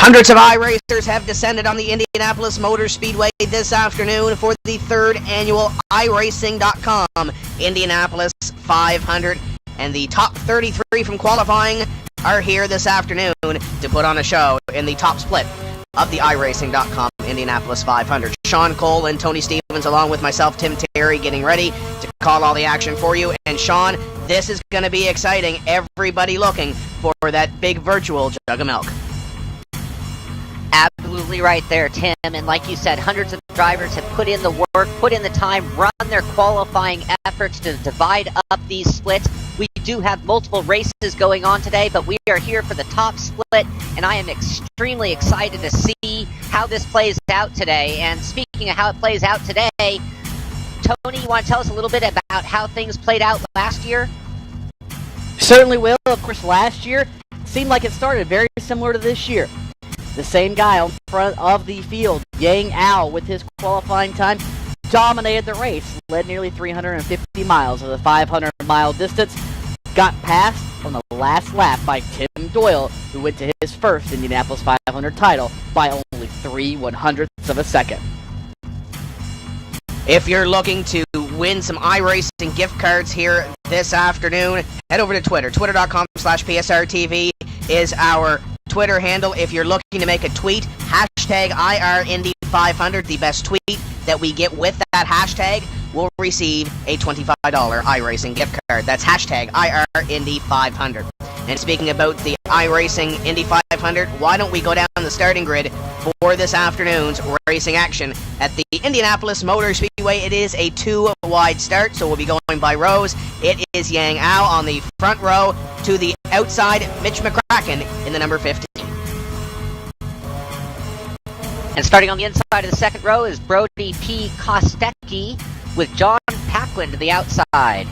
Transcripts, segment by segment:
Hundreds of iRacers have descended on the Indianapolis Motor Speedway this afternoon for the third annual iRacing.com Indianapolis 500, and the top 33 from qualifying are here this afternoon to put on a show in the top split of the iRacing.com Indianapolis 500. Sean Cole and Tony Stevens, along with myself, Tim Terry, getting ready to call all the action for you. And Sean, this is going to be exciting. Everybody looking for that big virtual jug of milk. Absolutely right there, Tim. And like you said, hundreds of drivers have put in the work, put in the time, run their qualifying efforts to divide up these splits. We do have multiple races going on today, but we are here for the top split, and I am extremely excited to see how this plays out today. And speaking of how it plays out today, Tony, you want to tell us a little bit about how things played out last year? Certainly will. Of course, last year seemed like it started very similar to this year. The same guy on front of the field, Yang Ao, with his qualifying time, dominated the race, led nearly 350 miles of the 500-mile distance, got passed on the last lap by Tim Doyle, who went to his first Indianapolis 500 title by only 3/100ths of a second. If you're looking to win some iRacing gift cards here this afternoon, head over to Twitter. Twitter.com/PSRTV is our Twitter handle. If you're looking to make a tweet, hashtag IRIndy500, the best tweet that we get with that hashtag will receive a $25 iRacing gift card. That's hashtag IRIndy500. And speaking about the iRacing Indy 500, why don't we go down the starting grid for this afternoon's racing action at the Indianapolis Motor Speedway. It is a two-wide start, so we'll be going by rows. It is Yang Ao on the front row. To the outside, Mitch McCracken in the number 15. And starting on the inside of the second row is Brody P. Kostecki with John Paquin to the outside.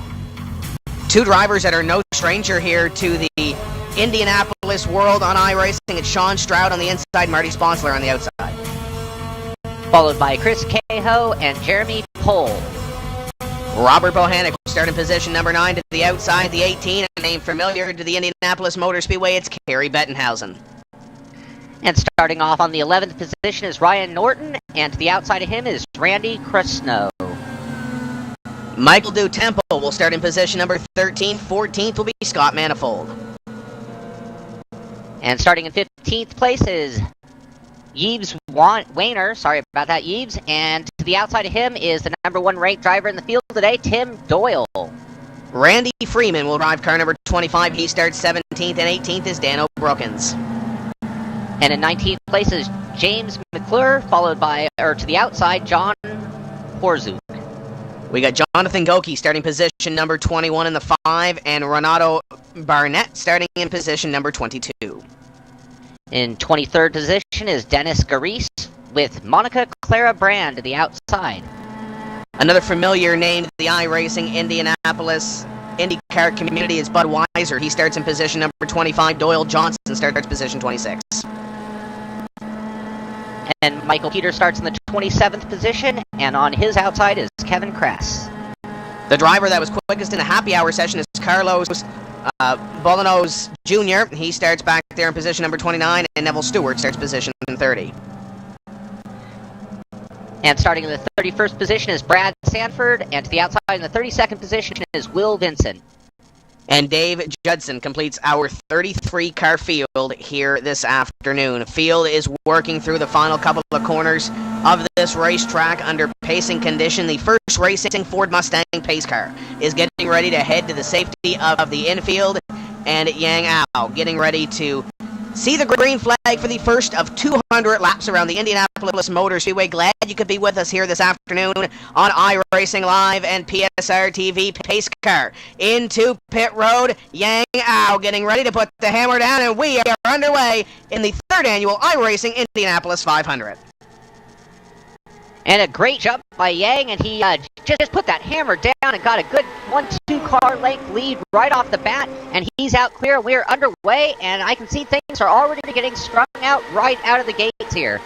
Two drivers that are no stranger here to the Indianapolis world on iRacing. It's Sean Stroud on the inside, Marty Sponsler on the outside. Followed by Chris Cahoe and Jeremy Pohl. Robert Bohannon will start in position number 9 to the outside. The 18, a name familiar to the Indianapolis Motor Speedway, it's Kerry Bettenhausen. And starting off on the 11th position is Ryan Norton, and to the outside of him is Randy Krusno. Michael DuTemple will start in position number 13. 14th will be Scott Manifold. And starting in 15th place is Yves Wayner, sorry about that, Yves. And to the outside of him is the number 1 ranked driver in the field today, Tim Doyle. Randy Freeman will drive car number 25. He starts 17th, and 18th is Dan O'Brookins. And in 19th place is James McClure, followed by, or to the outside, John Horzuk. We got Jonathan Goki starting position number 21 in the 5, and Renato Barnett starting in position number 22. In 23rd position is Dennis Garis with Monica Clara Brand to the outside. Another familiar name to the iRacing Indianapolis IndyCar community is Bud Weiser. He starts in position number 25. Doyle Johnson starts position 26. And Michael Peter starts in the 27th position, and on his outside is Kevin Kress. The driver that was quickest in the happy hour session is Carlos Bolanos Jr. He starts back there in position number 29, and Neville Stewart starts position 30. And starting in the 31st position is Brad Sanford, and to the outside in the 32nd position is Will Vincent. And Dave Judson completes our 33-car field here this afternoon. Field is working through the final couple of corners of this racetrack under pacing condition. The first racing Ford Mustang pace car is getting ready to head to the safety of the infield. And Yang Ao getting ready to see the green flag for the first of 200 laps around the Indianapolis Motor Speedway. Glad you could be with us here this afternoon on iRacing Live and PSR TV. Pace car into pit road. Yang Ao getting ready to put the hammer down, and we are underway in the third annual iRacing Indianapolis 500. And a great jump by Yang, and he just put that hammer down and got a good 1-2 car length lead right off the bat, and he's out clear. We're underway, and I can see things are already getting strung out right out of the gates here.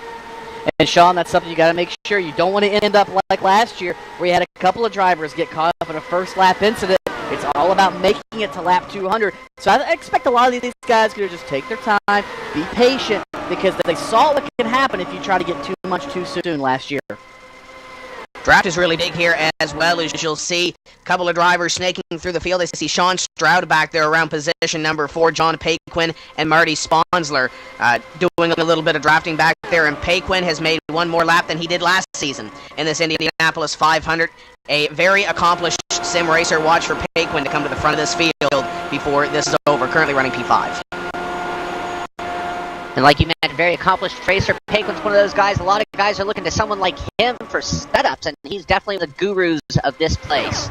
And Sean, that's something you got to make sure you don't want to end up like last year, where you had a couple of drivers get caught up in a first lap incident. It's all about making it to lap 200. So I expect a lot of these guys to just take their time, be patient, because they saw what can happen if you try to get too much too soon last year. Draft is really big here as well, as you'll see. A couple of drivers snaking through the field. I see Sean Stroud back there around position number 4, John Paquin and Marty Sponsler doing a little bit of drafting back there. And Paquin has made one more lap than he did last season in this Indianapolis 500. A very accomplished sim racer. Watch for Paquin to come to the front of this field before this is over. Currently running P5. And like you mentioned, very accomplished racer. Paquin's one of those guys. A lot of guys are looking to someone like him for setups, and he's definitely the gurus of this place.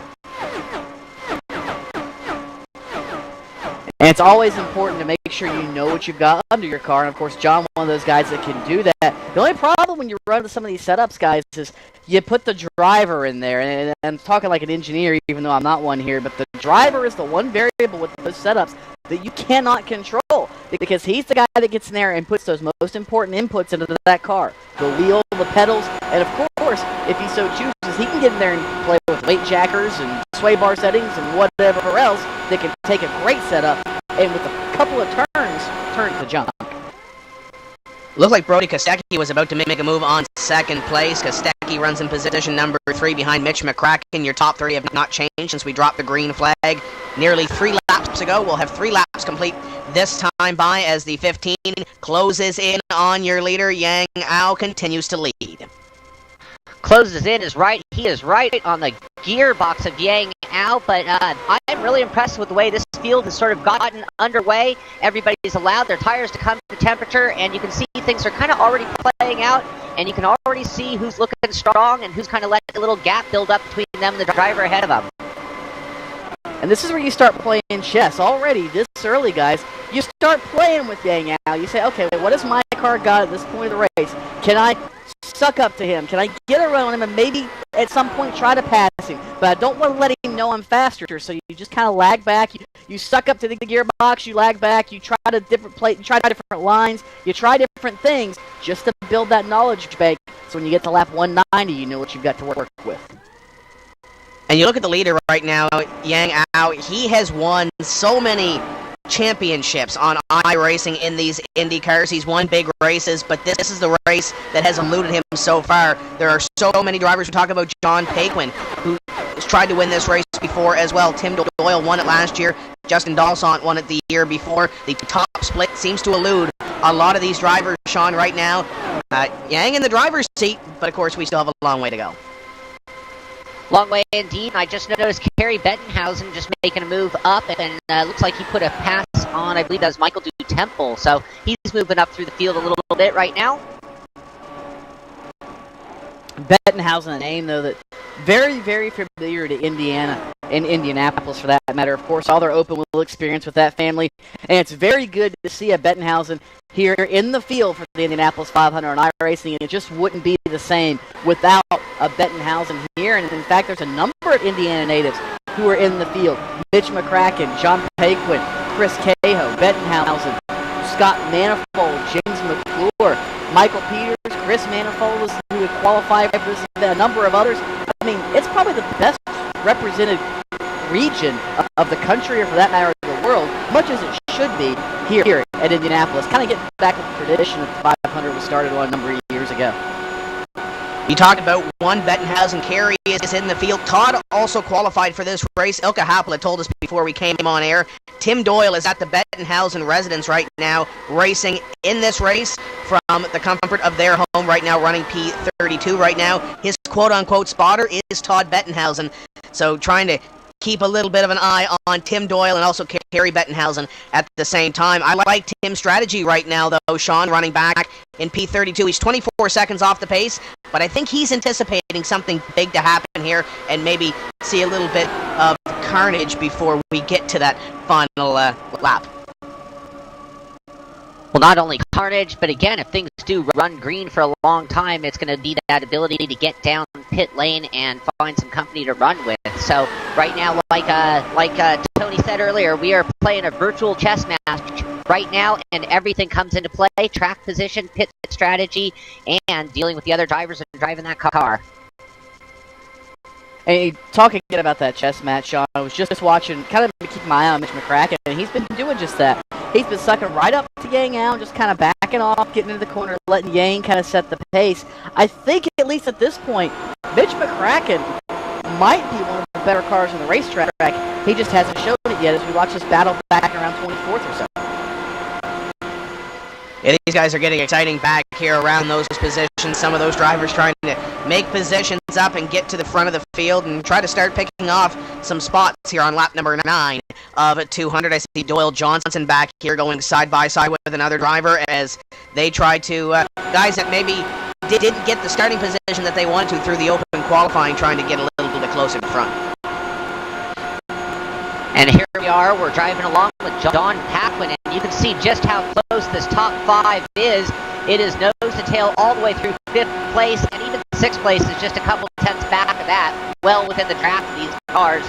And it's always important to make sure you know what you've got under your car. And, of course, John, one of those guys that can do that. The only problem when you run into some of these setups, guys, is you put the driver in there. And I'm talking like an engineer, even though I'm not one here. But the driver is the one variable with those setups that you cannot control, because he's the guy that gets in there and puts those most important inputs into that car. The wheel, the pedals, and, of course, if he so chooses, he can get in there and play with weight jackers and sway bar settings and whatever else that can take a great setup and with a couple of turns, turn to junk. Looked like Brody Kostecki was about to make a move on second place. Kostecki runs in position number 3 behind Mitch McCracken. Your top 3 have not changed since we dropped the green flag nearly 3 laps ago. We'll have 3 laps complete this time by as the 15 closes in on your leader. Yang Ao continues to lead. Closes in is right. He is right on the gearbox of Yang Ao, but I'm really impressed with the way this field has sort of gotten underway. Everybody's allowed their tires to come to temperature, and you can see things are kind of already playing out, and you can already see who's looking strong and who's kind of letting a little gap build up between them and the driver ahead of them. And this is where you start playing chess already this early, guys. You start playing with Yang Ao. You say, okay, what has my car got at this point of the race? Can I suck up to him? Can I get around him and maybe at some point try to pass him? But I don't want to let him know I'm faster, so you just kind of lag back. You suck up to the gearbox, you lag back, you try to try different lines, you try different things just to build that knowledge bank. So when you get to lap 190, you know what you've got to work with. And you look at the leader right now, Yang Ao. He has won so many championships on iRacing in these Indy cars. He's won big races, but this is the race that has eluded him so far. There are so many drivers. We talk about John Paquin, who has tried to win this race before as well. Tim Doyle won it last year. Justin Dalsant won it the year before. The top split seems to elude a lot of these drivers, Sean, right now. Yang in the driver's seat, but of course we still have a long way to go. Long way indeed. I just noticed Kerry Bettenhausen just making a move up, and looks like he put a pass on, I believe that was Michael Temple. So he's moving up through the field a little bit right now. Bettenhausen, a name, though, that very, very familiar to Indiana and Indianapolis, for that matter. Of course, all their open wheel experience with that family. And it's very good to see a Bettenhausen here in the field for the Indianapolis 500 on iRacing. And it just wouldn't be the same without a Bettenhausen here. And in fact, there's a number of Indiana natives who are in the field. Mitch McCracken, John Paquin, Chris Cahill, Bettenhausen, Scott Manifold, James McClure, Michael Peters, Chris Manifold, who would qualify for this, a number of others. I mean, it's probably the best represented region of the country, or for that matter, the world, much as it should be here at Indianapolis. Kind of getting back to the tradition that the 500 was started on a number of years ago. You talked about one, Bettenhausen. Kerry is in the field. Todd also qualified for this race. Ilka Happel told us before we came on air. Tim Doyle is at the Bettenhausen residence right now, racing in this race from the comfort of their home right now, running P32 right now. His quote-unquote spotter is Todd Bettenhausen. So trying to keep a little bit of an eye on Tim Doyle and also Kerry Bettenhausen at the same time. I like Tim's strategy right now, though, Sean, running back in P32. He's 24 seconds off the pace, but I think he's anticipating something big to happen here and maybe see a little bit of carnage before we get to that final lap. Well, not only carnage, but again, if things do run green for a long time, it's going to be that ability to get down pit lane and find some company to run with. So right now, like Tony said earlier, we are playing a virtual chess match right now, and everything comes into play: track position, pit strategy, and dealing with the other drivers and driving that car. And talking again about that chess match, Sean, I was just watching, kind of keeping my eye on Mitch McCracken, and he's been doing just that. He's been sucking right up to Yang Ao, just kind of back backing off, getting into the corner, letting Yang kind of set the pace. I think, at least at this point, Mitch McCracken might be one of the better cars on the racetrack. He just hasn't shown it yet as we watch this battle back around 24th or so. Yeah, these guys are getting exciting back here around those positions. Some of those drivers trying to make positions up and get to the front of the field and try to start picking off some spots here on lap number 9 of 200. I see Doyle Johnson back here going side by side with another driver as they try to, guys that maybe didn't get the starting position that they wanted to through the open qualifying, trying to get a little bit closer to the front. And here we are, we're driving along with John Paquin, and you can see just how close this top 5 is. It is nose to tail all the way through 5th place, and even 6th place is just a couple tenths back of that, well within the draft of these cars.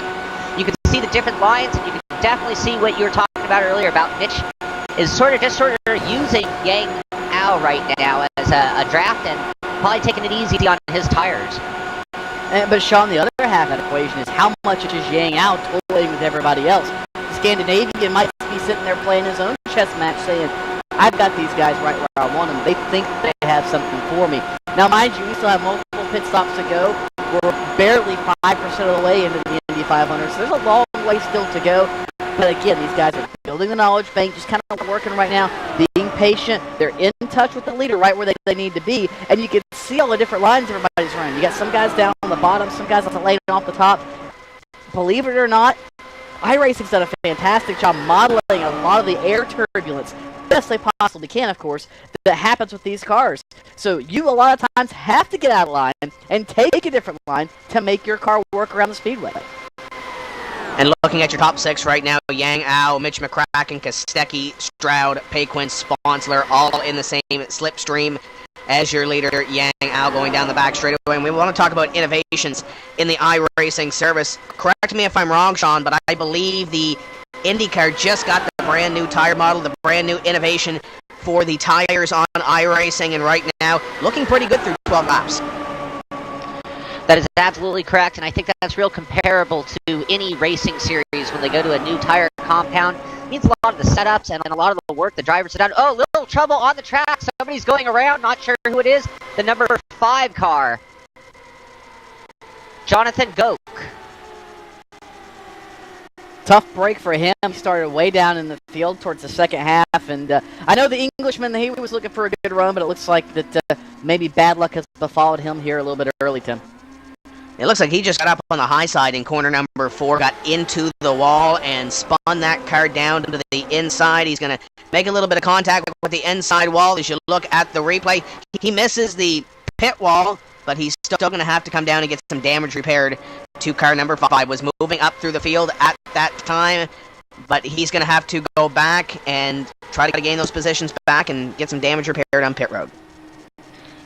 You can see the different lines, and you can definitely see what you were talking about earlier about Mitch is sort of using Yang Ao right now as a draft and probably taking it easy on his tires. But Sean, the other half of that equation is how much is Yang Ao toiling with everybody else. The Scandinavian might be sitting there playing his own chess match saying, I've got these guys right where I want them. They think they have something for me. Now, mind you, we still have multiple pit stops to go. We're barely 5% of the way into the Indy500, so there's a long way still to go. But again, these guys are building the knowledge bank, just kind of working right now, being patient. They're in touch with the leader right where they need to be, and you can see all the different lines everybody's running. You got some guys down on the bottom, some guys on the lane off the top. Believe it or not, iRacing's done a fantastic job modeling a lot of the air turbulence, best they possibly can, of course, that happens with these cars. So you, a lot of times, have to get out of line and take a different line to make your car work around the speedway. And looking at your top 6 right now, Yang Ao, Mitch McCracken, Kostecki, Stroud, Paquin, Sponsler, all in the same slipstream as your leader, Yang Ao, going down the back straightaway. And we want to talk about innovations in the iRacing service. Correct me if I'm wrong, Sean, but I believe the IndyCar just got the brand new tire model, the brand new innovation for the tires on iRacing, and right now, looking pretty good through 12 laps. That is absolutely correct, and I think that's real comparable to any racing series when they go to a new tire compound. It means a lot of the setups and a lot of the work the drivers have done. Oh, little trouble on the track. Somebody's going around, not sure who it is. The number 5 car, Jonathan Goke. Tough break for him. He started way down in the field towards the second half, and I know the Englishman, he was looking for a good run, but it looks like that maybe bad luck has befallen him here a little bit early, Tim. It looks like he just got up on the high side in corner number 4, got into the wall, and spun that car down to the inside. He's going to make a little bit of contact with the inside wall. As you look at the replay, he misses the pit wall, but he's still going to have to come down and get some damage repaired to car number 5. Was moving up through the field at that time, but he's going to have to go back and try to gain those positions back and get some damage repaired on pit road.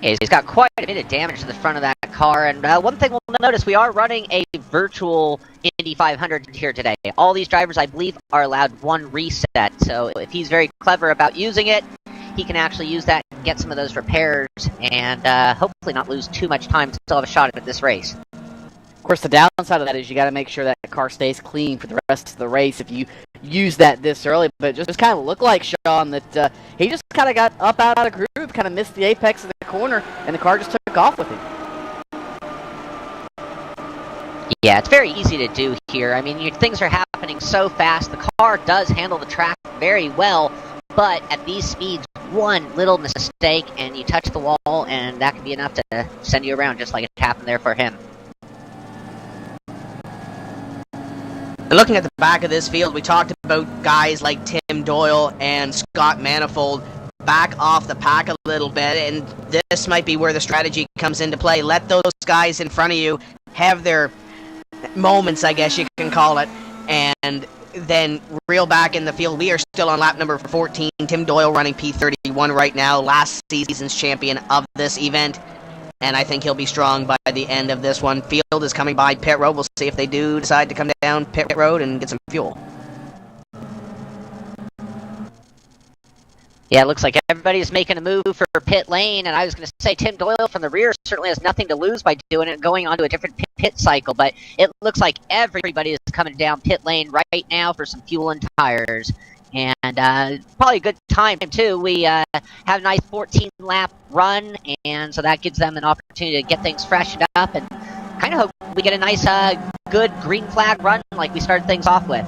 Yeah, he's got quite a bit of damage to the front of that car, and one thing we'll notice, we are running a virtual Indy500 here today. All these drivers, I believe, are allowed 1 reset, so if he's very clever about using it, he can actually use that and get some of those repairs, and hopefully not lose too much time to still have a shot at this race. Of course, the downside of that is you got to make sure that car stays clean for the rest of the race if you use that this early. But it just kind of looked like, Sean, that he just kind of got up out of the groove, kind of missed the apex of the corner, and the car just took off with him. Yeah, it's very easy to do here. I mean, things are happening so fast. The car does handle the track very well, but at these speeds, one little mistake and you touch the wall, and that can be enough to send you around, just like it happened there for him. Looking at the back of this field, we talked about guys like Tim Doyle and Scott Manifold back off the pack a little bit, and this might be where the strategy comes into play. Let those guys in front of you have their moments, I guess you can call it, and then reel back in the field. We are still on lap number 14. Tim Doyle running P31 right now, last season's champion of this event. And I think he'll be strong by the end of this one. Field is coming by pit road. We'll see if they do decide to come down pit road and get some fuel. Yeah, it looks like everybody's making a move for pit lane, and I was going to say Tim Doyle from the rear certainly has nothing to lose by doing it, going on to a different pit cycle, but it looks like everybody is coming down pit lane right now for some fuel and tires. And probably a good time, too. We have a nice 14-lap run, and so that gives them an opportunity to get things freshened up and kind of hope we get a nice, good green flag run like we started things off with.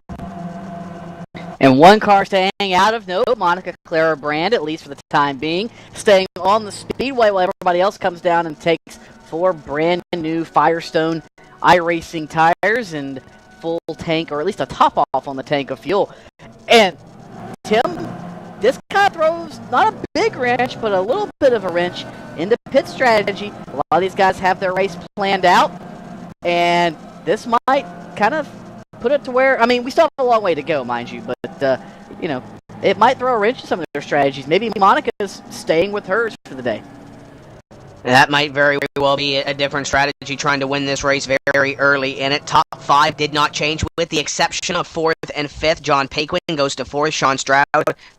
And one car staying out of note, Monica Clara Brand, at least for the time being, staying on the speedway while everybody else comes down and takes 4 brand new Firestone iRacing tires and full tank, or at least a top off on the tank of fuel. And Tim, this kind of throws not a big wrench, but a little bit of a wrench into pit strategy. A lot of these guys have their race planned out, and this might kind of put it to where, I mean, we still have a long way to go, mind you, but, you know, it might throw a wrench in some of their strategies. Maybe Monica's staying with hers for the day. That might very well be a different strategy, trying to win this race very early in it. Top 5 did not change, with the exception of 4th and 5th. John Paquin goes to 4th. Sean Stroud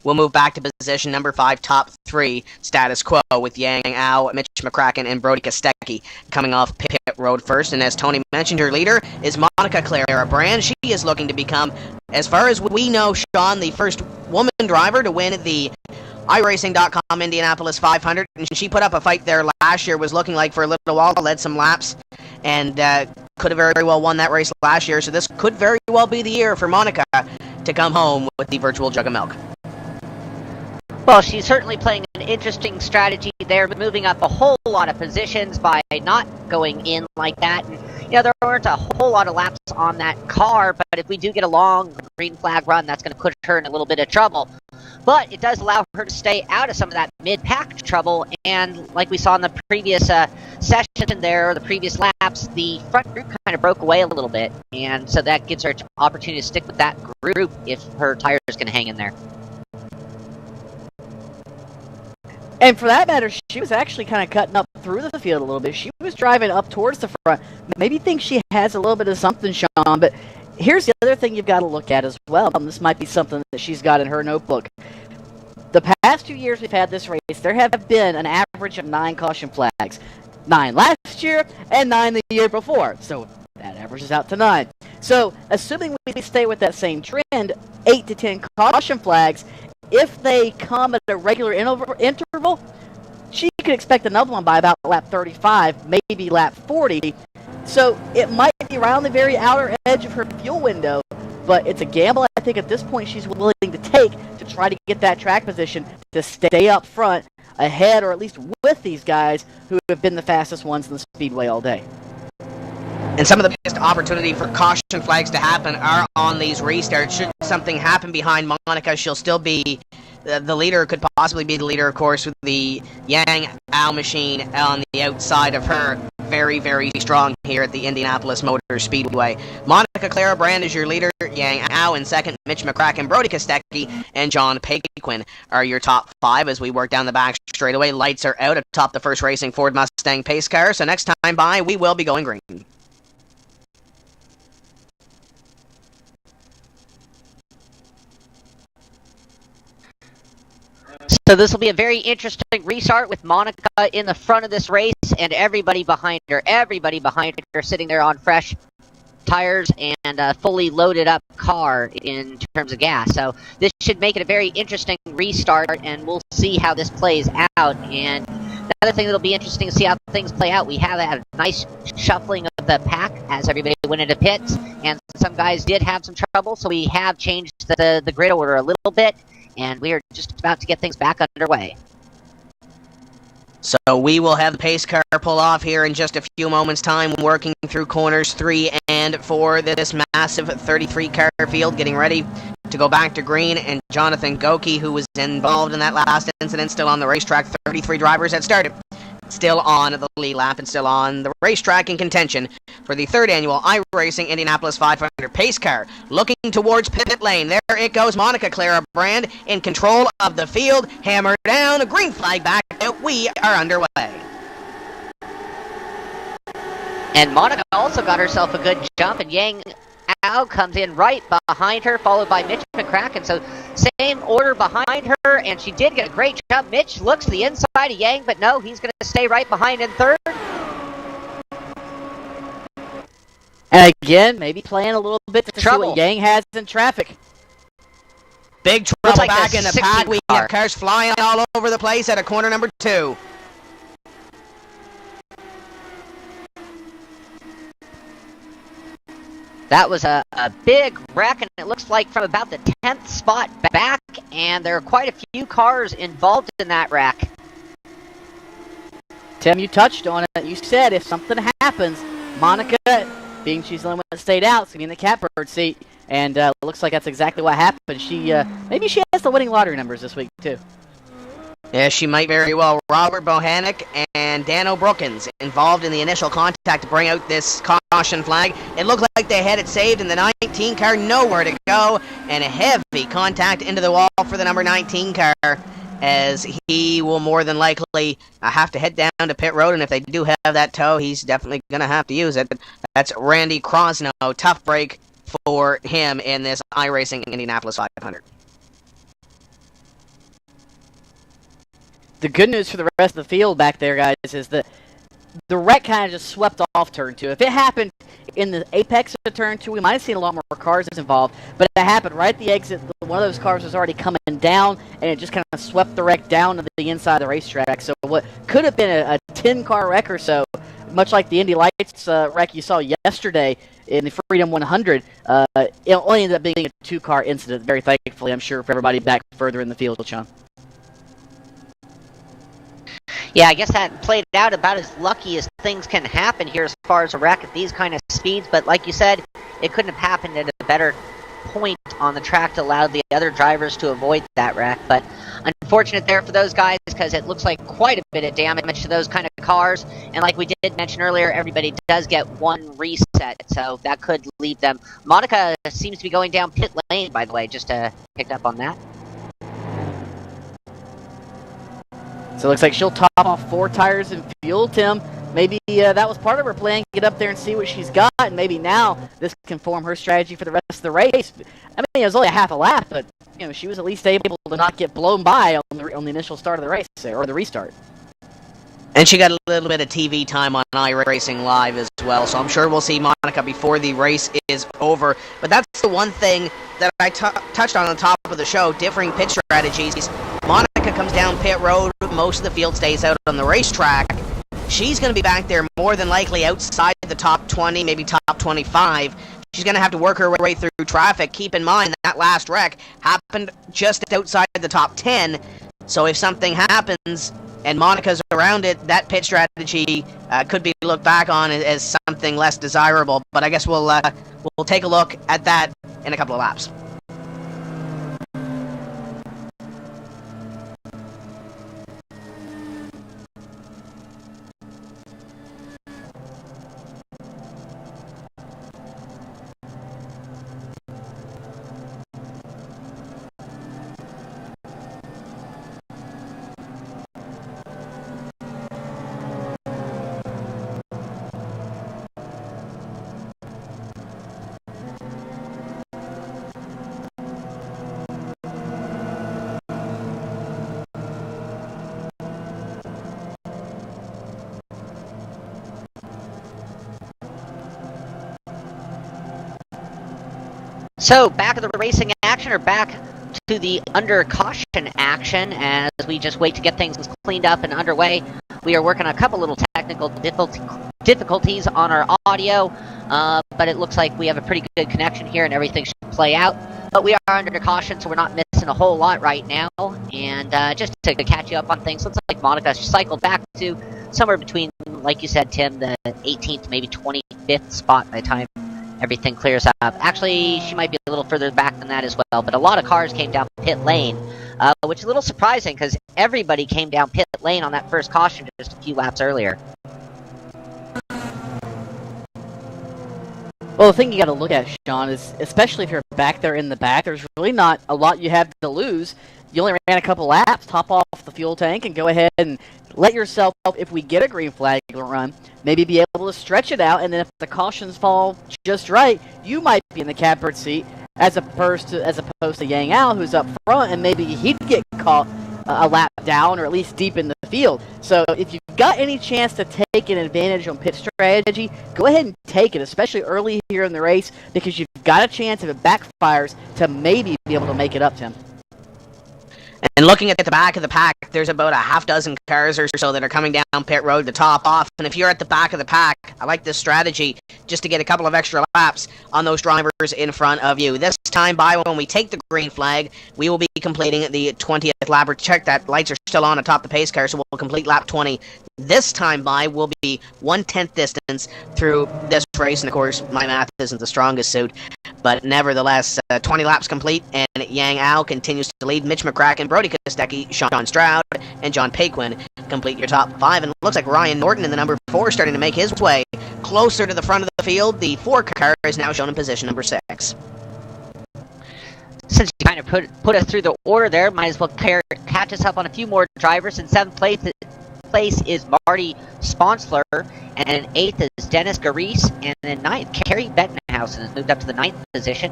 will move back to position number 5. Top 3, status quo, with Yang Ao, Mitch McCracken, and Brody Kostecki coming off pit road first. And as Tony mentioned, her leader is Monica Clara Brand. She is looking to become, as far as we know, Sean, the first woman driver to win the iRacing.com Indianapolis 500, and she put up a fight there last year, was looking like for a little while, led some laps, and could have very well won that race last year, so this could very well be the year for Monica to come home with the virtual jug of milk. Well, she's certainly playing an interesting strategy there, moving up a whole lot of positions by not going in like that. And, you know, there aren't a whole lot of laps on that car, but if we do get a long green flag run, that's going to put her in a little bit of trouble. But it does allow her to stay out of some of that mid-pack trouble, and like we saw in the previous session there, the previous laps, the front group kind of broke away a little bit, and so that gives her an opportunity to stick with that group if her tire is going to hang in there. And for that matter, she was actually kind of cutting up through the field a little bit. She was driving up towards the front. Maybe think she has a little bit of something, Sean, but here's the other thing you've got to look at as well. This might be something that she's got in her notebook. The past 2 years we've had this race, there have been an average of 9 caution flags. 9 last year and 9 the year before. So that averages out to 9. So assuming we stay with that same trend, 8 to 10 caution flags, if they come at a regular interval, she could expect another one by about lap 35, maybe lap 40. So it might be around the very outer edge of her fuel window, but it's a gamble I think at this point she's willing to take to try to get that track position to stay up front, ahead or at least with these guys who have been the fastest ones in the speedway all day. And some of the biggest opportunity for caution flags to happen are on these restarts. Should something happen behind Monica, she'll still be the leader, could possibly be the leader, of course, with the Yang Ao machine on the outside of her. Very, very strong here at the Indianapolis Motor Speedway. Monica Clara Brand is your leader. Yang Ao in second. Mitch McCracken, Brody Kostecki, and John Paquin are your top 5 as we work down the back straightaway. Lights are out atop the First Racing Ford Mustang pace car, so next time by, we will be going green. So this will be a very interesting restart with Monica in the front of this race and everybody behind her. Everybody behind her sitting there on fresh tires and a fully loaded up car in terms of gas. So this should make it a very interesting restart, and we'll see how this plays out. And another thing that'll be interesting to see how things play out, we have had a nice shuffling of the pack as everybody went into pits, and some guys did have some trouble, so we have changed the grid order a little bit. And we are just about to get things back underway. So we will have the pace car pull off here in just a few moments' time, working through corners 3 and 4. This massive 33-car field getting ready to go back to green. And Jonathan Goki, who was involved in that last incident, still on the racetrack. 33 drivers that started, still on the lead lap and still on the racetrack in contention for the 3rd annual iRacing Indianapolis 500 pace car. Looking towards pit lane. There it goes. Monica Clara Brand in control of the field. Hammer down. A green flag back out. We are underway. And Monica also got herself a good jump, and Yang Ao comes in right behind her, followed by Mitch McCracken. So same order behind her, and she did get a great jump. Mitch looks to the inside of Yang, but no, he's going to stay right behind in 3rd. And again, maybe playing a little bit to see what Yang has in traffic. Big trouble like back a in the 16 pack. We car. have cars flying all over the place at a corner number 2. That was a big wreck, and it looks like from about the 10th spot back, and there are quite a few cars involved in that wreck. Tim, you touched on it. You said if something happens, Monica, being she's the only one that stayed out, is going to be in the catbird seat. And it looks like that's exactly what happened. She maybe she has the winning lottery numbers this week, too. Yeah, she might very well. Robert Bohanec and Dano Brookins involved in the initial contact to bring out this caution flag. It looked like they had it saved in the 19 car, nowhere to go, and a heavy contact into the wall for the number 19 car, as he will more than likely have to head down to pit road, and if they do have that tow, he's definitely going to have to use it. That's Randy Crosno. Tough break for him in this iRacing Indianapolis 500. The good news for the rest of the field back there, guys, is that the wreck kind of just swept off turn 2. If it happened in the apex of turn 2, we might have seen a lot more cars involved, but it happened right at the exit. One of those cars was already coming down, and it just kind of swept the wreck down to the inside of the racetrack. So what could have been a 10-car wreck or so, much like the Indy Lights wreck you saw yesterday in the Freedom 100, it only ended up being a 2-car incident, very thankfully, I'm sure, for everybody back further in the field, Sean. Yeah, I guess that played out about as lucky as things can happen here as far as a wreck at these kind of speeds, but like you said, it couldn't have happened at a better point on the track to allow the other drivers to avoid that wreck. But unfortunate there for those guys, because it looks like quite a bit of damage to those kind of cars, and like we did mention earlier, everybody does get one reset, so that could leave them. Monica seems to be going down pit lane, by the way, just picked up on that. So it looks like she'll top off 4 tires and fuel. Tim, maybe that was part of her plan, get up there and see what she's got, and maybe now this can form her strategy for the rest of the race. I mean, it was only a half a lap, but she was at least able to not get blown by on the initial start of the race, or the restart. And she got a little bit of TV time on iRacing Live as well, so I'm sure we'll see Monica before the race is over. But that's the one thing that I touched on the top of the show, differing pit strategies. Monica comes down pit road, most of the field stays out on the racetrack. She's going to be back there more than likely outside the top 20, maybe top 25. She's going to have to work her way through traffic. Keep in mind that last wreck happened just outside the top 10, so if something happens and Monica's around it, that pit strategy could be looked back on as something less desirable. But I guess we'll take a look at that in a couple of laps. So, back to the racing action, or back to the under caution action, as we just wait to get things cleaned up and underway. We are working on a couple little technical difficulties on our audio, but it looks like we have a pretty good connection here and everything should play out. But we are under caution, so we're not missing a whole lot right now. And just to catch you up on things, looks like Monica cycled back to somewhere between, like you said, Tim, the 18th, maybe 25th spot by the time everything clears up. Actually, she might be a little further back than that as well, but a lot of cars came down pit lane, which is a little surprising because everybody came down pit lane on that first caution just a few laps earlier. Well, the thing you got to look at, Sean, is especially if you're back there in the back, there's really not a lot you have to lose. You only ran a couple laps, top off the fuel tank, and go ahead and let yourself, if we get a green flag run, maybe be able to stretch it out, and then if the cautions fall just right, you might be in the catbird seat as opposed to Yang Al, who's up front, and maybe he'd get caught a lap down or at least deep in the field. So if you've got any chance to take an advantage on pit strategy, go ahead and take it, especially early here in the race, because you've got a chance, if it backfires, to maybe be able to make it up, Tim. And looking at the back of the pack, there's about a half dozen cars or so that are coming down pit road to top off. And if you're at the back of the pack, I like this strategy just to get a couple of extra laps on those drivers in front of you. This time by, when we take the green flag, we will be completing the 20th lap. Or check that lights are still on atop the pace car, so we'll complete lap 20. This time by will be 1/10 distance through this race. And of course, my math isn't the strongest suit. But nevertheless, 20 laps complete, and Yang Ao continues to lead. Mitch McCracken, Brody Kostecki, Sean Stroud, and John Paquin complete your top 5. And it looks like Ryan Norton in the number 4 starting to make his way closer to the front of the field. The 4 car is now shown in position number 6. Since you kind of put us through the order there, might as well catch us up on a few more drivers. In 7th place is Marty Sponsler, and in 8th is Dennis Garis, and in 9th, Kerry Bettenhausen has moved up to the 9th position,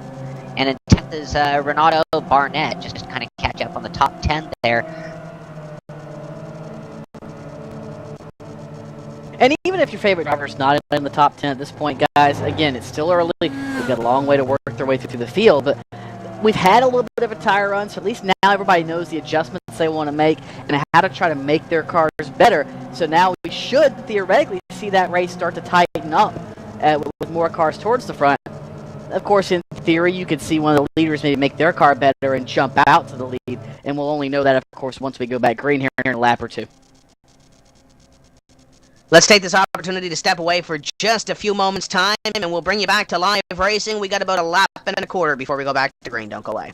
and in 10th is Renato Barnett, just to kind of catch up on the top 10 there. And even if your favorite driver's not in the top 10 at this point, guys, again, it's still early. We've got a long way to work their way through the field, but we've had a little bit of a tire run, so at least now everybody knows the adjustments they want to make and how to try to make their cars better. So now we should theoretically see that race start to tighten up with more cars towards the front. Of course, in theory, you could see one of the leaders maybe make their car better and jump out to the lead, and we'll only know that, of course, once we go back green here in a lap or two. Let's take this opportunity to step away for just a few moments' time, and we'll bring you back to live racing. We got about a lap and a quarter before we go back to green. Don't go away.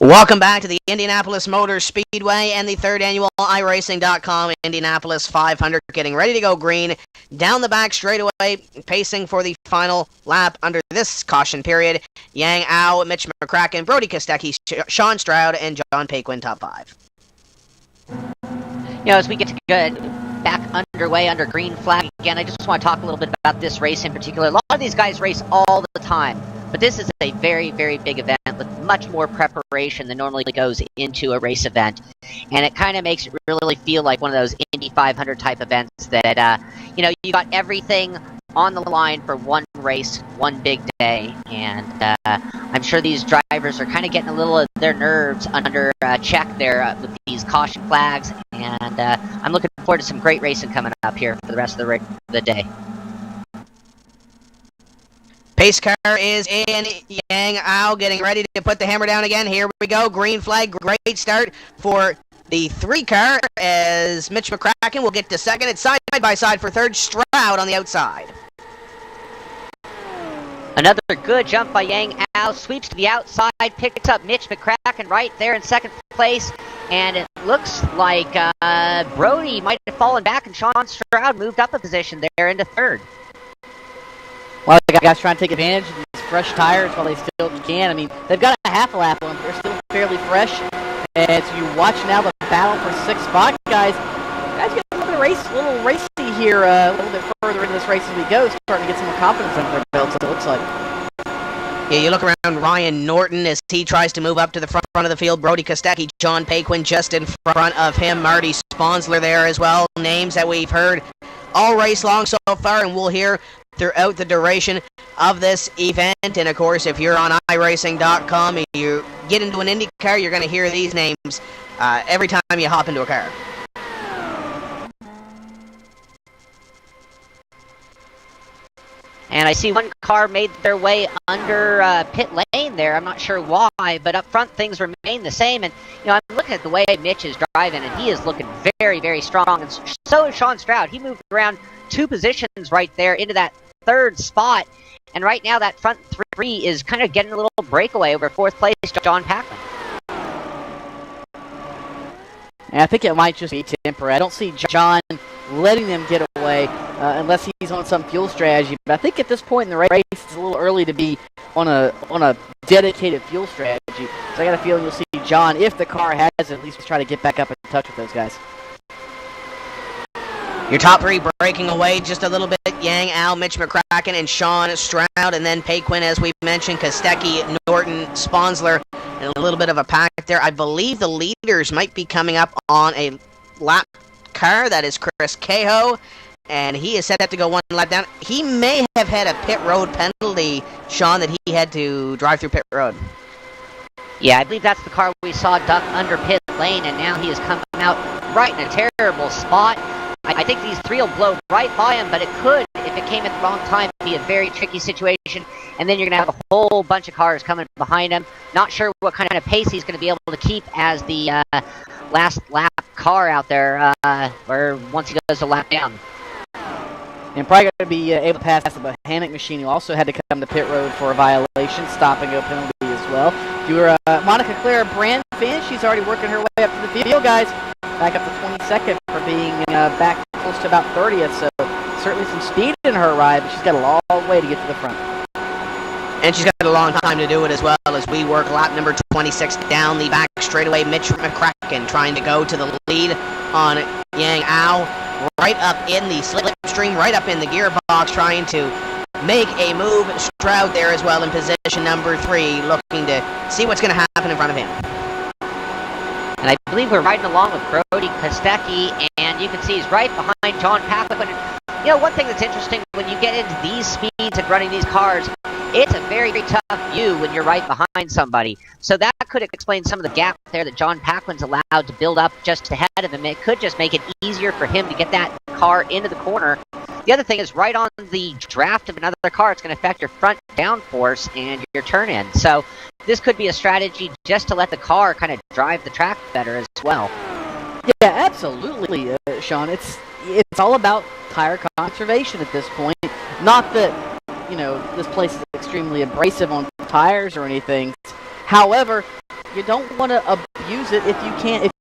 Welcome back to the Indianapolis Motor Speedway and the 3rd annual iRacing.com Indianapolis 500, getting ready to go green down the back straightaway, pacing for the final lap under this caution period. Yang Ao, Mitch McCracken, Brody Kostecki, Sean Stroud, and John Paquin, top 5. You know, as we get to get back underway under green flag again, I just want to talk a little bit about this race in particular. A lot of these guys race all the time, but this is a very, very big event with much more preparation than normally goes into a race event. And it kind of makes it really feel like one of those Indy500 type events that, you know, you got everything on the line for one race, one big day. And I'm sure these drivers are kind of getting a little of their nerves under check there with these caution flags. And I'm looking forward to some great racing coming up here for the rest of the day. Pace car is in. Yang Ao getting ready to put the hammer down again. Here we go. Green flag. Great start for the 3 car as Mitch McCracken will get to 2nd. It's side by side for 3rd. Stroud on the outside. Another good jump by Yang Ao. Sweeps to the outside. Picks up Mitch McCracken right there in 2nd place. And it looks like Brody might have fallen back and Sean Stroud moved up a position there into 3rd. Well, the guys trying to take advantage of these fresh tires while they still can. I mean, they've got a half a lap on them. They're still fairly fresh. And so you watch now the battle for 6th spot, guys. Guys get a little racy here a little bit further into this race as we go, starting to get some more confidence under their belts, it looks like. Yeah, you look around Ryan Norton as he tries to move up to the front of the field. Brody Kostecki, John Paquin just in front of him. Marty Sponsler there as well. Names that we've heard all race long so far, and we'll hear throughout the duration of this event. And of course, if you're on iRacing.com and you get into an Indy car, you're going to hear these names every time you hop into a car. And I see one car made their way under pit lane there. I'm not sure why, but up front things remain the same. And, I'm looking at the way Mitch is driving, and he is looking very, very strong. And so is Sean Stroud. He moved around 2 positions right there into that 3rd spot. And right now that front 3 is kind of getting a little breakaway over 4th place, John Packman. And I think it might just be temporary. I don't see John letting them get away unless he's on some fuel strategy. But I think at this point in the race, it's a little early to be on a dedicated fuel strategy. So I got a feeling you'll see John, if the car has it, at least try to get back up in touch with those guys. Your top 3 breaking away just a little bit. Yang, Al, Mitch McCracken, and Sean Stroud. And then Paquin, as we mentioned, Kostecki, Norton, Sponsler, and a little bit of a pack there. I believe the leaders might be coming up on a lap car. That is Chris Cahoe. And he is set up to go 1 lap down. He may have had a pit road penalty, Sean, that he had to drive through pit road. Yeah, I believe that's the car we saw duck under pit lane, and now he is coming out right in a terrible spot. I think these 3 will blow right by him, but it could, if it came at the wrong time, be a very tricky situation. And then you're going to have a whole bunch of cars coming behind him. Not sure what kind of pace he's going to be able to keep as the last lap car out there, or once he goes a lap down. And probably going to be able to pass the mechanic machine, who also had to come to pit road for a violation, stop-and-go penalty as well. If you were a Monica Clara Brand fan, she's already working her way up to the field, guys. Back up to 22nd for being back close to about 30th, so certainly some speed in her ride, but she's got a long way to get to the front. And she's got a long time to do it as well, as we work lap number 26 down the back straightaway. Mitch McCracken trying to go to the lead on Yang Ao, right up in the slipstream, right up in the gearbox, trying to make a move. Stroud there as well in position number 3, looking to see what's going to happen in front of him. And I believe we're riding along with Brody Kostecki, and you can see he's right behind John Packman. One thing that's interesting, when you get into these speeds and running these cars, it's a very, very tough view when you're right behind somebody. So that could explain some of the gap there that John Packman's allowed to build up just ahead of him. It could just make it easier for him to get that car into the corner. The other thing is, right on the draft of another car, it's going to affect your front downforce and your turn-in. So this could be a strategy just to let the car kind of drive the track better as well. Yeah, absolutely, Sean. It's all about tire conservation at this point. Not that, this place is extremely abrasive on tires or anything. However, you don't want to abuse it if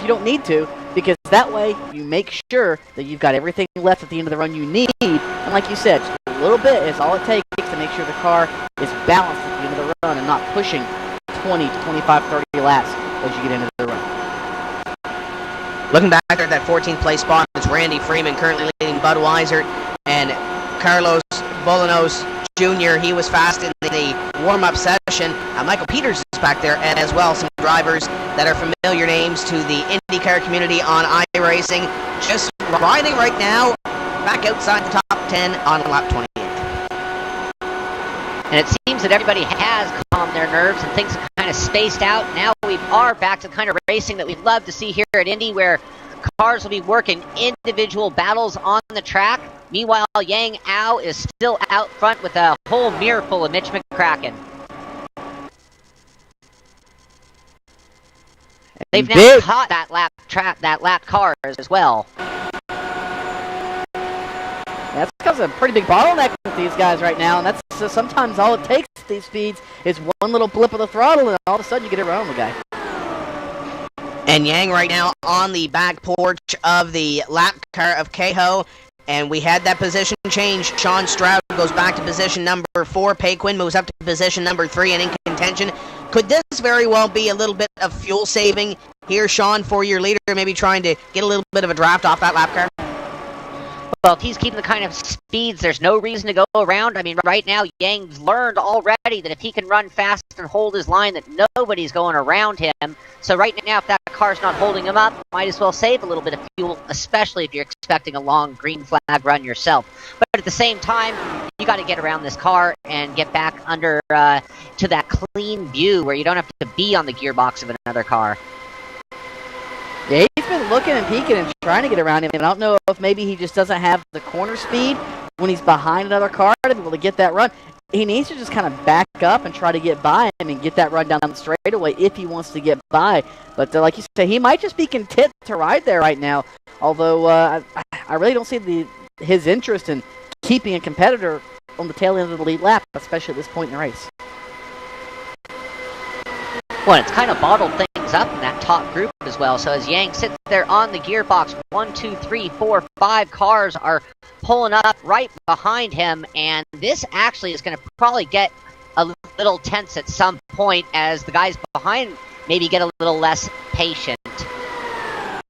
you don't need to, because that way you make sure that you've got everything left at the end of the run you need. And like you said, just a little bit is all it takes to make sure the car is balanced at the end of the run and not pushing 20 to 25, 30 laps as you get into the run. Looking back there at that 14th place spot, it's Randy Freeman currently leading Budweiser, and Carlos Bolanos Jr., he was fast in the warm-up session. Michael Peters is back there as well. Some drivers that are familiar names to the IndyCar community on iRacing. Just riding right now, back outside the top 10 on lap 28. And it seems that everybody has calmed their nerves and things are kind of spaced out. Now we are back to the kind of racing that we'd love to see here at Indy, where cars will be working individual battles on the track. Meanwhile, Yang Ao is still out front with a whole mirror full of Mitch McCracken. They've now caught that lap car as well. That's because of a pretty big bottleneck with these guys right now, and that's sometimes all it takes at these speeds is one little blip of the throttle, and all of a sudden you get it around the guy. And Yang right now on the back porch of the lap car of Cahoe, and we had that position change. Sean Stroud goes back to position number 4. Paquin moves up to position number 3 and in contention. Could this very well be a little bit of fuel saving here, Sean, for your leader, maybe trying to get a little bit of a draft off that lap car? Well, if he's keeping the kind of speeds, there's no reason to go around. I mean, right now, Yang's learned already that if he can run fast and hold his line, that nobody's going around him. So right now, if that car's not holding him up, might as well save a little bit of fuel, especially if you're expecting a long green flag run yourself. But at the same time, you got to get around this car and get back under to that clean view where you don't have to be on the gearbox of another car. Yeah, he's been looking and peeking and trying to get around him. I don't know if maybe he just doesn't have the corner speed when he's behind another car to be able to get that run. He needs to just kind of back up and try to get by him and get that run down the straightaway if he wants to get by. But like you said, he might just be content to ride there right now. Although I really don't see his interest in keeping a competitor on the tail end of the lead lap, especially at this point in the race. Well, it's kind of bottled things up in that top group as well. So as Yang sits there on the gearbox, 1, 2, 3, 4, 5 cars are pulling up right behind him. And this actually is going to probably get a little tense at some point as the guys behind maybe get a little less patient.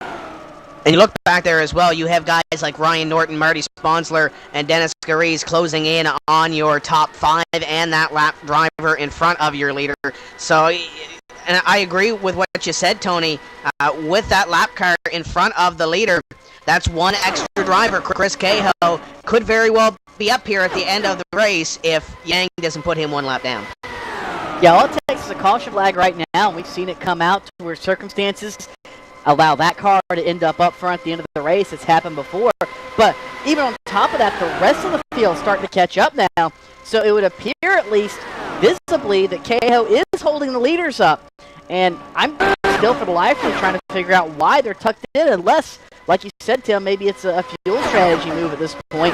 And you look back there as well, you have guys like Ryan Norton, Marty Sponsler, and Dennis Gariz closing in on your top 5 and that lap driver in front of your leader. So, and I agree with what you said, Tony. With that lap car in front of the leader, that's one extra driver. Chris Cahill could very well be up here at the end of the race if Yang doesn't put him one lap down. Yeah, all it takes is a caution flag right now, and we've seen it come out to where circumstances allow that car to end up front at the end of the race. It's happened before. But even on top of that, the rest of the field is starting to catch up now. So it would appear, at least visibly, that Cahill is holding the leaders up. And I'm still for the life of me trying to figure out why they're tucked in, unless, like you said, Tim, maybe it's a fuel strategy move at this point.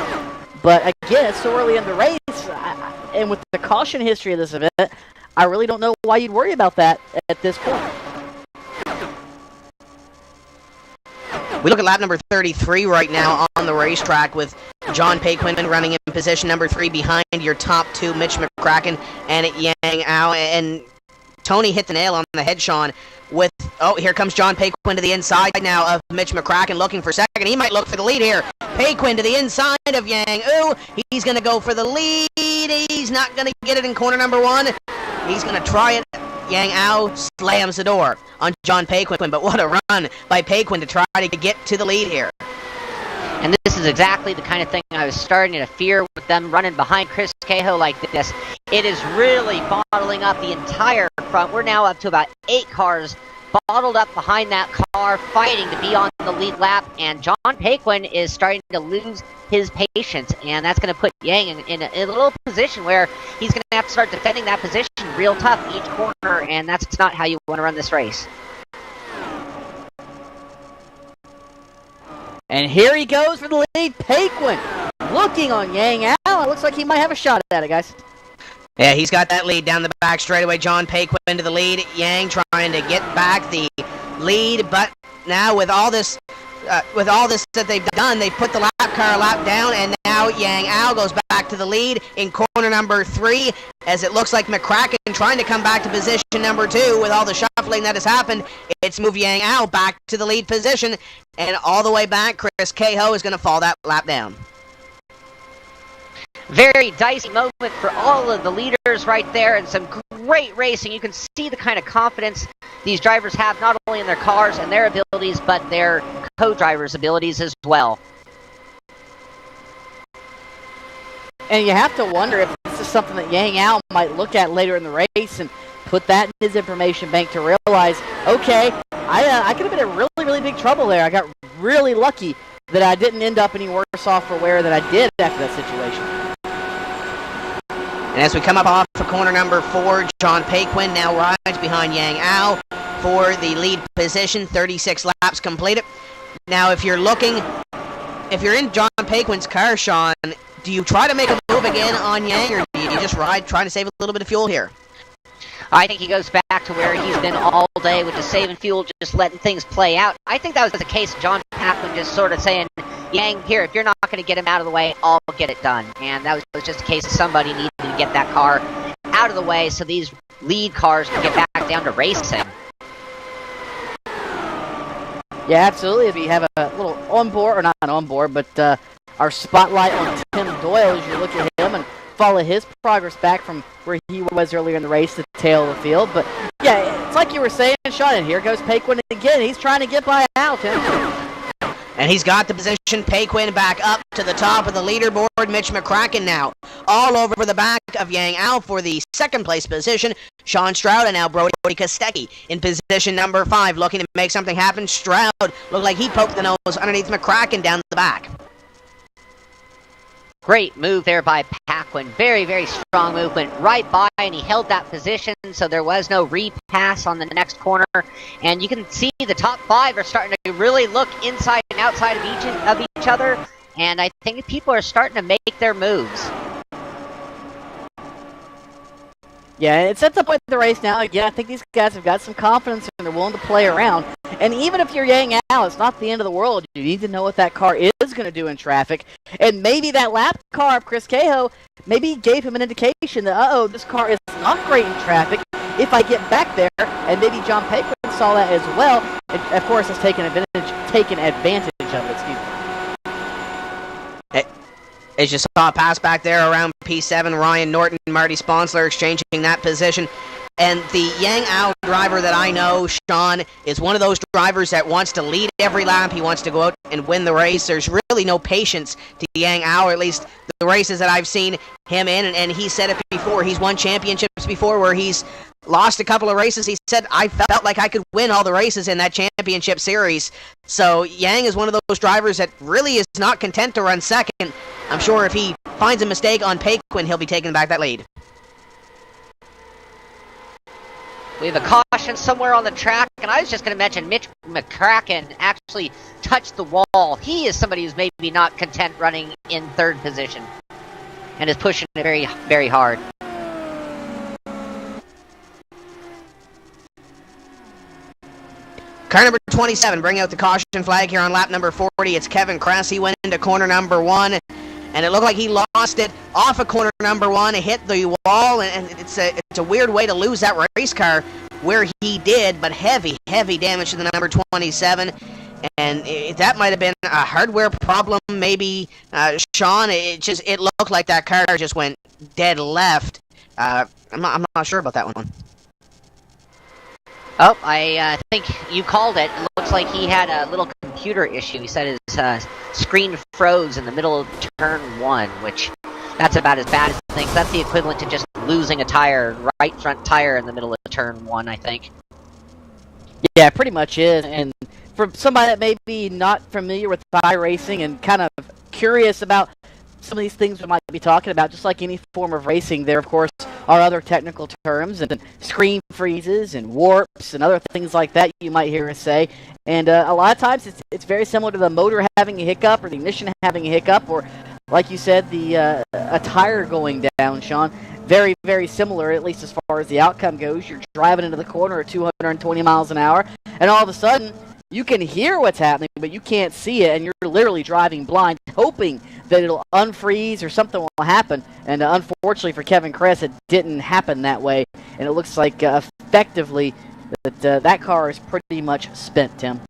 But again, it's so early in the race, and with the caution history of this event, I really don't know why you'd worry about that at this point. We look at lap number 33 right now on the racetrack with John Paquin running in position number 3 behind your top 2, Mitch McCracken and Yang Ao. And Tony hit the nail on the head, Sean, with, oh, here comes John Paquin to the inside now of Mitch McCracken looking for second. He might look for the lead here. Paquin to the inside of Yang. Ooh, he's going to go for the lead. He's not going to get it in corner number 1. He's going to try it. Yang Ao slams the door on John Paquin, but what a run by Paquin to try to get to the lead here. And this is exactly the kind of thing I was starting to fear with them running behind Chris Cahill like this. It is really bottling up the entire front. We're now up to about 8 cars bottled up behind that car, fighting to be on the lead lap, and John Paquin is starting to lose his patience, and that's going to put Yang in a little position where he's going to have to start defending that position real tough each corner, and that's not how you want to run this race. And here he goes for the lead. Paquin looking on Yang Ao. It looks like he might have a shot at it, guys. Yeah, he's got that lead down the back straightaway. John Paquin to the lead. Yang trying to get back the lead, but now with all this that they've done, they've put the lap car lap down, and now Yang Ao goes back to the lead in corner number 3, as it looks like McCracken trying to come back to position number 2 with all the shuffling that has happened. It's moved Yang Ao back to the lead position, and all the way back, Chris Cahill is going to fall that lap down. Very dicey moment for all of the leaders right there, and some great racing. You can see the kind of confidence these drivers have, not only in their cars and their abilities, but their co-drivers' abilities as well. And you have to wonder if this is something that Yang Ao might look at later in the race and put that in his information bank to realize, okay, I could have been in really, really big trouble there. I got really lucky that I didn't end up any worse off for wear than I did after that situation. And as we come up off of corner number 4, John Paquin now rides behind Yang Ao for the lead position. 36 laps completed. Now, if you're in John Paquin's car, Sean, do you try to make a move again on Yang, or do you just ride trying to save a little bit of fuel here? I think he goes back to where he's been all day with just saving fuel, just letting things play out. I think that was the case of John Paquin just sort of saying, Yang, here, if you're not going to get him out of the way, I'll get it done. And that was just a case of somebody needing to get that car out of the way so these lead cars can get back down to racing. Yeah, absolutely. If you have a little onboard, or not onboard, but our spotlight on Tim Doyle as you look at him and follow his progress back from where he was earlier in the race to the tail of the field. But yeah, it's like you were saying, Sean, and here goes Paquin again. He's trying to get by Al, Tim. And he's got the position. Paquin back up to the top of the leaderboard. Mitch McCracken now all over the back of Yang Al for the second place position. Sean Stroud and now Brody Kostecki in position number 5, looking to make something happen. Stroud looked like he poked the nose underneath McCracken down the back. Great move there by Paquin. Very, very strong move. Went right by and he held that position, so there was no repass on the next corner. And you can see the top 5 are starting to really look inside and outside of each other. And I think people are starting to make their moves. Yeah, it sets up with the race now. Again, I think these guys have got some confidence and they're willing to play around. And even if you're Yang Al, it's not the end of the world. You need to know what that car is going to do in traffic. And maybe that lap car of Chris Cahill maybe gave him an indication that, this car is not great in traffic. If I get back there, and maybe John Paquin saw that as well, and of course has taken advantage of it. Excuse me. As you saw a pass back there around P7, Ryan Norton, Marty Sponsler exchanging that position. And the Yang Al driver that I know, Sean, is one of those drivers that wants to lead every lap. He wants to go out and win the race. There's really no patience to Yang Al, or at least the races that I've seen him in. And he said it before. He's won championships before where he's lost a couple of races. He said, I felt like I could win all the races in that championship series. So Yang is one of those drivers that really is not content to run second. I'm sure if he finds a mistake on Paquin, he'll be taking back that lead. We have a caution somewhere on the track, and I was just going to mention Mitch McCracken actually touched the wall. He is somebody who's maybe not content running in third position and is pushing it very, very hard. Car number 27, bring out the caution flag here on lap number 40. It's Kevin Kress. He went into corner number 1, and it looked like he lost it off of corner number 1. It hit the wall, and it's a weird way to lose that race car where he did, but heavy damage to the number 27. And that might have been a hardware problem, maybe, Sean. It looked like that car just went dead left. I'm not sure about that one. Oh, I think you called it. It looks like he had a little computer issue. He said his screen froze in the middle of turn 1, which that's about as bad as things. That's the equivalent to just losing a tire, right front tire in the middle of turn 1, I think. Yeah, pretty much is. And for somebody that may be not familiar with iRacing and kind of curious about some of these things we might be talking about, just like any form of racing, there, of course, are other technical terms and screen freezes and warps and other things like that you might hear us say. And a lot of times it's very similar to the motor having a hiccup or the ignition having a hiccup, or, like you said, a tire going down, Sean. Very, very similar, at least as far as the outcome goes. You're driving into the corner at 220 miles an hour, and all of a sudden, you can hear what's happening, but you can't see it, and you're literally driving blind, hoping that it'll unfreeze or something will happen. And unfortunately for Kevin Kress, it didn't happen that way, and it looks like effectively that car is pretty much spent, Tim.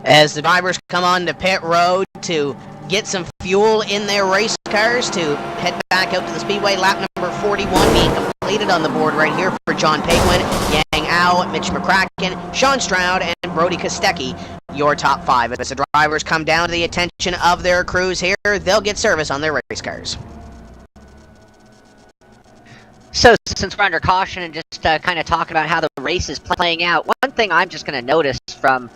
As the drivers come on to pit road to get some fuel in their race cars to head back out to the speedway, lap number 41 being completed on the board right here for John Paquin, Yang Al, Mitch McCracken, Sean Stroud, and Brody Kostecki, your top 5. As the drivers come down to the attention of their crews here, they'll get service on their race cars. So, since we're under caution and just kind of talking about how the race is playing out, one thing I'm just going to notice from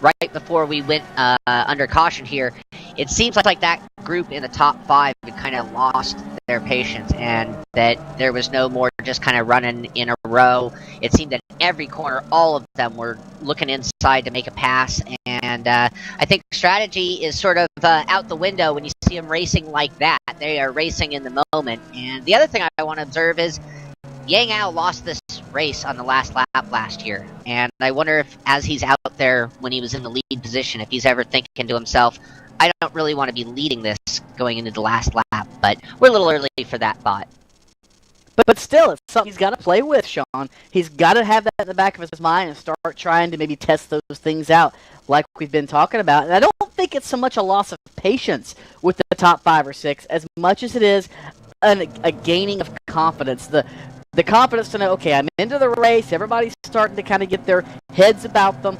right before we went under caution here, it seems like that group in the top 5 had kind of lost their patience, and that there was no more just kind of running in a row. It seemed that every corner, all of them were looking inside to make a pass, and I think strategy is sort of out the window when you see them racing like that. They are racing in the moment. And the other thing I want to observe is Yang Al lost this race on the last lap last year, and I wonder if, as he's out there when he was in the lead position, if he's ever thinking to himself, I don't really want to be leading this going into the last lap, but we're a little early for that thought. But still, it's something he's got to play with, Sean. He's got to have that in the back of his mind and start trying to maybe test those things out like we've been talking about. And I don't think it's so much a loss of patience with the top 5 or 6 as much as it is a gaining of confidence. The confidence to know, okay, I'm into the race, everybody's starting to kind of get their heads about them.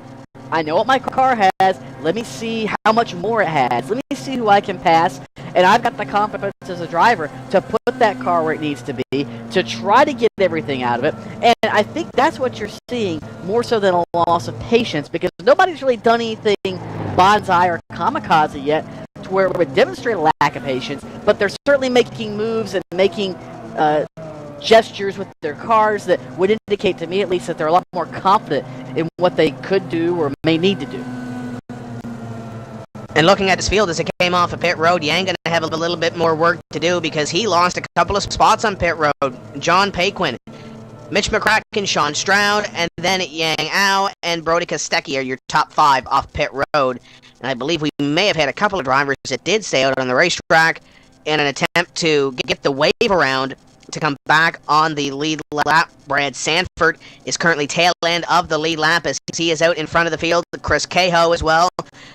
I know what my car has. Let me see how much more it has. Let me see who I can pass. And I've got the confidence as a driver to put that car where it needs to be, to try to get everything out of it. And I think that's what you're seeing more so than a loss of patience, because nobody's really done anything bonsai or kamikaze yet to where it would demonstrate a lack of patience, but they're certainly making moves and making gestures with their cars that would indicate to me at least that they're a lot more confident in what they could do or may need to do. And looking at this field as it came off of pit road, Yang going to have a little bit more work to do because he lost a couple of spots on pit road. John Paquin, Mitch McCracken, Sean Stroud, and then Yang Au and Brody Kostecki are your top 5 off pit road. And I believe we may have had a couple of drivers that did stay out on the racetrack in an attempt to get the wave around to come back on the lead lap. Brad Sanford is currently tail end of the lead lap as he is out in front of the field. Chris Cahill as well.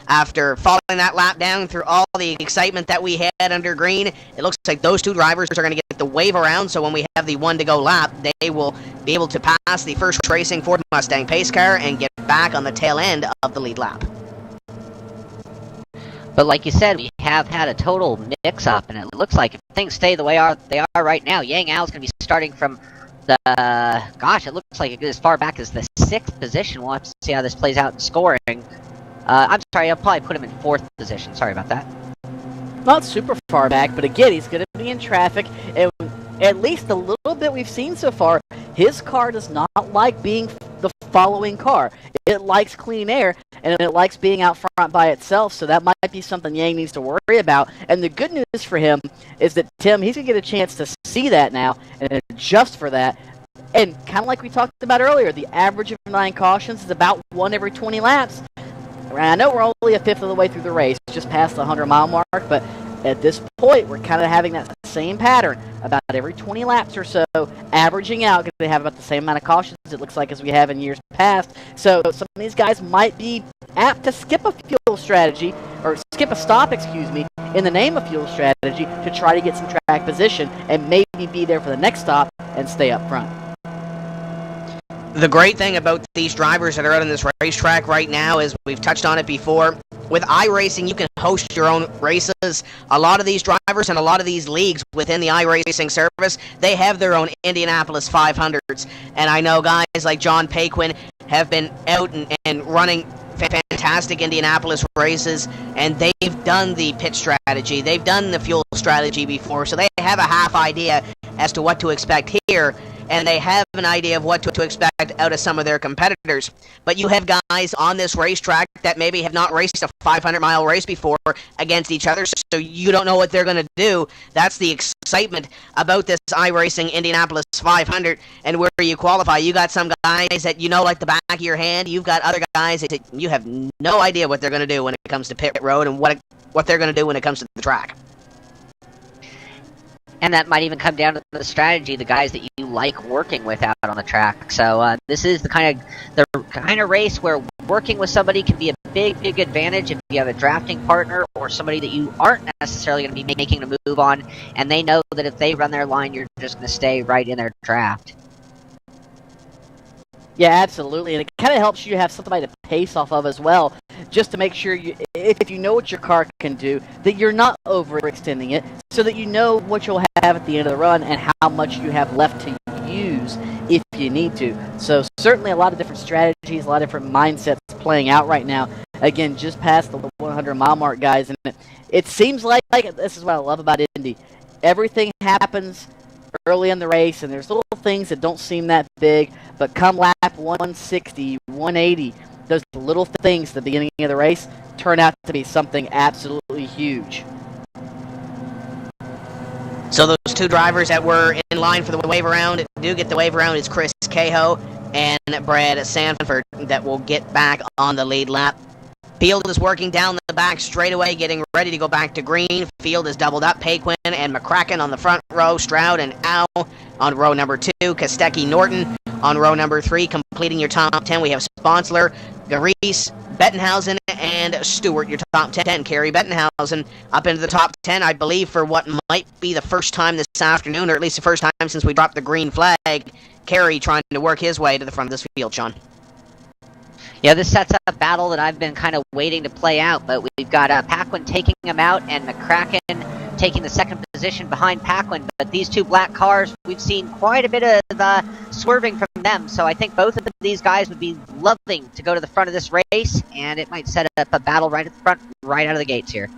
After following that lap down through all the excitement that we had under green, it looks like those 2 drivers are going to get the wave around, so when we have the 1 to go lap, they will be able to pass the First Racing Ford Mustang pace car and get back on the tail end of the lead lap. But like you said, we have had a total mix-up, and it looks like if things stay the way they are right now, Yang Ao is going to be starting from the, it looks like as far back as the 6th position. We'll have to see how this plays out in scoring. I'm sorry, I'll probably put him in 4th position. Sorry about that. Not super far back, but again, he's going to be in traffic. And at least the little bit we've seen so far, his car does not like being the following car. It likes clean air, and it likes being out front by itself, so that might be something Yang needs to worry about. And the good news for him is that, Tim, he's going to get a chance to see that now and adjust for that. And kind of like we talked about earlier, the average of 9 cautions is about 1 every 20 laps. I know we're only a 5th of the way through the race, just past the 100-mile mark, but at this point, we're kind of having that same pattern. About every 20 laps or so, averaging out, because they have about the same amount of cautions, it looks like, as we have in years past. So some of these guys might be apt to skip a fuel strategy, or skip a stop, in the name of fuel strategy, to try to get some track position and maybe be there for the next stop and stay up front. The great thing about these drivers that are out on this racetrack right now is, we've touched on it before, with iRacing you can host your own races. A lot of these drivers and a lot of these leagues within the iRacing service, they have their own Indianapolis 500s. And I know guys like John Paquin have been out and running fantastic Indianapolis races, and they've done the pit strategy, they've done the fuel strategy before, so they have a half idea as to what to expect here, and they have an idea of what to expect out of some of their competitors. But you have guys on this racetrack that maybe have not raced a 500-mile race before against each other, so you don't know what they're going to do. That's the excitement about this iRacing Indianapolis 500 and where you qualify. You got some guys that you know like the back of your hand. You've got other guys that you have no idea what they're going to do when it comes to pit road and what they're going to do when it comes to the track. And that might even come down to the strategy, the guys that you like working with out on the track. So this is the kind of race where working with somebody can be a big advantage if you have a drafting partner or somebody that you aren't necessarily going to be making a move on, and they know that if they run their line, you're just going to stay right in their draft. Yeah, absolutely, and it kind of helps you have somebody to pace off of as well, just to make sure, if you know what your car can do, that you're not overextending it, so that you know what you'll have at the end of the run and how much you have left to use if you need to. So certainly a lot of different strategies, a lot of different mindsets playing out right now. Again, just past the 100-mile mark, guys, and it seems like this is what I love about Indy. Everything happens early in the race, and there's little things that don't seem that big, but come lap 160, 180, those little things at the beginning of the race turn out to be something absolutely huge. So those 2 drivers that were in line for the wave around do get the wave around is Chris Cahill and Brad Sanford that will get back on the lead lap. Field is working down the back straightaway, getting ready to go back to green. Field is doubled up. Paquin and McCracken on the front row. Stroud and Au on row number 2. Kostecki, Norton on row number 3. Completing your top 10, we have Sponsler, Gareis, Bettenhausen, and Stewart, your top 10. Kerry Bettenhausen up into the top 10, I believe, for what might be the first time this afternoon, or at least the first time since we dropped the green flag. Kerry trying to work his way to the front of this field, Sean. Yeah, this sets up a battle that I've been kind of waiting to play out, but we've got Paquin taking him out and McCracken taking the second position behind Paquin. But these two black cars, we've seen quite a bit of swerving from them, so I think both of these guys would be loving to go to the front of this race, and it might set up a battle right at the front, right out of the gates here.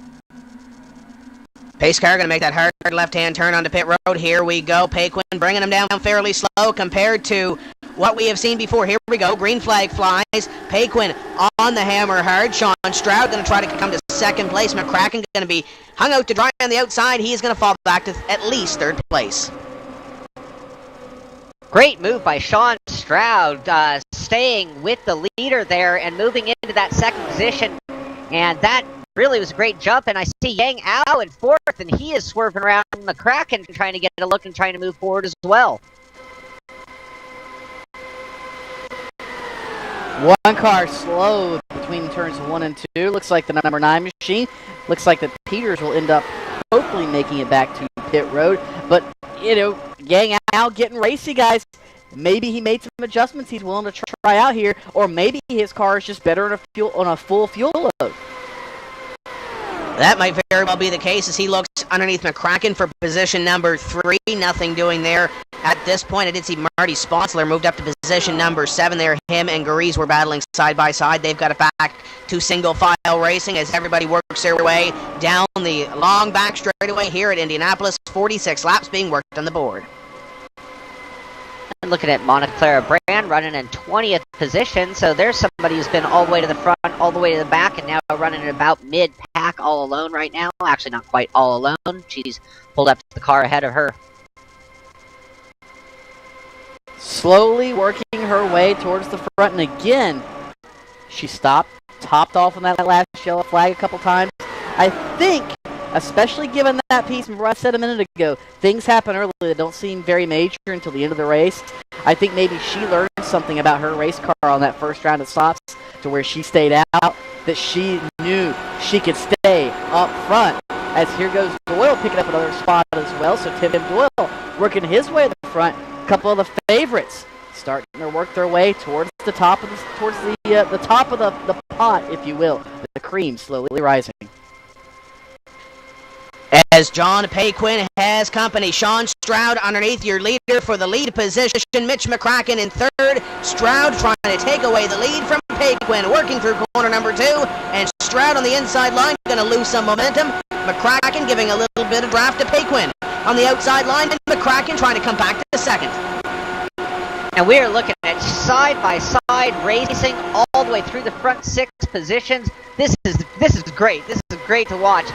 Pace car going to make that hard left-hand turn onto pit road. Here we go. Paquin bringing him down fairly slow compared to what we have seen before. Here we go. Green flag flies. Paquin on the hammer hard. Sean Stroud going to try to come to second place. McCracken going to be hung out to dry on the outside. He is going to fall back to at least third place. Great move by Sean Stroud, staying with the leader there and moving into that second position. And that really was a great jump, and I see Yang Ao in fourth, and he is swerving around McCracken, trying to get a look and trying to move forward as well. One car slowed between turns 1 and 2. Looks like the number 9 machine. Looks like that Peters will end up hopefully making it back to pit road. But, you know, Yang Ao getting racy, guys. Maybe he made some adjustments he's willing to try out here, or maybe his car is just better on a full fuel load. That might very well be the case as he looks underneath McCracken for position number 3. Nothing doing there at this point. I did see Marty Sponsler moved up to position number 7 there. Him and Gareis were battling side by side. They've got it back to single file racing as everybody works their way down the long back straightaway here at Indianapolis. 46 laps being worked on the board. And looking at Montclair Brand running in 20th position, so there's somebody who's been all the way to the front, all the way to the back, and now running at about mid-pack all alone right now. Actually, not quite all alone. She's pulled up the car ahead of her. Slowly working her way towards the front, and again, she stopped, topped off on that last yellow flag a couple times. I think, especially given that piece from what I said a minute ago, things happen early that don't seem very major until the end of the race. I think maybe she learned something about her race car on that first round of stops to where she stayed out, that she knew she could stay up front. As here goes Doyle picking up another spot as well, so Tim Doyle working his way to the front. A couple of the favorites starting to work their way towards the top of the top of the pot, if you will. The cream slowly rising. As John Paquin has company, Sean Stroud underneath your leader for the lead position. Mitch McCracken in third. Stroud trying to take away the lead from Paquin, working through corner number 2. And Stroud on the inside line, going to lose some momentum. McCracken giving a little bit of draft to Paquin. On the outside line, and McCracken trying to come back to second. And we are looking at side-by-side racing all the way through the front 6 positions. This is great. This is great to watch.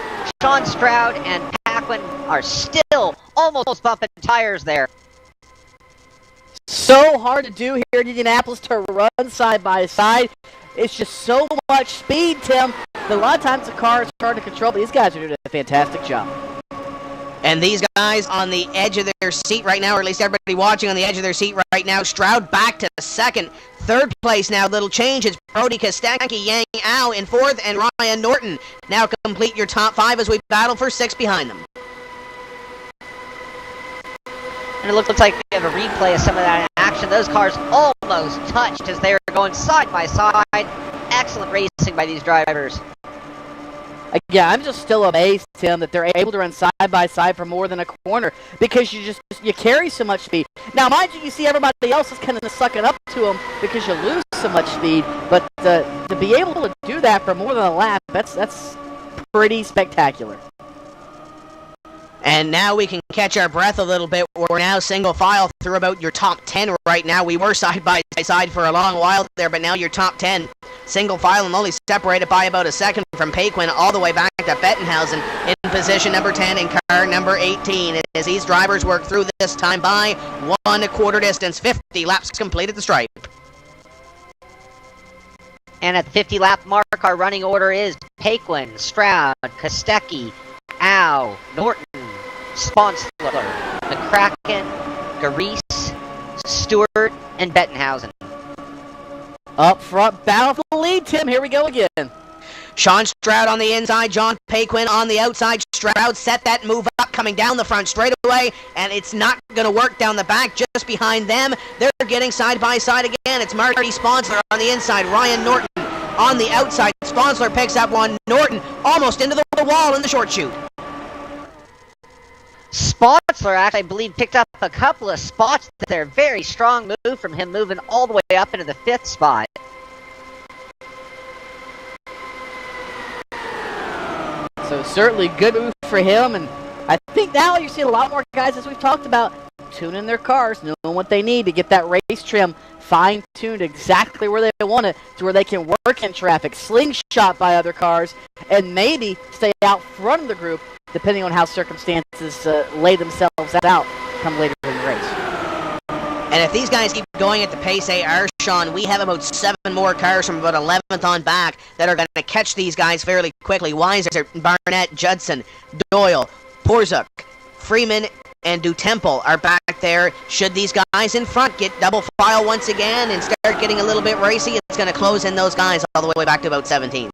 Sean Stroud and Paquin are still almost bumping tires there. So hard to do here in Indianapolis to run side by side. It's just so much speed, Tim. A lot of times the car is hard to control, but these guys are doing a fantastic job. And these guys on the edge of their seat right now, or at least everybody watching on the edge of their seat right now. Stroud back to second. Third place now, little change. It's Brody Kostecki, Yang Ao in fourth, and Ryan Norton. Now complete your top 5 as we battle for 6 behind them. And it looks like we have a replay of some of that action. Those cars almost touched as they were going side by side. Excellent racing by these drivers. Yeah, I'm just still amazed, Tim, that they're able to run side by side for more than a corner because you carry so much speed. Now, mind you, you see everybody else is kind of sucking up to them because you lose so much speed, but to be able to do that for more than a lap, that's pretty spectacular. And now we can catch our breath a little bit. We're now single file through about your top 10 right now. We were side by side for a long while there, but now your top 10 single file and only separated by about a second from Paquin all the way back to Bettenhausen in position number 10 and car number 18 as these drivers work through this time by 1/4 distance. 50 laps complete at the stripe. And at the 50 lap mark, our running order is Paquin, Stroud, Kostecki, Ao, Norton, Sponsler, McCracken, Gareese, Stewart, and Bettenhausen. Up front, battle for the lead, Tim. Here we go again. Sean Stroud on the inside, John Paquin on the outside. Stroud set that move up, coming down the front straightaway, and it's not going to work down the back just behind them. They're getting side by side again. It's Marty Sponsler on the inside, Ryan Norton on the outside. Sponsler picks up one. Norton almost into the wall in the short chute. Sponsler actually, I believe, picked up a couple of spots there. Very strong move from him, moving all the way up into the 5th spot. So certainly good move for him, and I think now you're seeing a lot more guys, as we've talked about, tuning their cars, knowing what they need to get that race trim fine-tuned exactly where they want it, to where they can work in traffic, slingshot by other cars, and maybe stay out front of the group, depending on how circumstances lay themselves out come later in the race. And if these guys keep going at the pace they are, Sean, we have about 7 more cars from about 11th on back that are going to catch these guys fairly quickly. Weiser, Barnett, Judson, Doyle, Porzuk, Freeman, and Dutemple are back there. Should these guys in front get double file once again and start getting a little bit racy, it's going to close in those guys all the way back to about 17th.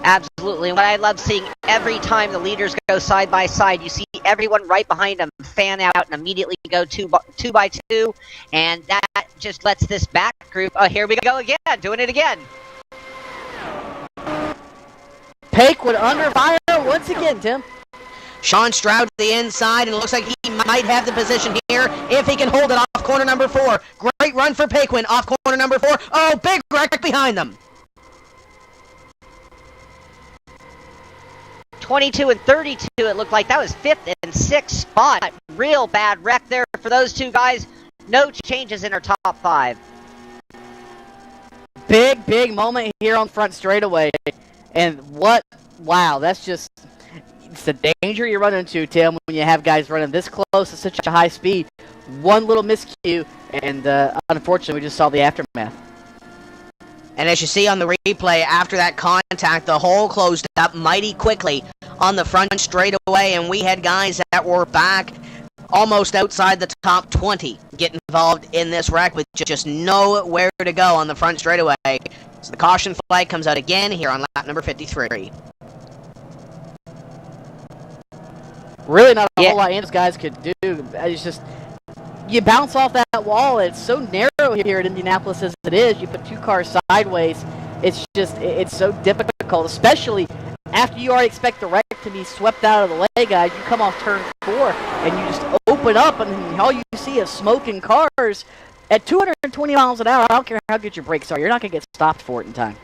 Absolutely. What I love seeing every time the leaders go side by side, you see everyone right behind them fan out and immediately go two by two, and that just lets this back group, oh, here we go again, doing it again. Paquin under fire once again, Tim. Sean Stroud to the inside, and it looks like he might have the position here if he can hold it off corner number 4. Great run for Paquin off corner number 4. Oh, big wreck behind them. 22 and 32, it looked like that was 5th and 6th spot. Real bad wreck there for those two guys. No changes in our top 5. Big moment here on front straightaway. And wow, that's just, it's the danger you run into, Tim, when you have guys running this close at such a high speed. One little miscue, and unfortunately, we just saw the aftermath. And as you see on the replay, after that contact, the hole closed up mighty quickly on the front straightaway, and we had guys that were back almost outside the top 20 get involved in this wreck with just nowhere to go on the front straightaway. So the caution flag comes out again here on lap number 53. Really not a whole lot those guys could do. It's just, you bounce off that wall. It's so narrow here at Indianapolis as it is. You put 2 cars sideways. It's just, it's so difficult, especially after you already expect the wreck to be swept out of the way, guys. You come off turn 4 and you just open up, and all you see is smoking cars at 220 miles an hour. I don't care how good your brakes are. You're not going to get stopped for it in time.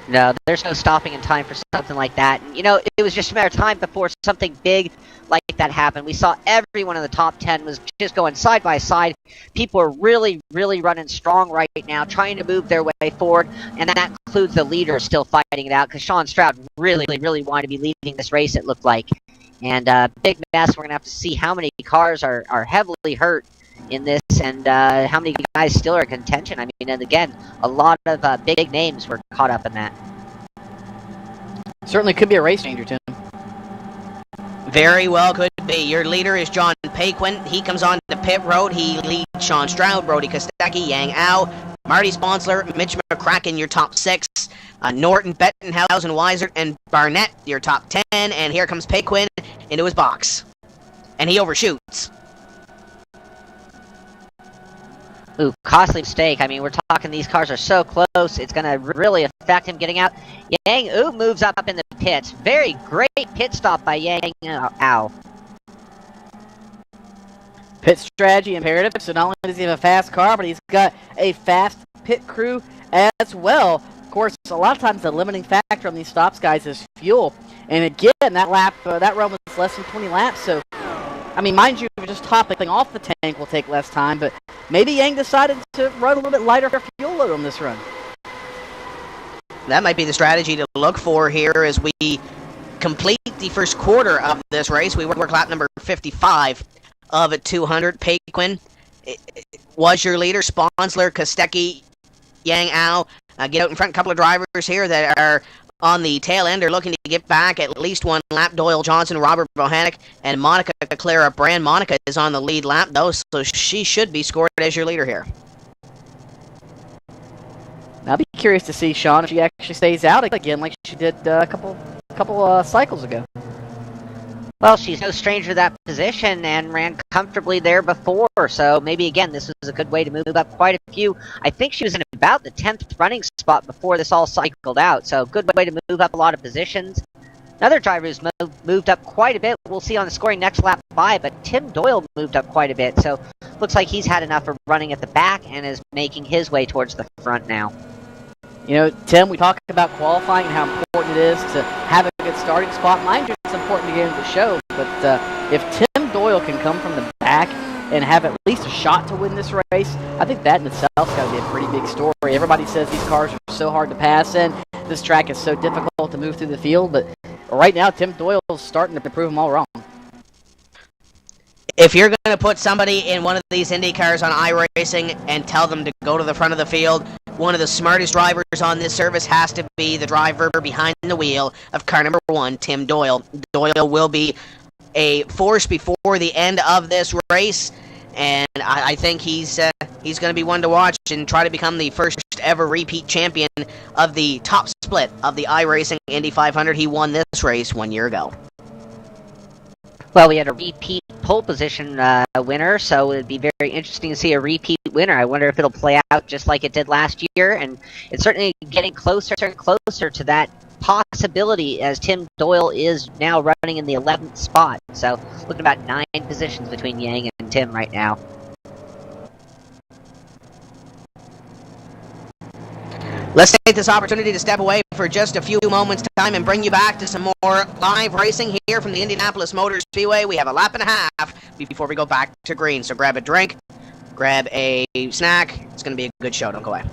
No, there's no stopping in time for something like that. You know, it was just a matter of time before something big like that happened. We saw everyone in the top 10 was just going side by side. People are really running strong right now, trying to move their way forward, and that includes the leaders still fighting it out, because Sean Stroud really wanted to be leading this race, it looked like. And big mess. We're going to have to see how many cars are heavily hurt in this, and how many guys still are in contention. I mean, and again, a lot of big names were caught up in that. Certainly could be a race changer, Tim. Very well could be. Your leader is John Paquin. He comes on to pit road. He leads Sean Stroud, Brody Kostecki, Yang Au, Marty Sponsler, Mitch McCracken, your top 6. Norton, Bettenhausen, Weiser, and Barnett, your top 10. And here comes Paquin into his box. And he overshoots. Ooh, costly mistake. I mean, we're talking these cars are so close, it's going to really affect him getting out. Yang moves up in the pits. Very great pit stop by Yang Au. Pit strategy imperative, so not only does he have a fast car, but he's got a fast pit crew as well. Of course, a lot of times the limiting factor on these stops, guys, is fuel. And again, that run was less than 20 laps, so I mean, mind you, just topping off the tank will take less time, but maybe Yang decided to run a little bit lighter for fuel load on this run. That might be the strategy to look for here as we complete the first quarter of this race. We work lap number 55 of a 200. Paquin was your leader. Sponsler, Kostecki, Yang Au. Get out in front, a couple of drivers here that are on the tail end are looking to get back at least one lap. Doyle Johnson, Robert Bohanec, and Monica Clara Brand. Monica is on the lead lap, though, so she should be scored as your leader here. I'll be curious to see, Sean, if she actually stays out again like she did a couple cycles ago. Well, she's no stranger to that position and ran comfortably there before, so maybe again this was a good way to move up quite a few. I think she was in about the 10th running spot before this all cycled out, so good way to move up a lot of positions. Another driver who's moved up quite a bit, we'll see on the scoring next lap by, but Tim Doyle moved up quite a bit, so looks like he's had enough of running at the back and is making his way towards the front now. You know, Tim, we talk about qualifying and how important it is to have a good starting spot. Mind you, it's important to get into the show, but if Tim Doyle can come from the back and have at least a shot to win this race, I think that in itself is going to be a pretty big story. Everybody says these cars are so hard to pass in, this track is so difficult to move through the field, but right now Tim Doyle is starting to prove them all wrong. If you're going to put somebody in one of these Indy cars on iRacing and tell them to go to the front of the field, one of the smartest drivers on this service has to be the driver behind the wheel of car number 1, Tim Doyle. Doyle will be a force before the end of this race, and I think he's going to be one to watch and try to become the first ever repeat champion of the top split of the iRacing Indy500. He won this race 1 year ago. Well, we had a repeat pole position winner, so it'd be very interesting to see a repeat winner. I wonder if it'll play out just like it did last year, and it's certainly getting closer and closer to that possibility as Tim Doyle is now running in the 11th spot. So looking about 9 positions between Yang and Tim right now. Let's take this opportunity to step away for just a few moments' time and bring you back to some more live racing here from the Indianapolis Motor Speedway. We have a lap and a half before we go back to green. So grab a drink, grab a snack. It's going to be a good show. Don't go away.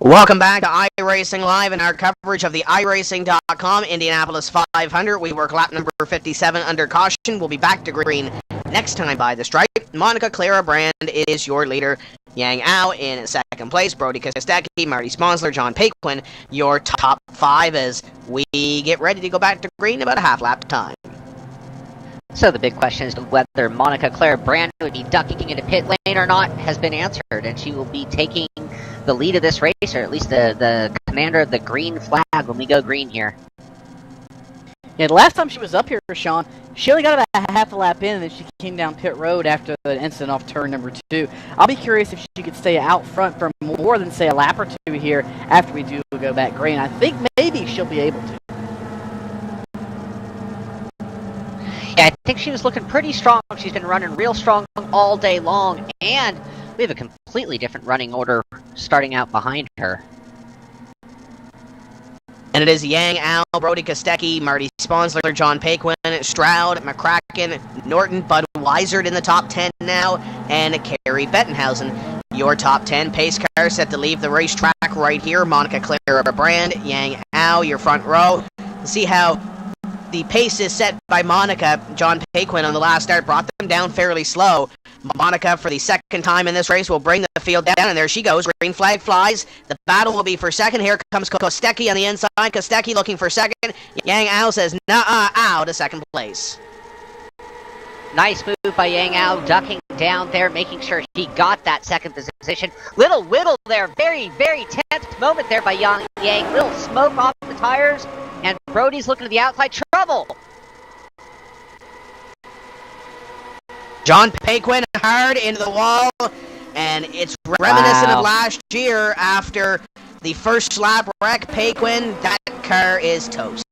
Welcome back to iRacing Live and our coverage of the iRacing.com Indianapolis 500. We work lap number 57 under caution. We'll be back to green next time by the stripe. Monica Clara Brand is your leader. Yang Ao in second place. Brody Kostecki, Marty Sponsler, John Paquin, your top 5 as we get ready to go back to green in about a half lap time. So the big question is whether Monica Clara Brand would be ducking into pit lane or not has been answered, and she will be taking the lead of this race, or at least the commander of the green flag when we go green here. Yeah, the last time she was up here, Sean, she only got about half a lap in, and then she came down pit road after an incident off turn number 2. I'll be curious if she could stay out front for more than, say, a lap or 2 here after we do go back green. I think maybe she'll be able to. Yeah, I think she was looking pretty strong. She's been running real strong all day long, and we have a completely different running order starting out behind her. And it is Yang, Al, Brody Kostecki, Marty Sponsler, John Paquin, Stroud, McCracken, Norton, Bud Weisert in the top 10 now, and Kerry Bettenhausen. Your top 10 pace cars set to leave the racetrack right here. Monica Clara Brand, Yang, Al, your front row. See how the pace is set by Monica. John Paquin on the last start brought them down fairly slow. Monica, for the second time in this race, will bring the field down, and there she goes. Green flag flies. The battle will be for second. Here comes Kostecki on the inside. Kostecki looking for second. Yang Al says, "Nuh-uh, out to second place." Nice move by Yang Ao, ducking down there, making sure he got that second position. Little whittle there, very, very tense moment there by Yang. Little smoke off the tires, and Brody's looking to the outside. Trouble! John Paquin hard into the wall, and it's reminiscent of last year after the first lap wreck. Paquin, that car is toast.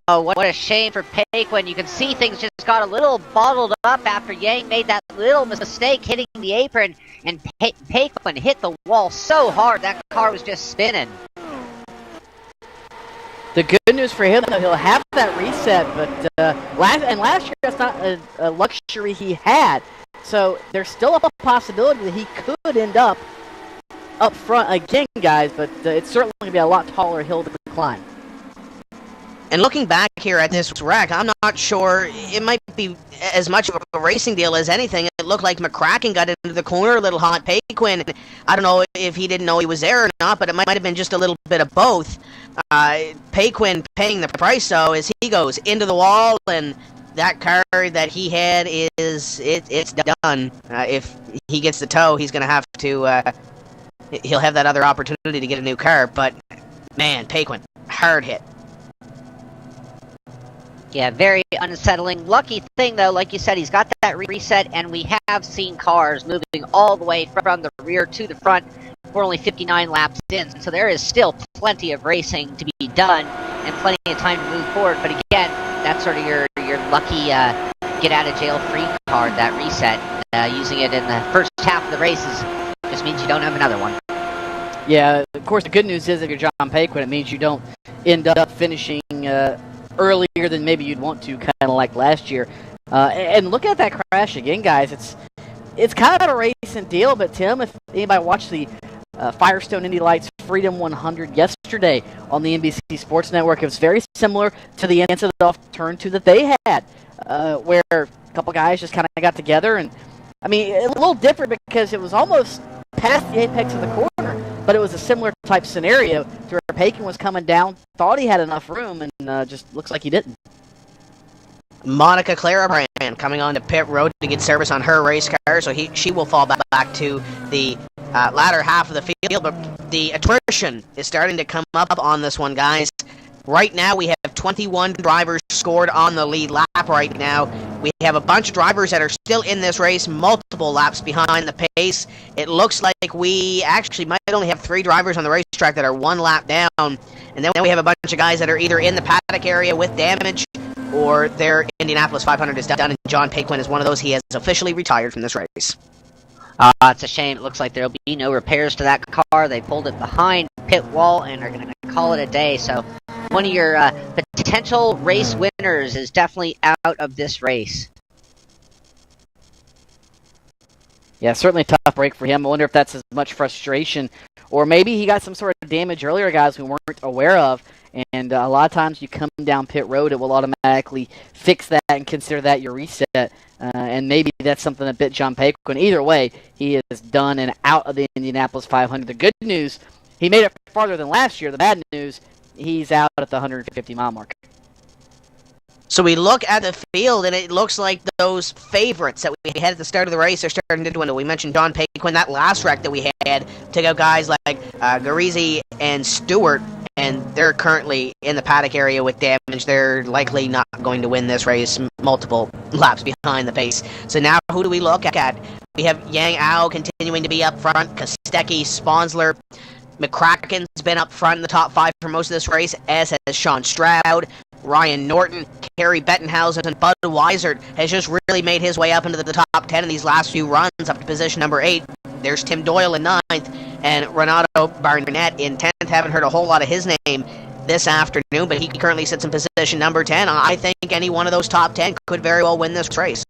Oh, what a shame for Paquin. You can see things just got a little bottled up after Yang made that little mistake hitting the apron, and Paquin hit the wall so hard that car was just spinning. The good news for him, though, he'll have that reset, but last year that's not a luxury he had. So there's still a possibility that he could end up front again, guys, but it's certainly going to be a lot taller hill to climb. And looking back here at this wreck, I'm not sure. It might be as much of a racing deal as anything. It looked like McCracken got into the corner a little hot. Paquin, I don't know if he didn't know he was there or not, but it might have been just a little bit of both. Paquin paying the price, though, as he goes into the wall, and that car that he had it's done. If he gets the tow, he's going to have to... he'll have that other opportunity to get a new car, but, man, Paquin, hard hit. Yeah, very unsettling. Lucky thing, though, like you said, he's got that reset, and we have seen cars moving all the way from the rear to the front. We're only 59 laps in, so there is still plenty of racing to be done and plenty of time to move forward. But again, that's sort of your lucky get-out-of-jail-free card, that reset. Using it in the first half of the races just means you don't have another one. Yeah, of course, the good news is if you're John Paquin, it means you don't end up finishing... earlier than maybe you'd want to, kind of like last year. And look at that crash again, guys. It's kind of a racing deal, but Tim, if anybody watched the Firestone Indy Lights Freedom 100 yesterday on the NBC Sports Network, it was very similar to the incident-off turn 2 that they had, where a couple guys just kind of got together. And I mean, a little different because it was almost past the apex of the corner, but it was a similar type scenario to where Paquin was coming down, thought he had enough room, and just looks like he didn't. Monica Clara Brand coming on to pit road to get service on her race car, so she will fall back to the latter half of the field, but the attrition is starting to come up on this one, guys. Right now, we have 21 drivers scored on the lead lap right now. We have a bunch of drivers that are still in this race, multiple laps behind the pace. It looks like we actually might only have 3 drivers on the racetrack that are 1 lap down. And then we have a bunch of guys that are either in the paddock area with damage or their Indianapolis 500 is done, and John Paquin is one of those. He has officially retired from this race. It's a shame. It looks like there'll be no repairs to that car. They pulled it behind pit wall and are going to call it a day. So one of your potential race winners is definitely out of this race. Yeah, certainly a tough break for him. I wonder if that's as much frustration, or maybe he got some sort of damage earlier, guys, we weren't aware of. And a lot of times you come down pit road, it will automatically fix that and consider that your reset. And maybe that's something that bit John Paquin. Either way, he is done and out of the Indianapolis 500. The good news, he made it farther than last year. The bad news, he's out at the 150-mile mark. So we look at the field, and it looks like those favorites that we had at the start of the race are starting to dwindle. We mentioned John Paquin, that last wreck that we had, took out guys like Garizzi and Stewart, and they're currently in the paddock area with damage. They're likely not going to win this race, multiple laps behind the pace. So now who do we look at? We have Yang Ao continuing to be up front, Kostecki, Sponsler, McCracken's been up front in the top 5 for most of this race, as has Sean Stroud. Ryan Norton, Kerry Bettenhausen, and Bud Weisert has just really made his way up into the top 10 in these last few runs, up to position number 8. There's Tim Doyle in 9th, and Renato Barnett in 10th. Haven't heard a whole lot of his name this afternoon, but he currently sits in position number 10. I think any one of those top 10 could very well win this race.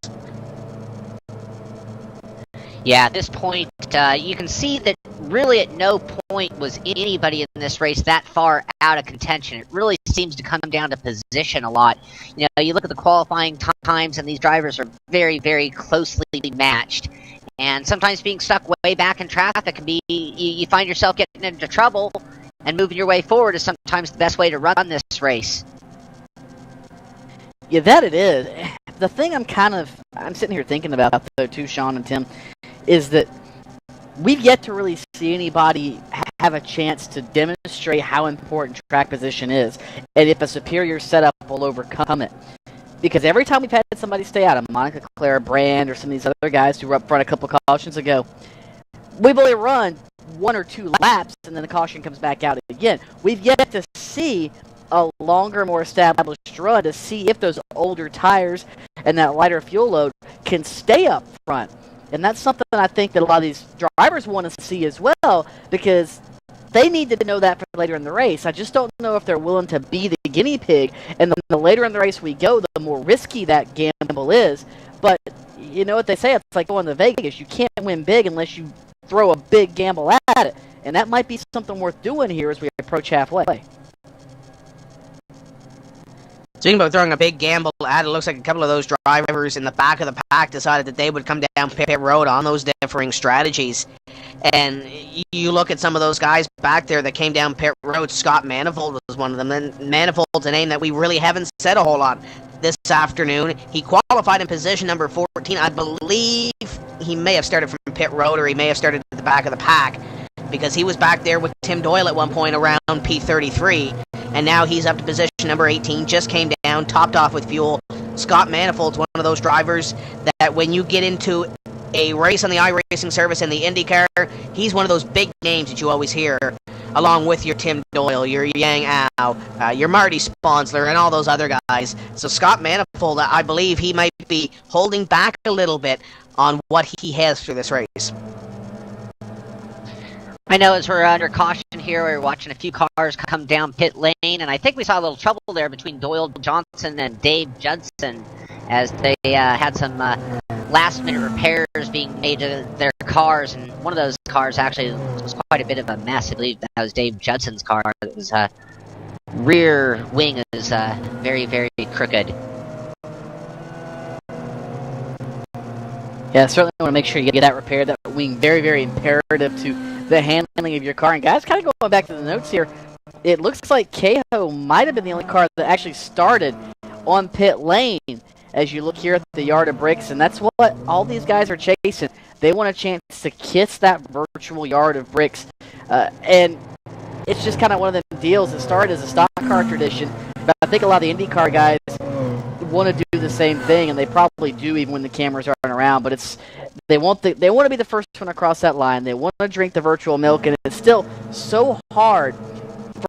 Yeah, at this point, you can see that really at no point was anybody in this race that far out of contention. It really seems to come down to position a lot. You know, you look at the qualifying times, and these drivers are very, very closely matched. And sometimes being stuck way back in traffic can be, you find yourself getting into trouble, and moving your way forward is sometimes the best way to run this race. Yeah, that it is. The thing I'm sitting here thinking about, though, too, Sean and Tim, is that we've yet to really see anybody have a chance to demonstrate how important track position is, and if a superior setup will overcome it. Because every time we've had somebody stay out, of Monica Clara, Brand, or some of these other guys who were up front a couple cautions ago, we've only run 1 or 2 laps, and then the caution comes back out again. We've yet to see a longer, more established run to see if those older tires and that lighter fuel load can stay up front. And that's something I think that a lot of these drivers want to see as well, because they need to know that for later in the race. I just don't know if they're willing to be the guinea pig, and the later in the race we go, the more risky that gamble is. But you know what they say, it's like going to Vegas. You can't win big unless you throw a big gamble at it. And that might be something worth doing here as we approach halfway. Speaking about throwing a big gamble at it, looks like a couple of those drivers in the back of the pack decided that they would come down pit road on those differing strategies. And you look at some of those guys back there that came down pit road. Scott Manifold was one of them. And Manifold's a name that we really haven't said a whole lot this afternoon. He qualified in position number 14. I believe he may have started from pit road, or he may have started at the back of the pack, because he was back there with Tim Doyle at one point around P33. And now he's up to position number 18, just came down, topped off with fuel. Scott Manifold's one of those drivers that when you get into a race on the iRacing service in the IndyCar, he's one of those big names that you always hear, along with your Tim Doyle, your Yang Au, your Marty Sponsler, and all those other guys. So Scott Manifold, I believe he might be holding back a little bit on what he has for this race. I know as we're under caution here, we're watching a few cars come down pit lane, and I think we saw a little trouble there between Doyle Johnson and Dave Judson as they had some last-minute repairs being made to their cars, and one of those cars actually was quite a bit of a mess. I believe that was Dave Judson's car. It was rear wing is very, very crooked. Yeah, certainly want to make sure you get that repaired. That wing, very, very imperative to the handling of your car. And guys, kind of going back to the notes here, it looks like Kehoe might have been the only car that actually started on pit lane as you look here at the yard of bricks, and that's what all these guys are chasing. They want a chance to kiss that virtual yard of bricks, and it's just kind of one of the deals that started as a stock car tradition, but I think a lot of the IndyCar guys want to do the same thing, and they probably do even when the cameras aren't around, but they want to be the first one across that line. They want to drink the virtual milk, and it's still so hard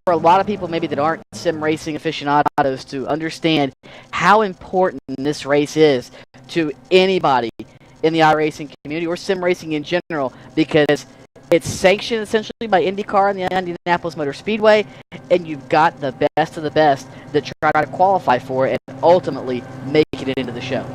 for a lot of people maybe that aren't sim racing aficionados to understand how important this race is to anybody in the iRacing community or sim racing in general, because it's sanctioned essentially by IndyCar and the Indianapolis Motor Speedway, and you've got the best of the best that try to qualify for it and ultimately make it into the show.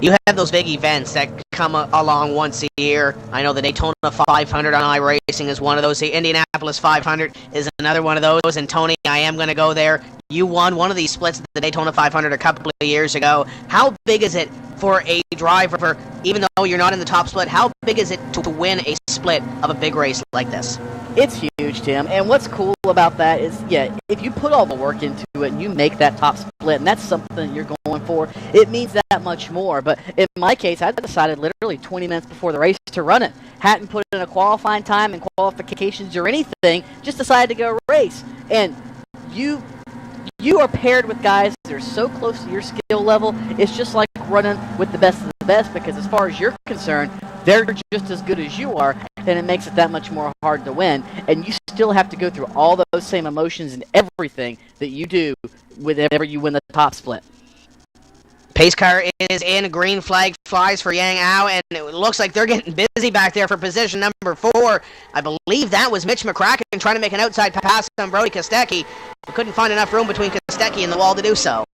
You have those big events that come along once a year. I know the Daytona 500 on iRacing is one of those. The Indianapolis 500 is another one of those. And Tony, I am going to go there. You won one of these splits at the Daytona 500 a couple of years ago. How big is it for a driver, even though you're not in the top split, how big is it to win a split of a big race like this? It's huge, Tim. And what's cool about that is, yeah, if you put all the work into it and you make that top split, and that's something you're going for, it means that much more. But in my case, I decided literally 20 minutes before the race to run it. Hadn't put in a qualifying time and qualifications or anything, just decided to go race. And you are paired with guys that are so close to your skill level, it's just like running with the best of the best, because as far as you're concerned, they're just as good as you are, then it makes it that much more hard to win. And you still have to go through all those same emotions and everything that you do whenever you win the top split. Pace car is in, green flag flies for Yang Ao, and it looks like they're getting busy back there for position number 4. I believe that was Mitch McCracken trying to make an outside pass on Brody Kostecki, but couldn't find enough room between Kostecki and the wall to do so.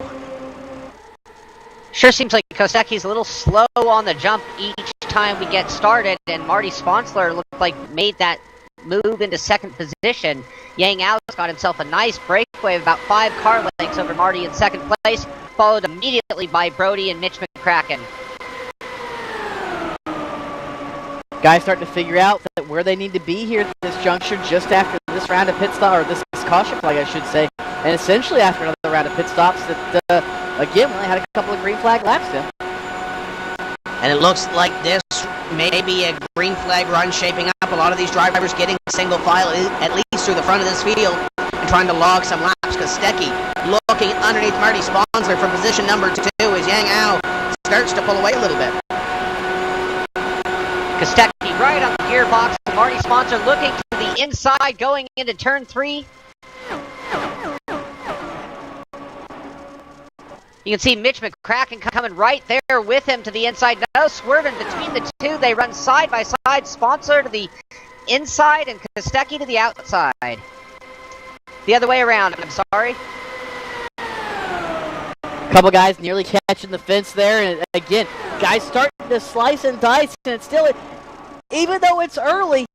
Sure seems like Kostecki's a little slow on the jump each time we get started, and Marty Sponsler looked like made that move into second position. Yang Ao's got himself a nice breakaway of about 5 car lengths over Marty in second place, followed immediately by Brody and Mitch McCracken. Guys start to figure out that where they need to be here at this juncture just after this round of pit stop, or this caution flag I should say, and essentially after another round of pit stops that, again, we only had a couple of green flag laps in. And it looks like this may be a green flag run shaping up. A lot of these drivers getting single file at least through the front of this field and trying to log some laps. Kostecki looking underneath Marty Sponsler for position number 2 as Yang Ao starts to pull away a little bit. Kostecki right on the gearbox. Marty Sponsler looking to the inside going into turn 3. You can see Mitch McCracken coming right there with him to the inside. No swerving between the two. They run side by side. Sponsler to the inside and Kostecki to the outside. The other way around, I'm sorry. Couple guys nearly catching the fence there. And again, guys starting to slice and dice. And it's still, even though it's early,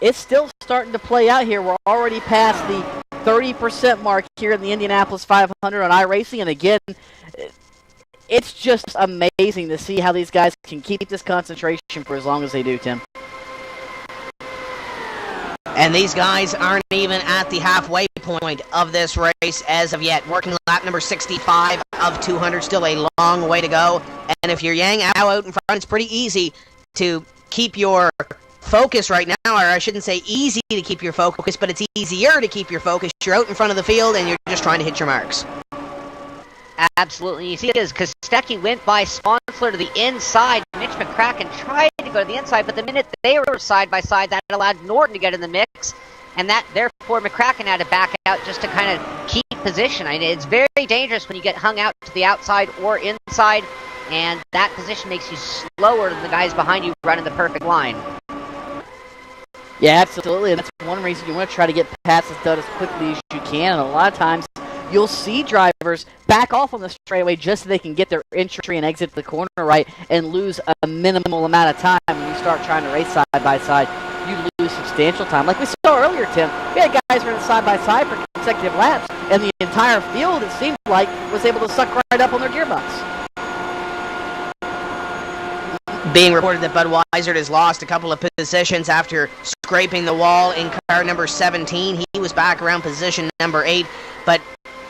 it's still starting to play out here. We're already past the 30% mark here in the Indianapolis 500 on iRacing, and again, it's just amazing to see how these guys can keep this concentration for as long as they do, Tim. And these guys aren't even at the halfway point of this race as of yet. Working lap number 65 of 200, still a long way to go. And if you're Yang Ao out in front, it's pretty easy to keep your focus right now, or I shouldn't say easy to keep your focus, but it's easier to keep your focus. You're out in front of the field and you're just trying to hit your marks. Absolutely. You see, as Kostecki went by Sponsler to the inside, Mitch McCracken tried to go to the inside, but the minute they were side by side, that allowed Norton to get in the mix, and that therefore McCracken had to back out just to kind of keep position. I mean, it's very dangerous when you get hung out to the outside or inside, and that position makes you slower than the guys behind you running the perfect line. Yeah, absolutely, and that's one reason you want to try to get past this done as quickly as you can, and a lot of times you'll see drivers back off on the straightaway just so they can get their entry and exit the corner right and lose a minimal amount of time. When you start trying to race side by side, you lose substantial time. Like we saw earlier, Tim, we had guys running side by side for consecutive laps, and the entire field, it seemed like, was able to suck right up on their gearbox. Being reported that Budweiser has lost a couple of positions after scraping the wall in car number 17. He was back around position number 8, but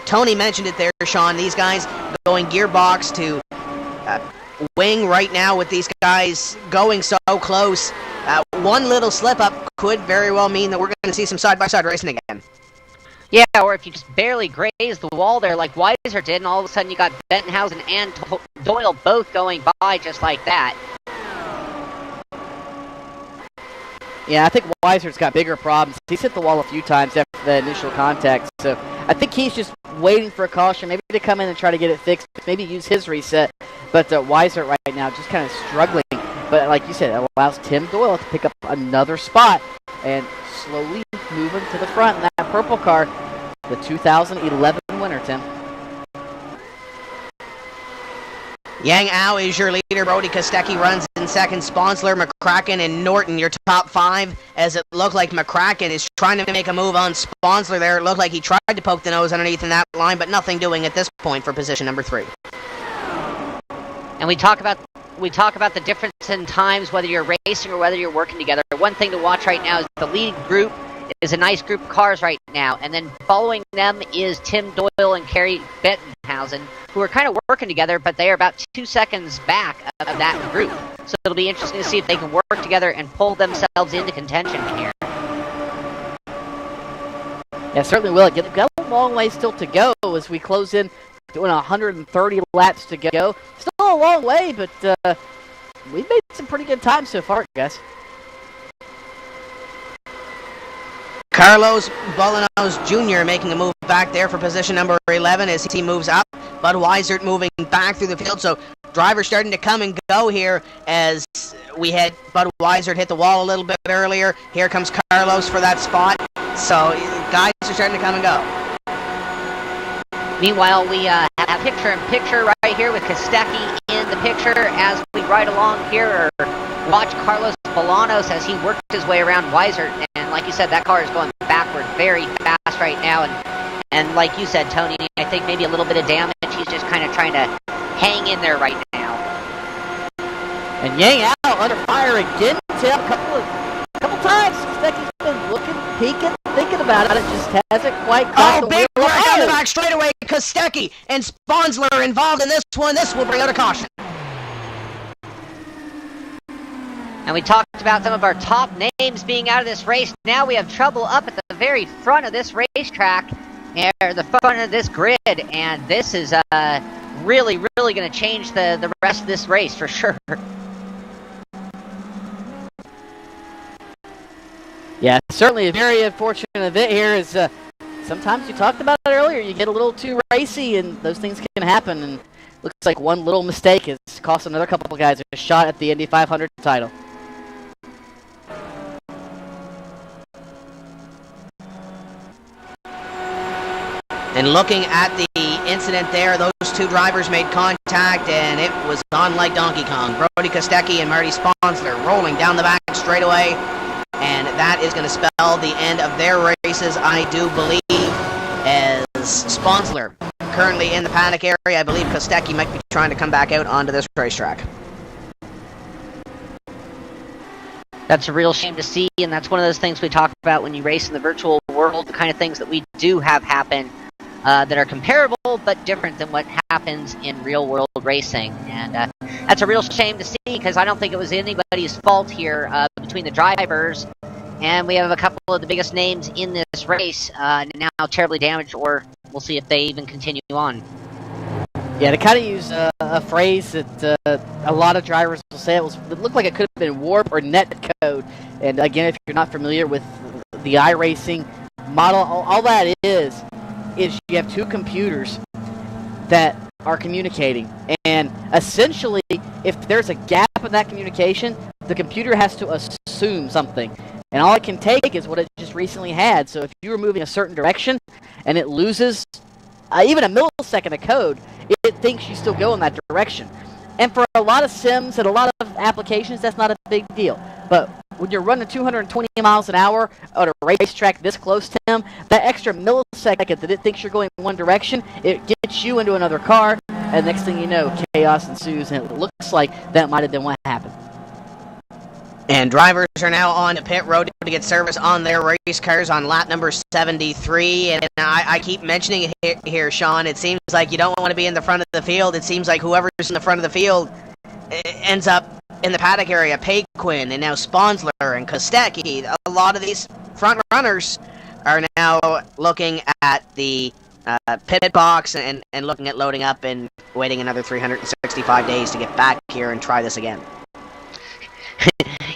Tony mentioned it there, Sean. These guys going gearbox to wing right now with these guys going so close. One little slip-up could very well mean that we're going to see some side-by-side racing again. Yeah, or if you just barely graze the wall there like Weiser did, and all of a sudden you got Bentonhausen and Doyle both going by just like that. Yeah, I think Weiser's got bigger problems. He's hit the wall a few times after the initial contact, so I think he's just waiting for a caution, maybe to come in and try to get it fixed, maybe use his reset. But Weiser right now just kind of struggling. But like you said, it allows Tim Doyle to pick up another spot and slowly moving to the front in that purple car, the 2011 winner, Tim. Yang Ao is your leader. Brody Kostecki runs in second. Sponsler, McCracken, and Norton, your top 5, as it looked like McCracken is trying to make a move on Sponsler there. It looked like he tried to poke the nose underneath in that line, but nothing doing at this point for position number 3. And we talk about the difference in times, whether you're racing or whether you're working together. One thing to watch right now is the lead group is a nice group of cars right now, and then following them is Tim Doyle and Kerry Bettenhausen, who are kind of working together, but they are about 2 seconds back of that group. So it'll be interesting to see if they can work together and pull themselves into contention here. Yeah, certainly will. It's got a long way still to go as we close in, doing 130 laps to go. Still a long way, but we've made some pretty good times so far, guys. Carlos Bolanos Jr. making a move back there for position number 11 as he moves up. Budweiser moving back through the field, so drivers starting to come and go here as we had Budweiser hit the wall a little bit earlier. Here comes Carlos for that spot, so guys are starting to come and go. Meanwhile, we have picture-in-picture right here with Kostecki in the picture as we ride along here, or watch Carlos Bolanos as he worked his way around Weiser. And like you said, that car is going backward very fast right now. And like you said, Tony, I think maybe a little bit of damage. He's just kind of trying to hang in there right now. And Yang out under fire again. Tim, a couple times. Kostecki's been looking, peeking, thinking about it. Just hasn't quite got the big wheel. work on the back straightaway. Kostecki and Sponsler are involved in this one. This will bring out a caution. And we talked about some of our top names being out of this race. Now we have trouble up at the very front of this racetrack, or the front of this grid, and this is really going to change the rest of this race for sure. Yeah, certainly a very unfortunate event here is sometimes you talked about it earlier, you get a little too racy and those things can happen, and looks like one little mistake has cost another couple of guys a shot at the Indy500 title. And looking at the incident there, those two drivers made contact, and it was on like Donkey Kong. Brody Kostecki and Marty Sponsler rolling down the back straightaway, and that is going to spell the end of their races, I do believe, as Sponsler currently in the paddock area. I believe Kostecki might be trying to come back out onto this racetrack. That's a real shame to see, and that's one of those things we talk about when you race in the virtual world, the kind of things that we do have happen that are comparable but different than what happens in real world racing. And that's a real shame to see, because I don't think it was anybody's fault here between the drivers. And we have a couple of the biggest names in this race now terribly damaged, or we'll see if they even continue on. Yeah, to kind of use a phrase that a lot of drivers will say, it looked like it could have been warp or net code. And again, if you're not familiar with the iRacing model, all that is you have two computers that are communicating. And essentially, if there's a gap in that communication, the computer has to assume something. And all it can take is what it just recently had. So if you were moving a certain direction and it loses even a millisecond of code, it thinks you still go in that direction. And for a lot of sims and a lot of applications, that's not a big deal. But when you're running 220 miles an hour on a racetrack this close to him, that extra millisecond that it thinks you're going in one direction, it gets you into another car, and next thing you know, chaos ensues, and it looks like that might have been what happened. And drivers are now on the pit road to get service on their race cars on lap number 73. And I keep mentioning it here, Sean. It seems like you don't want to be in the front of the field. It seems like whoever's in the front of the field ends up in the paddock area. Paquin and now Sponsler and Kostecki. A lot of these front runners are now looking at the pit box and looking at loading up and waiting another 365 days to get back here and try this again.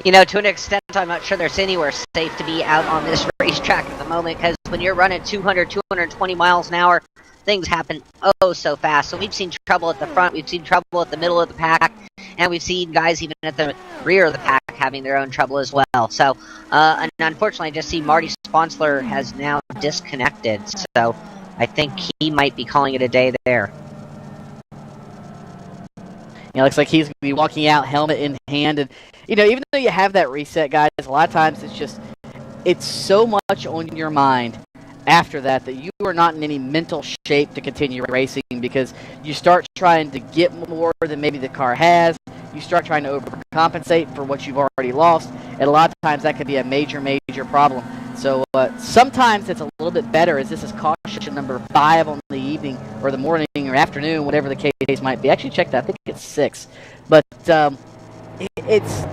You know, to an extent, I'm not sure there's anywhere safe to be out on this racetrack at the moment, because when you're running 200, 220 miles an hour, things happen oh so fast. So we've seen trouble at the front, we've seen trouble at the middle of the pack, and we've seen guys even at the rear of the pack having their own trouble as well. So, and unfortunately, I just see Marty Sponsler has now disconnected, so I think he might be calling it a day there. You know, looks like he's going to be walking out helmet in hand. And, you know, even though you have that reset, guys, a lot of times it's so much on your mind after that you are not in any mental shape to continue racing, because you start trying to get more than maybe the car has. You start trying to overcompensate for what you've already lost. And a lot of times that could be a major, major problem. So sometimes it's a little bit better, as this is caution number 5 on the evening or the morning or afternoon, whatever the case might be. Actually, check that. I think it's 6. But it's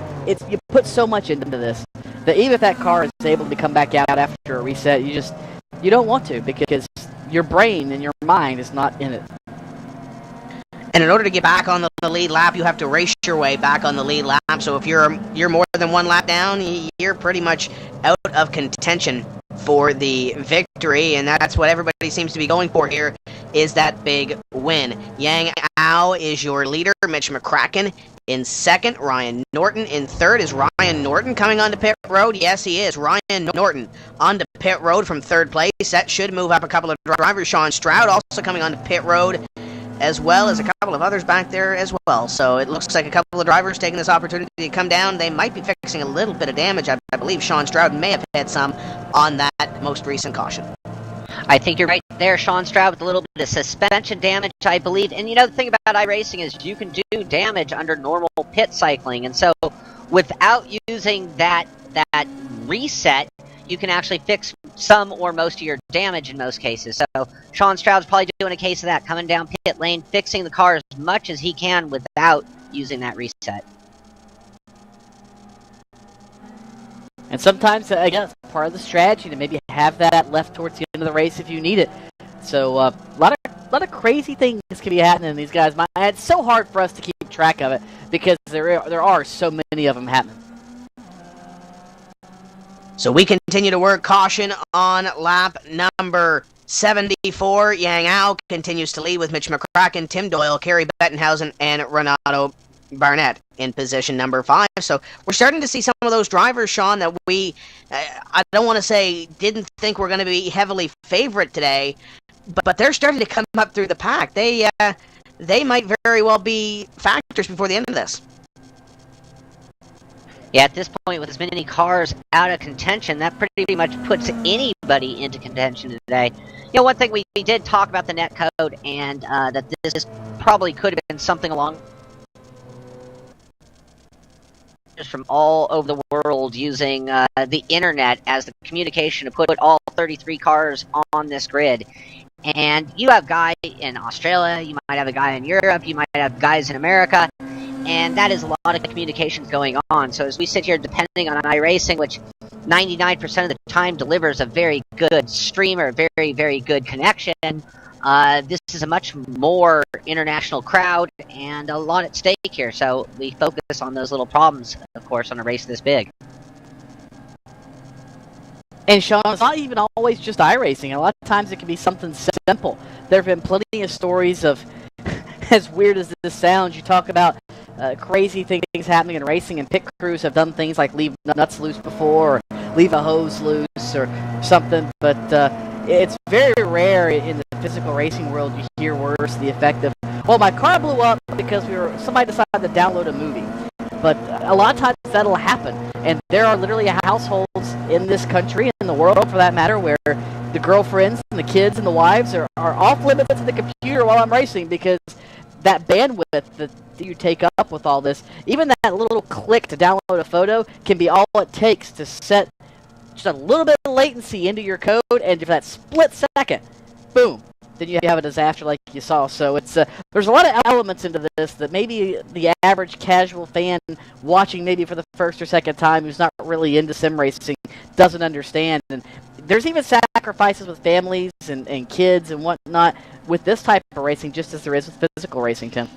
you put so much into this that even if that car is able to come back out after a reset, you don't want to, because your brain and your mind is not in it. And in order to get back on the lead lap, you have to race your way back on the lead lap. So if you're more than one lap down, you're pretty much out of contention for the victory, and that's what everybody seems to be going for here, is that big win. Yang Ao is your leader, Mitch McCracken in second, Ryan Norton in third. Is Ryan Norton coming onto pit road? Yes, he is. Ryan Norton onto pit road from third place. That should move up a couple of drivers. Sean Stroud also coming onto pit road, as well as a couple of others back there as well. So it looks like a couple of drivers taking this opportunity to come down. They might be fixing a little bit of damage. I believe Sean Stroud may have had some on that most recent caution. I think you're right there, Sean Stroud, with a little bit of suspension damage, I believe. And you know, the thing about iRacing is you can do damage under normal pit cycling. And so without using that reset, you can actually fix some or most of your damage in most cases. So Sean Stroud's probably doing a case of that, coming down pit lane, fixing the car as much as he can without using that reset. And sometimes, again, it's part of the strategy to maybe have that left towards the end of the race if you need it. So a lot of crazy things can be happening in these guys. It's so hard for us to keep track of it because there are so many of them happening. So we continue to work caution on lap number 74. Yang Ao continues to lead with Mitch McCracken, Tim Doyle, Kerry Bettenhausen, and Renato Barnett in position number 5. So we're starting to see some of those drivers, Sean, that we, I don't want to say didn't think were going to be heavily favorite today, but they're starting to come up through the pack. They might very well be factors before the end of this. Yeah, at this point, with as many cars out of contention, that pretty much puts anybody into contention today. You know, one thing we did talk about the net code, and that this probably could have been something along from all over the world using the internet as the communication to put all 33 cars on this grid. And you have a guy in Australia, you might have a guy in Europe, you might have guys in America, and that is a lot of communications going on. So as we sit here, depending on iRacing, which 99% of the time delivers a very good stream or a very, very good connection, this is a much more international crowd and a lot at stake here. So we focus on those little problems, of course, on a race this big. And Sean, it's not even always just iRacing. A lot of times it can be something simple. There have been plenty of stories of, as weird as this sounds, you talk about crazy things happening in racing, and pit crews have done things like leave nuts loose before, or leave a hose loose, or something. But it's very rare in the physical racing world you hear words to the effect of, well, my car blew up because somebody decided to download a movie. But a lot of times that'll happen, and there are literally households in this country, in the world for that matter, where the girlfriends and the kids and the wives are off limits to the computer while I'm racing because that bandwidth that you take up with all this, even that little click to download a photo can be all it takes to set just a little bit of latency into your code, and for that split second, boom, then you have a disaster like you saw. So it's there's a lot of elements into this that maybe the average casual fan watching maybe for the first or second time who's not really into sim racing doesn't understand. And there's even sacrifices with families and kids and whatnot with this type of racing, just as there is with physical racing, Tim.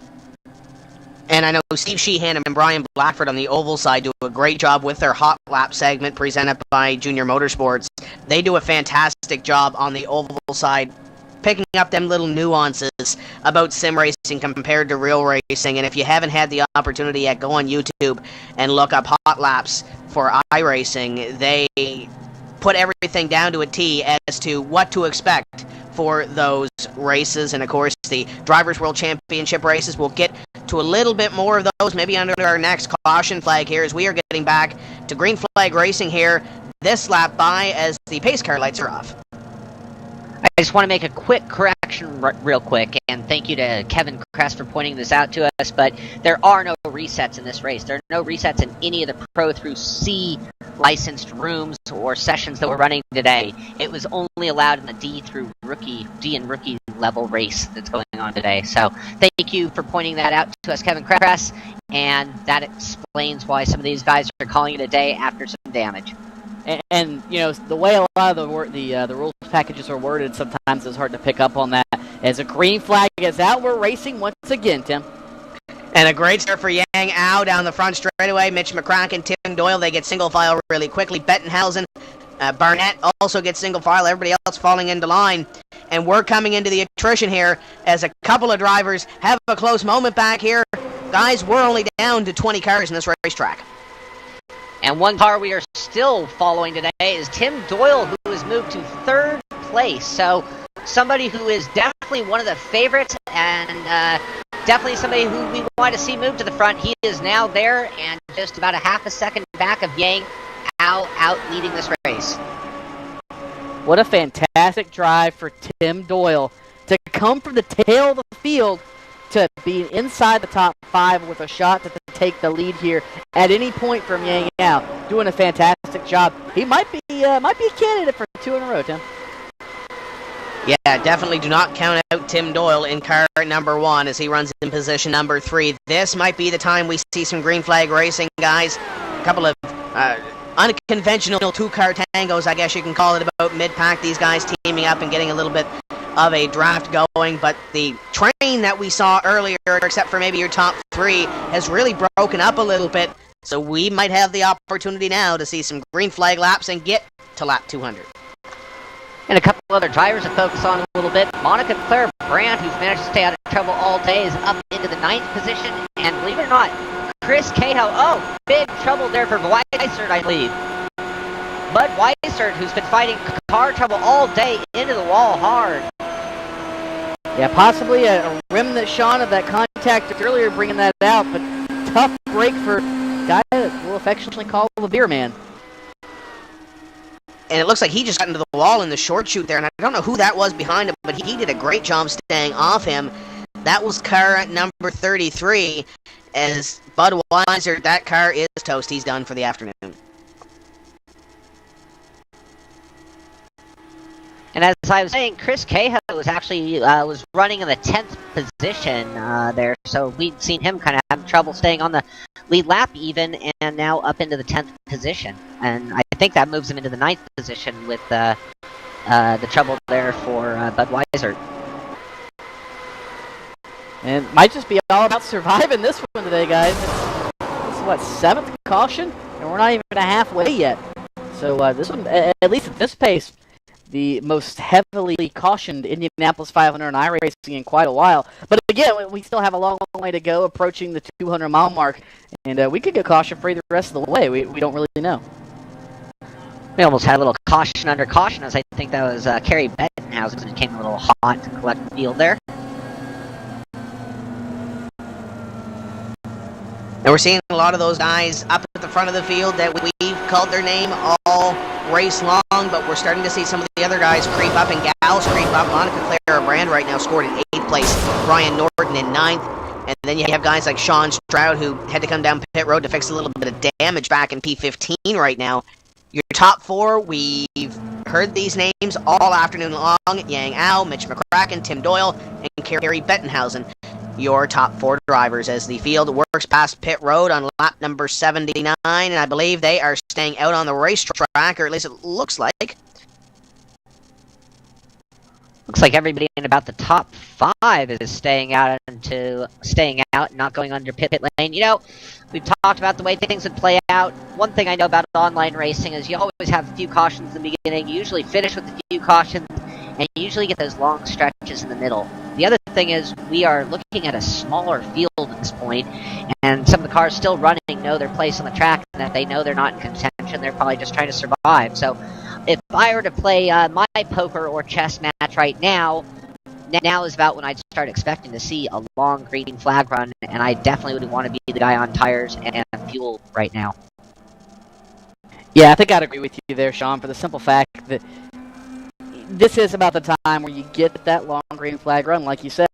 And I know Steve Sheehan and Brian Blackford on the oval side do a great job with their Hot Lap segment presented by Junior Motorsports. They do a fantastic job on the oval side, picking up them little nuances about sim racing compared to real racing. And if you haven't had the opportunity yet, go on YouTube and look up Hot Laps for iRacing. They put everything down to a T as to what to expect for those races. And of course, the Drivers' World Championship races, we'll get to a little bit more of those maybe under our next caution flag here, as we are getting back to green flag racing here this lap by as the pace car lights are off. I just want to make a quick correction real quick, and thank you to Kevin Kress for pointing this out to us, but there are no resets in this race. There are no resets in any of the Pro through C licensed rooms or sessions that we're running today. It was only allowed in the D and rookie level race that's going on today. So thank you for pointing that out to us, Kevin Kress, and that explains why some of these guys are calling it a day after some damage. And you know, the way a lot of the rules packages are worded, sometimes it's hard to pick up on that. As a green flag is out, we're racing once again, Tim. And a great start for Yang Ao down the front straightaway. Mitch McCracken, Tim Doyle, they get single file really quickly. Bettenhausen, Barnett also gets single file. Everybody else falling into line. And we're coming into the attrition here as a couple of drivers have a close moment back here. Guys, we're only down to 20 cars in this racetrack. And one car we are still following today is Tim Doyle, who has moved to third place. So somebody who is definitely one of the favorites and definitely somebody who we want to see move to the front. He is now there and just about a half a second back of Yang Ao out leading this race. What a fantastic drive for Tim Doyle to come from the tail of the field to be inside the top 5 with a shot to take the lead here at any point from Yang Ao. Doing a fantastic job. He might be a candidate for 2 in a row, Tim. Yeah, definitely do not count out Tim Doyle in car number 1 as he runs in position number 3. This might be the time we see some green flag racing, guys. A couple of unconventional 2-car tangos, I guess you can call it, about mid-pack. These guys teaming up and getting a little bit of a draft going, but the train that we saw earlier, except for maybe your top 3, has really broken up a little bit. So we might have the opportunity now to see some green flag laps and get to lap 200. And a couple other drivers to focus on a little bit. Monica Claire Brandt, who's managed to stay out of trouble all day, is up into the 9th position. And believe it or not, Chris Cahill, big trouble there for Weissert, I believe. Bud Weissert, who's been fighting car trouble all day, into the wall hard. Yeah, possibly a remnant, Sean, of that contact earlier, bringing that out, but tough break for a guy that we'll affectionately call the beer man. And it looks like he just got into the wall in the short chute there, and I don't know who that was behind him, but he did a great job staying off him. That was car number 33, as Budweiser, that car is toast. He's done for the afternoon. And as I was saying, Chris Cahill was actually was running in the 10th position there, so we'd seen him kind of having trouble staying on the lead lap even, and now up into the 10th position. And I think that moves him into the 9th position with the trouble there for Budweiser. And it might just be all about surviving this one today, guys. This is what, 7th caution? And we're not even halfway yet. So this one, at least at this pace, the most heavily cautioned Indianapolis 500 and iRacing in quite a while. But again, we still have a long way to go, approaching the 200-mile mark. And we could get caution-free the rest of the way. We don't really know. We almost had a little caution under caution, as I think that was Kerry Bettenhausen who came a little hot to collect the field there. And we're seeing a lot of those guys up at the front of the field that we've called their name all race long, but we're starting to see some of the other guys creep up and gals creep up. Monica Claire Brand right now scored in 8th place, Brian Norton in 9th, and then you have guys like Sean Stroud who had to come down pit road to fix a little bit of damage back in P15 right now. Your top 4, we've heard these names all afternoon long: Yang Ao, Mitch McCracken, Tim Doyle, and Kerry Bettenhausen. Your top 4 drivers as the field works past pit road on lap number 79, and I believe they are staying out on the racetrack, or at least it looks like. Looks like everybody in about the top 5 is staying out and not going under pit lane. You know, we've talked about the way things would play out. One thing I know about online racing is you always have a few cautions in the beginning. You usually finish with a few cautions, and you usually get those long stretches in the middle. The other thing is we are looking at a smaller field at this point, and some of the cars still running know their place on the track, and that they know they're not in contention. They're probably just trying to survive. So if I were to play my poker or chess match right now is about when I'd start expecting to see a long green flag run, and I definitely would want to be the guy on tires and fuel right now. Yeah, I think I'd agree with you there, Sean, for the simple fact that this is about the time where you get that long green flag run. Like you said,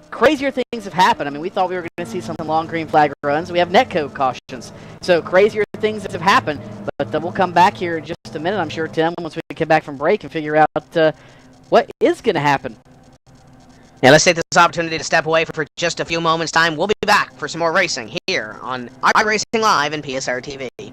crazier things have happened. I mean, we thought we were going to see some long green flag runs. We have netcode cautions. So crazier things have happened. But we'll come back here in just a minute, I'm sure, Tim, once we get back from break and figure out what is going to happen. Now let's take this opportunity to step away for just a few moments' time. We'll be back for some more racing here on iRacing Live and PSR TV.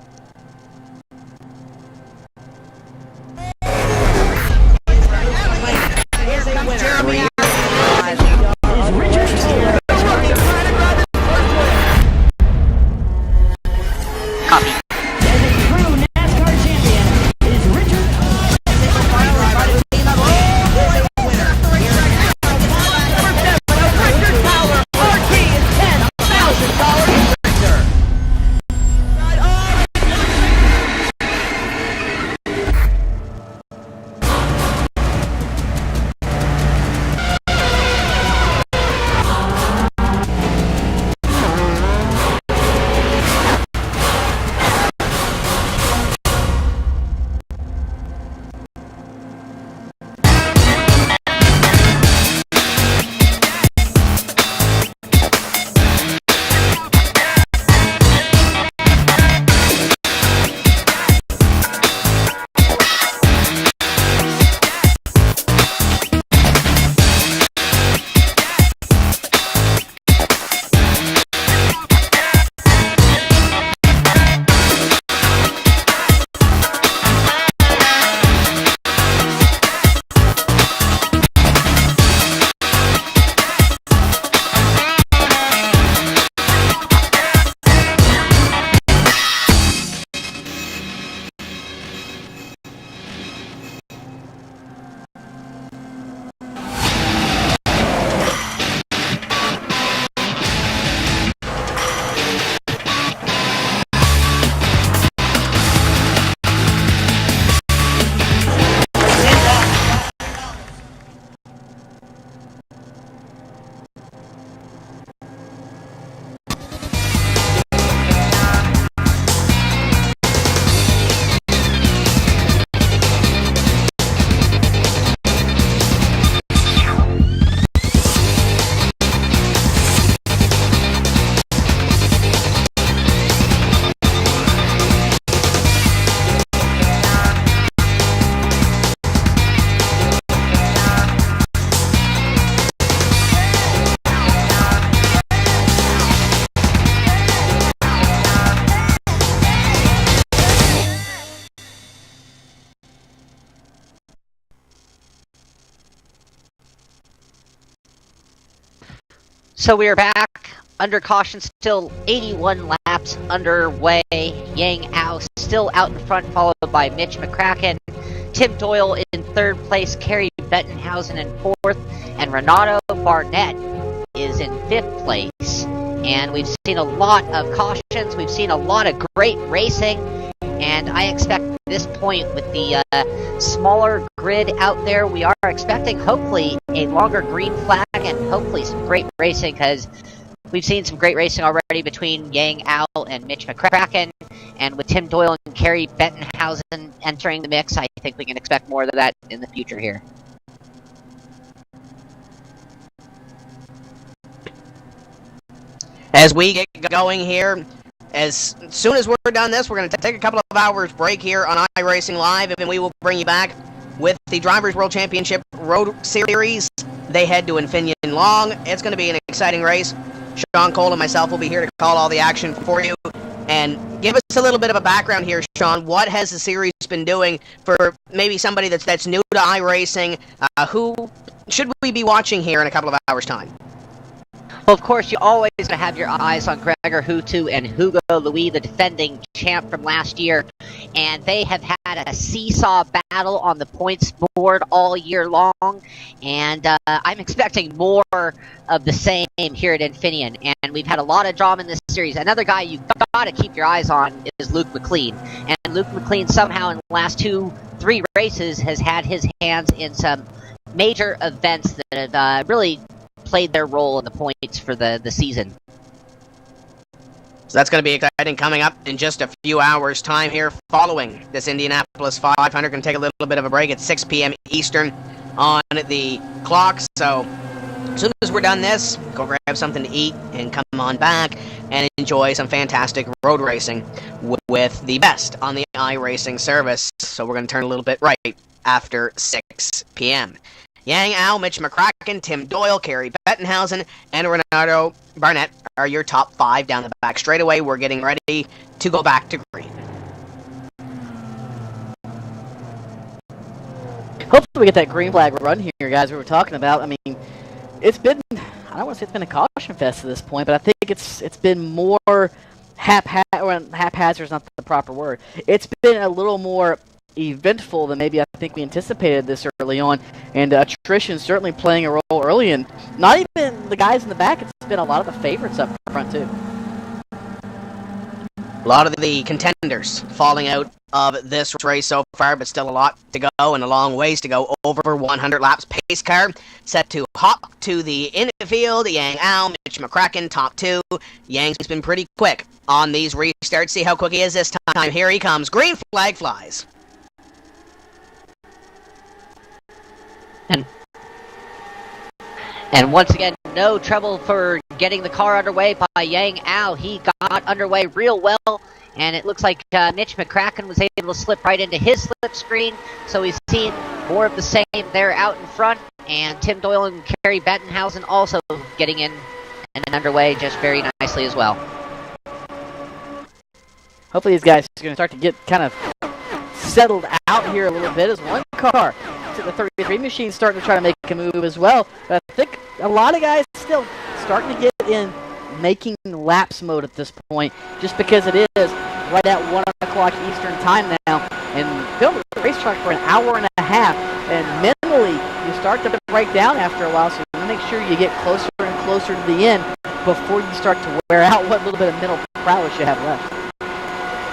So we are back under caution, still 81 laps underway. Yang Ao still out in front, followed by Mitch McCracken. Tim Doyle in third place, Kerry Bettenhausen in fourth, and Renato Barnett is in fifth place. And we've seen a lot of cautions, we've seen a lot of great racing, and I expect at this point with the smaller grid out there, we are expecting hopefully a longer green flag and hopefully some great racing, because we've seen some great racing already between Yang Ao and Mitch McCracken, and with Tim Doyle and Kerry Bettenhausen entering the mix, I think we can expect more of that in the future here. As we get going here, as soon as we're done this, we're going to take a couple of hours break here on iRacing Live, and we will bring you back with the Drivers' World Championship Road Series. They head to Infineon Long. It's going to be an exciting race. Sean Cole and myself will be here to call all the action for you. And give us a little bit of a background here, Sean. What has the series been doing for maybe somebody that's new to iRacing? Who should we be watching here in a couple of hours' time? Well, of course, you always have your eyes on Gregor Hutu and Hugo Louis, the defending champ from last year. And they have had a seesaw battle on the points board all year long. And I'm expecting more of the same here at Infineon. And we've had a lot of drama in this series. Another guy you've got to keep your eyes on is Luke McLean. And Luke McLean somehow in the last 2-3 races has had his hands in some major events that have really played their role in the points for the season. So that's going to be exciting coming up in just a few hours' time here following this Indianapolis 500. Going to take a little bit of a break at 6 p.m. Eastern on the clock. So as soon as we're done this, go grab something to eat and come on back and enjoy some fantastic road racing with the best on the iRacing service. So we're going to turn a little bit right after 6 p.m. Yang Ao, Mitch McCracken, Tim Doyle, Kerry Bettenhausen, and Renato Barnett are your top 5 down the back straightaway. We're getting ready to go back to green. Hopefully we get that green flag run here, guys, we were talking about. I mean, it's been, I don't want to say it's been a caution fest at this point, but I think it's been more haphazard is not the proper word. It's been a little more eventful than maybe I think we anticipated this early on, and attrition certainly playing a role early, and not even the guys in the back, it's been a lot of the favorites up front too. A lot of the contenders falling out of this race so far, but still a lot to go and a long ways to go. Over 100 laps. Pace car set to hop to the infield. Yang Ao, Mitch McCracken, top 2. Yang's been pretty quick on these restarts. See how quick he is this time. Here he comes. Green flag flies. And once again, no trouble for getting the car underway by Yang Ao. He got underway real well, and it looks like Mitch McCracken was able to slip right into his slipstream, so we've seen more of the same there out in front, and Tim Doyle and Kerry Bettenhausen also getting in and underway just very nicely as well. Hopefully these guys are going to start to get kind of settled out here a little bit as one car. The 33 machine's starting to try to make a move as well. But I think a lot of guys still starting to get in making laps mode at this point, just because it is right at 1 o'clock Eastern time now. And build the racetrack for an hour and a half. And mentally, you start to break down after a while, so you make sure you get closer and closer to the end before you start to wear out what little bit of mental prowess you have left.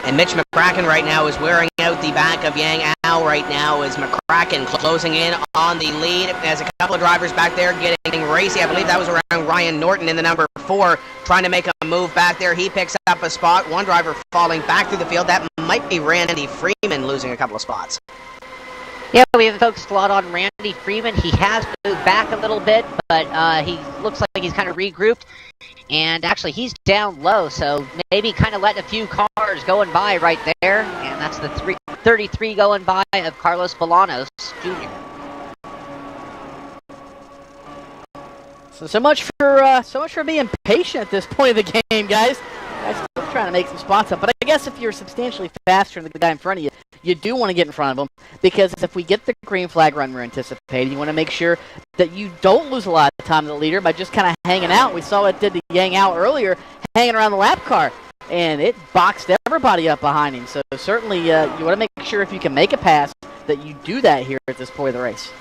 And Mitch McCracken right now is wearing out the back of Yang Ao right now as McCracken closing in on the lead. As a couple of drivers back there getting racy. I believe that was around Ryan Norton in the number 4 trying to make a move back there. He picks up a spot. One driver falling back through the field. That might be Randy Freeman losing a couple of spots. Yeah, we haven't focused a lot on Randy Freeman. He has moved back a little bit, but he looks like he's kind of regrouped. And actually, he's down low, so maybe kind of letting a few cars going by right there. And that's the 33 going by of Carlos Bolanos Jr. So much for being patient at this point of the game, guys. Guys still trying to make some spots up, but I guess if you're substantially faster than the guy in front of you, you do want to get in front of them, because if we get the green flag run we're anticipating, you want to make sure that you don't lose a lot of time to the leader by just kind of hanging out. We saw what it did to Yang Ao earlier, hanging around the lap car, and it boxed everybody up behind him. So certainly you want to make sure if you can make a pass that you do that here at this point of the race.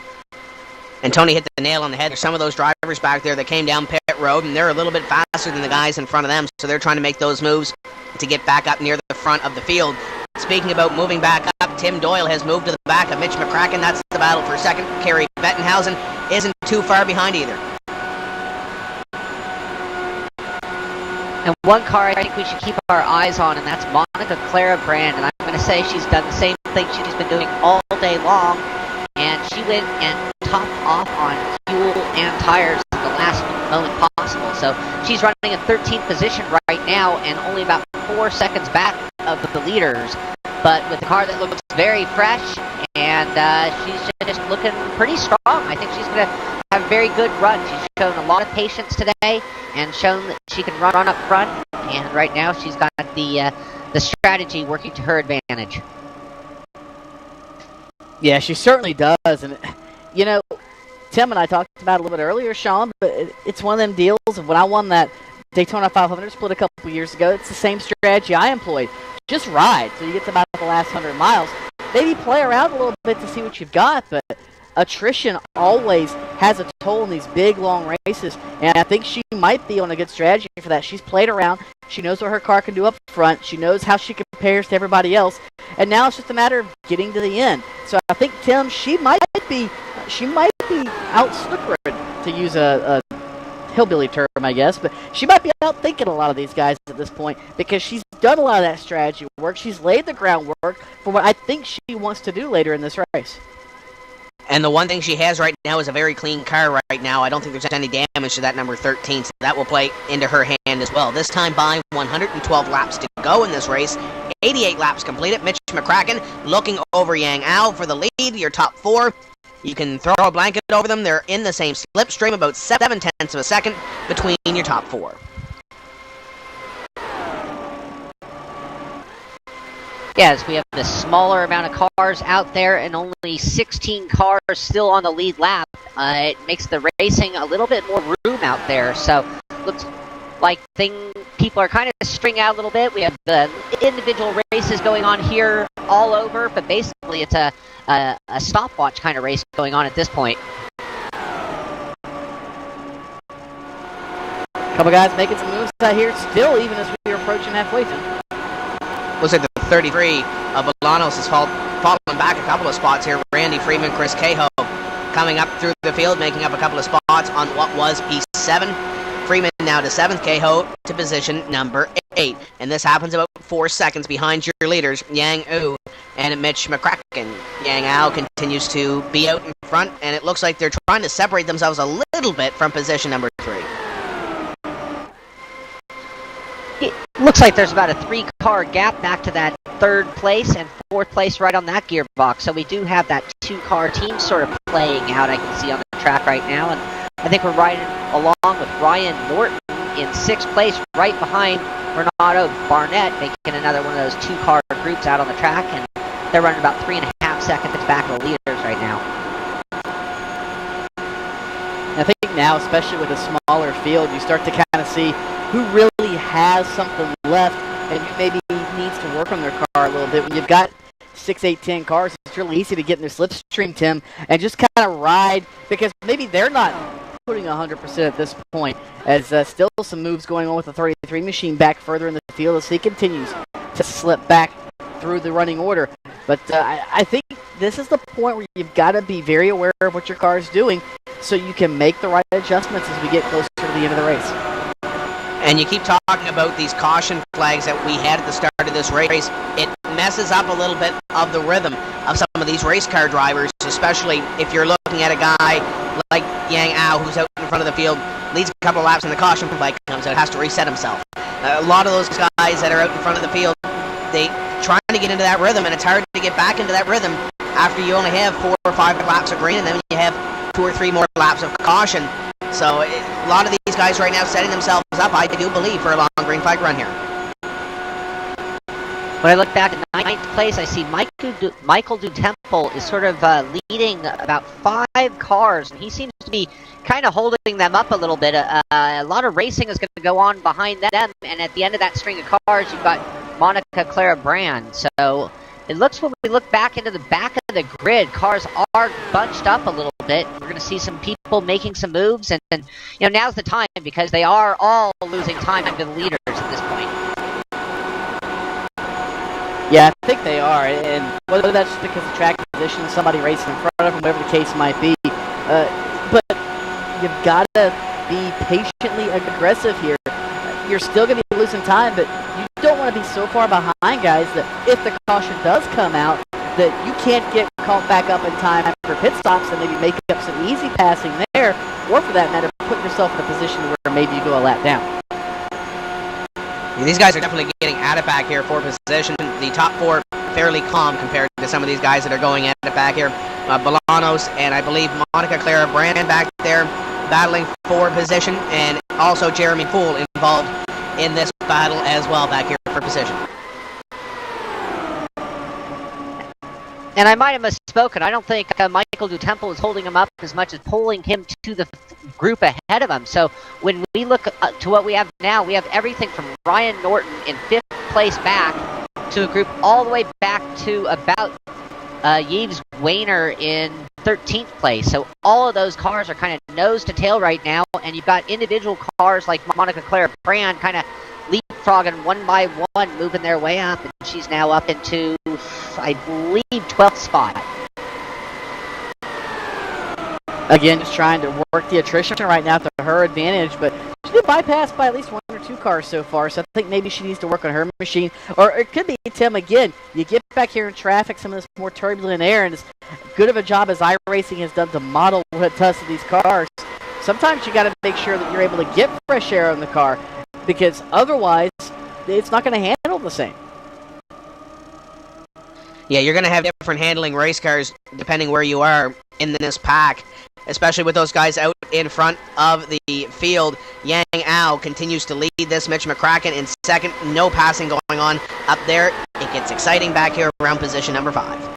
And Tony hit the nail on the head. There's some of those drivers back there that came down pit road, and they're a little bit faster than the guys in front of them, so they're trying to make those moves to get back up near the front of the field. Speaking about moving back up, Tim Doyle has moved to the back of Mitch McCracken. That's the battle for second. Kerry Bettenhausen isn't too far behind either. And one car I think we should keep our eyes on, and that's Monica Clara Brand. And I'm going to say she's done the same thing she's been doing all day long. And she went and topped off on fuel and tires at the last moment possible. So she's running in 13th position right now and only about 4 seconds back of the leaders. But with a car that looks very fresh, and she's just looking pretty strong. I think she's going to have a very good run. She's shown a lot of patience today and shown that she can run up front. And right now she's got the strategy working to her advantage. Yeah, she certainly does. And, you know, Tim and I talked about it a little bit earlier, Sean, but it's one of them deals of when I won that Daytona 500 split a couple years ago, it's the same strategy I employed. Just ride till you get to about the last 100 miles. Maybe play around a little bit to see what you've got, but attrition always has a toll in these big, long races, and I think she might be on a good strategy for that. She's played around. She knows what her car can do up front. She knows how she compares to everybody else, and now it's just a matter of getting to the end. So I think, Tim, she might be out-snookered, to use a hillbilly term, I guess, but she might be out-thinking a lot of these guys at this point, because she's done a lot of that strategy work. She's laid the groundwork for what I think she wants to do later in this race. And the one thing she has right now is a very clean car right now. I don't think there's any damage to that number 13, so that will play into her hand as well. This time by 112 laps to go in this race. 88 laps completed. Mitch McCracken looking over Yang Ao for the lead. Your top four, you can throw a blanket over them. They're in the same slipstream, about 7/10 of a second between your top four. Yes, we have the smaller amount of cars out there and only 16 cars still on the lead lap. It makes the racing a little bit more room out there. So looks like people are kind of stringing out a little bit. We have the individual races going on here all over, but basically it's a stopwatch kind of race going on at this point. Couple guys making some moves out here still, even as we are approaching halfway through. Looks like the 33 of Bolanos has fallen back a couple of spots here. Randy Freeman, Chris Cahoe coming up through the field, making up a couple of spots on what was P7. Freeman now to 7th, Cahoe to position number 8. And this happens about 4 seconds behind your leaders, Yang Ao and Mitch McCracken. Yang Ao continues to be out in front, and it looks like they're trying to separate themselves a little bit from position number 3. It looks like there's about a 3-car gap back to that 3rd place and 4th place right on that gearbox. So we do have that 2-car team sort of playing out, I can see on the track right now. And I think we're riding along with Ryan Norton in 6th place, right behind Renato Barnett, making another one of those 2-car groups out on the track. And they're running about 3.5 seconds back of the leaders right now. I think now, especially with a smaller field, you start to kind of see who really has something left and who maybe needs to work on their car a little bit. When you've got 6, 8, 10 cars, it's really easy to get in their slipstream, Tim, and just kind of ride, because maybe they're not putting 100% at this point, as still some moves going on with the 33 machine back further in the field as he continues to slip back through the running order. But I think this is the point where you've got to be very aware of what your car is doing so you can make the right adjustments as we get closer to the end of the race. And you keep talking about these caution flags that we had at the start of this race. It messes up a little bit of the rhythm of some of these race car drivers, especially if you're looking at a guy like Yang Ao, who's out in front of the field, leads a couple of laps and the caution flag comes out, has to reset himself. A lot of those guys that are out in front of the field, they trying to get into that rhythm, and it's hard to get back into that rhythm after you only have 4 or 5 laps of green, and then you have 2 or 3 more laps of caution. So a lot of these guys right now setting themselves up, I do believe, for a long green flag run here. When I look back at 9th place, I see Michael Dutemple is sort of leading about 5 cars, and he seems to be kind of holding them up a little bit. A lot of racing is going to go on behind them, and at the end of that string of cars, you've got Monica Clara Brand. So it looks, when we look back into the back of the grid, cars are bunched up a little bit. We're going to see some people making some moves, and you know, now's the time, because they are all losing time to the leaders at this point. Yeah, I think they are, and whether that's just because of track position, somebody racing in front of them, whatever the case might be. But you've got to be patiently aggressive here. You're still going to be losing time, but you don't want to be so far behind guys that if the caution does come out, that you can't get caught back up in time after pit stops and maybe make up some easy passing there, or for that matter, put yourself in a position where maybe you go a lap down. Yeah, these guys are definitely getting at it back here for position. The top 4 fairly calm compared to some of these guys that are going at it back here. Bolanos and I believe Monica Clara Brand back there battling for position, and also Jeremy Poole involved in this battle as well back here for position. And I might have misspoken. I don't think Michael Dutemple is holding him up as much as pulling him to the group ahead of him. So when we look to what we have now, we have everything from Ryan Norton in 5th place back to a group all the way back to about Yves Wayner in 13th place. So all of those cars are kind of nose to tail right now, and you've got individual cars like Monica Clara Brand kind of leapfrogging one by one, moving their way up, and she's now up into, I believe, 12th spot. Again, just trying to work the attrition right now to her advantage, but she's been bypassed by at least 1 or 2 cars so far, so I think maybe she needs to work on her machine. Or it could be, Tim, again, you get back here in traffic, some of this more turbulent air, and as good of a job as iRacing has done to model what it does to these cars, sometimes you got to make sure that you're able to get fresh air on the car, because otherwise, it's not going to handle the same. Yeah, you're going to have different handling race cars depending where you are in this pack, especially with those guys out in front of the field. Yang Ao continues to lead this. Mitch McCracken in 2nd. No passing going on up there. It gets exciting back here around position number 5.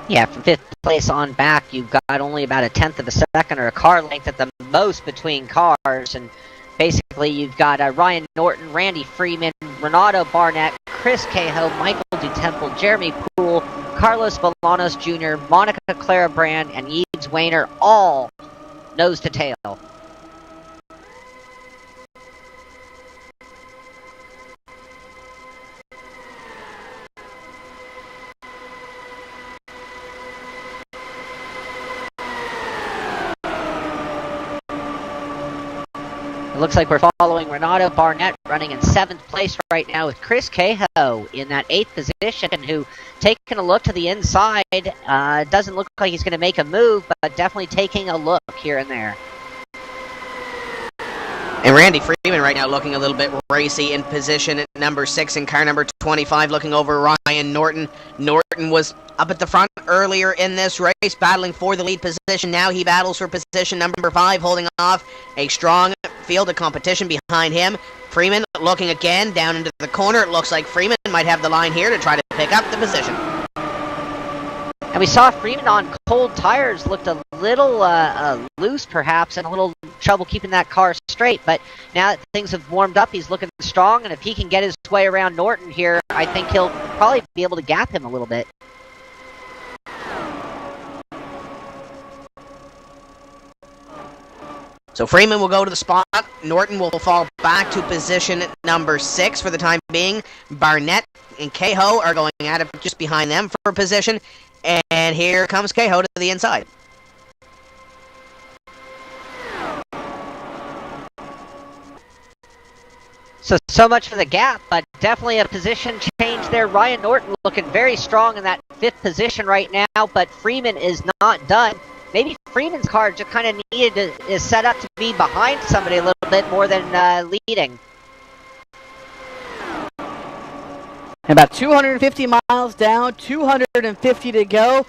Yeah, from 5th place on back, you've got only about a 1/10 of a second or a car length at the most between cars, and basically you've got Ryan Norton, Randy Freeman, Renato Barnett, Chris Cahill, Michael Dutemple, Jeremy Poole, Carlos Bolanos Jr., Monica Clara Brand, and Yves Wayner, all nose to tail. It looks like we're following Renato Barnett running in 7th place right now with Chris Cahill in that 8th position, who, taking a look to the inside, doesn't look like he's going to make a move, but definitely taking a look here and there. And Randy Freeman right now looking a little bit racy in position at number 6 in car number 25, looking over Ryan Norton. Norton was up at the front earlier in this race, battling for the lead position. Now he battles for position number 5, holding off a strong field of competition behind him. Freeman looking again down into the corner. It looks like Freeman might have the line here to try to pick up the position. And we saw Freeman on cold tires looked a little loose, perhaps, and a little trouble keeping that car straight. But now that things have warmed up, he's looking strong, and if he can get his way around Norton here, I think he'll probably be able to gap him a little bit. So Freeman will go to the spot. Norton will fall back to position number 6 for the time being. Barnett and Cahill are going at it just behind them for position. And here comes Cahill to the inside. So much for the gap, but definitely a position change there. Ryan Norton looking very strong in that 5th position right now, but Freeman is not done. Maybe Freeman's car just kind of is set up to be behind somebody a little bit more than leading. About 250 miles down, 250 to go.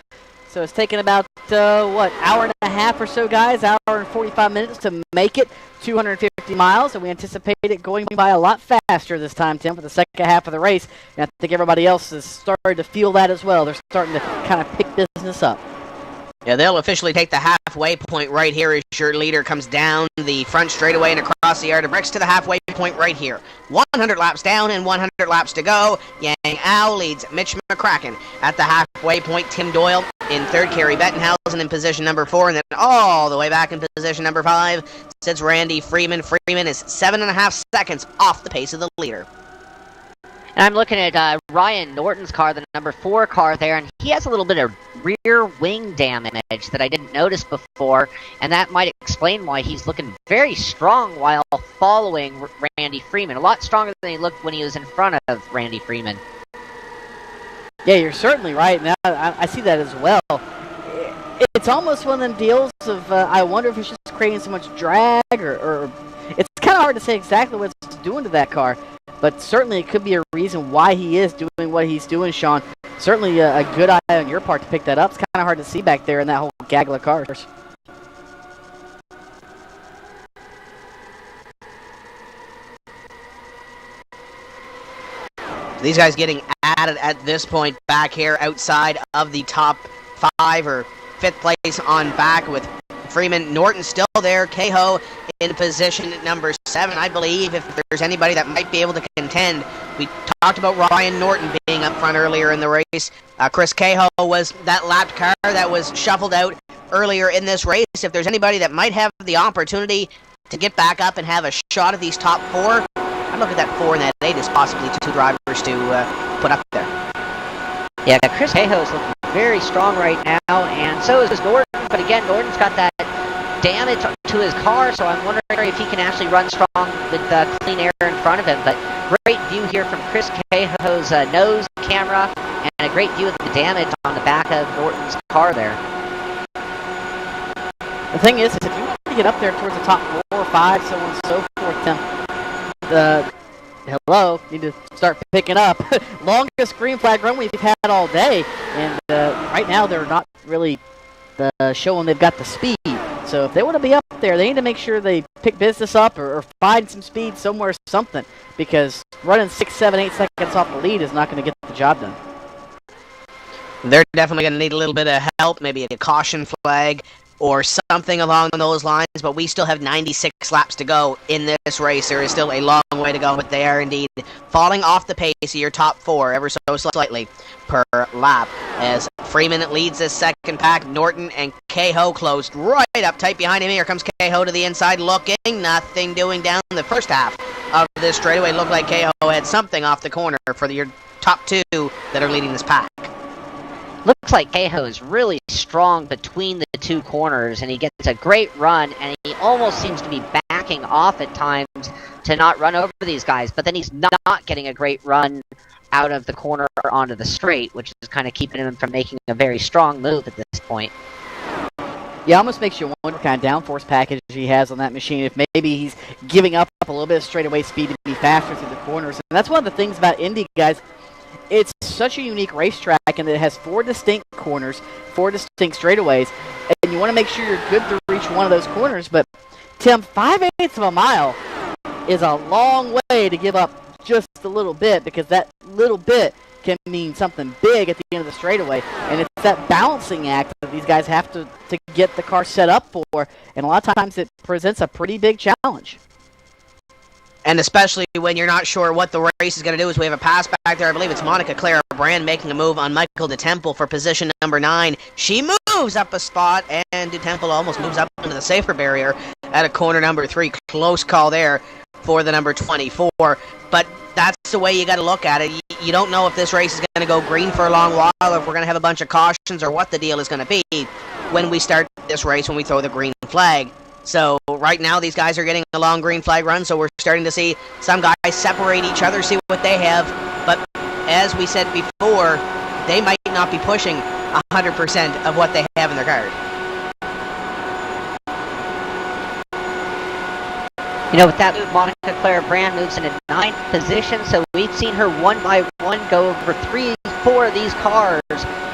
So it's taken about, hour and a half or so, guys, hour and 45 minutes to make it 250 miles, and we anticipate it going by a lot faster this time, Tim, for the second half of the race. And I think everybody else is starting to feel that as well. They're starting to kind of pick business up. Yeah, they'll officially take the halfway point right here as your leader comes down the front straightaway and across the yard of bricks to the halfway point right here. 100 laps down and 100 laps to go. Yang Ao leads Mitch McCracken at the halfway point. Tim Doyle in third, Kerry Bettenhausen in position number 4, and then all the way back in position number 5 sits Randy Freeman. Freeman is 7.5 seconds off the pace of the leader. And I'm looking at Ryan Norton's car, the number 4 car there, and he has a little bit of rear wing damage that I didn't notice before, and that might explain why he's looking very strong while following Randy Freeman. A lot stronger than he looked when he was in front of Randy Freeman. Yeah, you're certainly right. Now I see that as well. It's almost one of them deals of I wonder if it's just creating so much drag, or it's kind of hard to say exactly what it's doing to that car. But certainly it could be a reason why he is doing what he's doing, Sean. Certainly a good eye on your part to pick that up. It's kind of hard to see back there in that whole gaggle of cars. These guys getting added at this point back here outside of the top 5 or 5th place on back with Freeman. Norton still there. Cahoe in position at number 7. I believe if there's anybody that might be able to contend, we talked about Ryan Norton being up front earlier in the race. Chris Cahoe was that lapped car that was shuffled out earlier in this race. If there's anybody that might have the opportunity to get back up and have a shot at these top 4, I'd look at that 4 and that 8 as possibly 2 drivers to put up there. Yeah, Chris Cahoe's looking very strong right now, and so is Norton. But again, Norton's got that damage to his car, so I'm wondering if he can actually run strong with clean air in front of him. But great view here from Chris Cahoe's nose camera, and a great view of the damage on the back of Norton's car there. The thing is, if you want to get up there towards the top 4 or 5, so on and so forth, Tim, need to start picking up. Longest green flag run we've had all day, and right now they're not really showing they've got the speed. So if they want to be up there, they need to make sure they pick business up or find some speed somewhere, something, because running 6, 7, 8 seconds off the lead is not going to get the job done. They're definitely going to need a little bit of help, maybe a caution flag or something along those lines, but we still have 96 laps to go in this race. There is still a long way to go, but they are indeed falling off the pace of your top 4 ever so slightly per lap. As Freeman leads this second pack, Norton and Cahoe closed right up tight behind him. Here comes Cahoe to the inside looking, nothing doing down the first half of this straightaway. Looked like Cahoe had something off the corner for your top 2 that are leading this pack. Looks like Cahoe is really strong between the 2 corners, and he gets a great run, and he almost seems to be backing off at times to not run over these guys, but then he's not getting a great run out of the corner onto the straight, which is kind of keeping him from making a very strong move at this point. Yeah, almost makes you wonder what kind of downforce package he has on that machine, if maybe he's giving up a little bit of straightaway speed to be faster through the corners. And that's one of the things about Indy, guys. It's such a unique racetrack, and it has 4 distinct corners, 4 distinct straightaways, and you want to make sure you're good through each one of those corners. But, Tim, 5/8 of a mile is a long way to give up just a little bit, because that little bit can mean something big at the end of the straightaway, and it's that balancing act that these guys have to get the car set up for, and a lot of times it presents a pretty big challenge. And especially when you're not sure what the race is going to do, as we have a pass back there. I believe it's Monica Clara Brand making a move on Michael DeTemple for position number 9. She moves up a spot, and DeTemple almost moves up into the safer barrier at a corner number 3. Close call there for the number 24. But that's the way you got to look at it. You don't know if this race is going to go green for a long while, or if we're going to have a bunch of cautions, or what the deal is going to be when we start this race, when we throw the green flag. So right now these guys are getting a long green flag run, so we're starting to see some guys separate each other, see what they have. But as we said before, they might not be pushing 100% of what they have in their card. You know, with that move, Monica Clara Brand moves into 9th position, so we've seen her one by one go over 3, 4 of these cars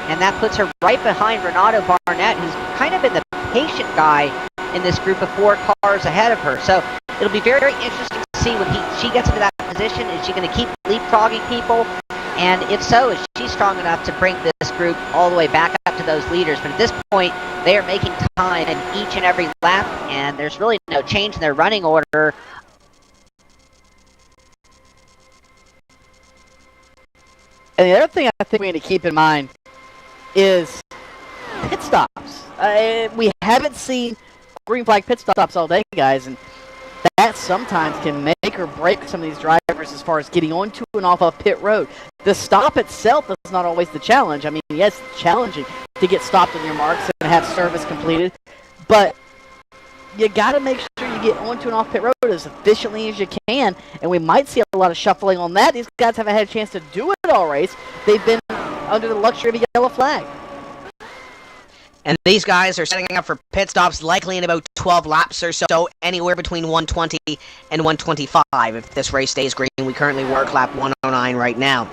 and that puts her right behind Renato Barnett, who's kind of been the patient guy in this group of 4 cars ahead of her. So it'll be very, very interesting to see when she gets into that position. Is she going to keep leapfrogging people? And if so, is she strong enough to bring this group all the way back up to those leaders? But at this point, they are making time in each and every lap, and there's really no change in their running order. And the other thing I think we need to keep in mind is pit stops. We haven't seen green flag pit stops all day, guys, and that sometimes can make or break some of these drivers as far as getting onto and off of pit road. The stop itself is not always the challenge. I mean, yes, it's challenging to get stopped on your marks and have service completed, but you got to make sure you get onto and off pit road as efficiently as you can, and we might see a lot of shuffling on that. These guys haven't had a chance to do it all race. They've been under the luxury of a yellow flag. And these guys are setting up for pit stops likely in about 12 laps or so, anywhere between 120 and 125. If this race stays green, we currently work lap 109 right now.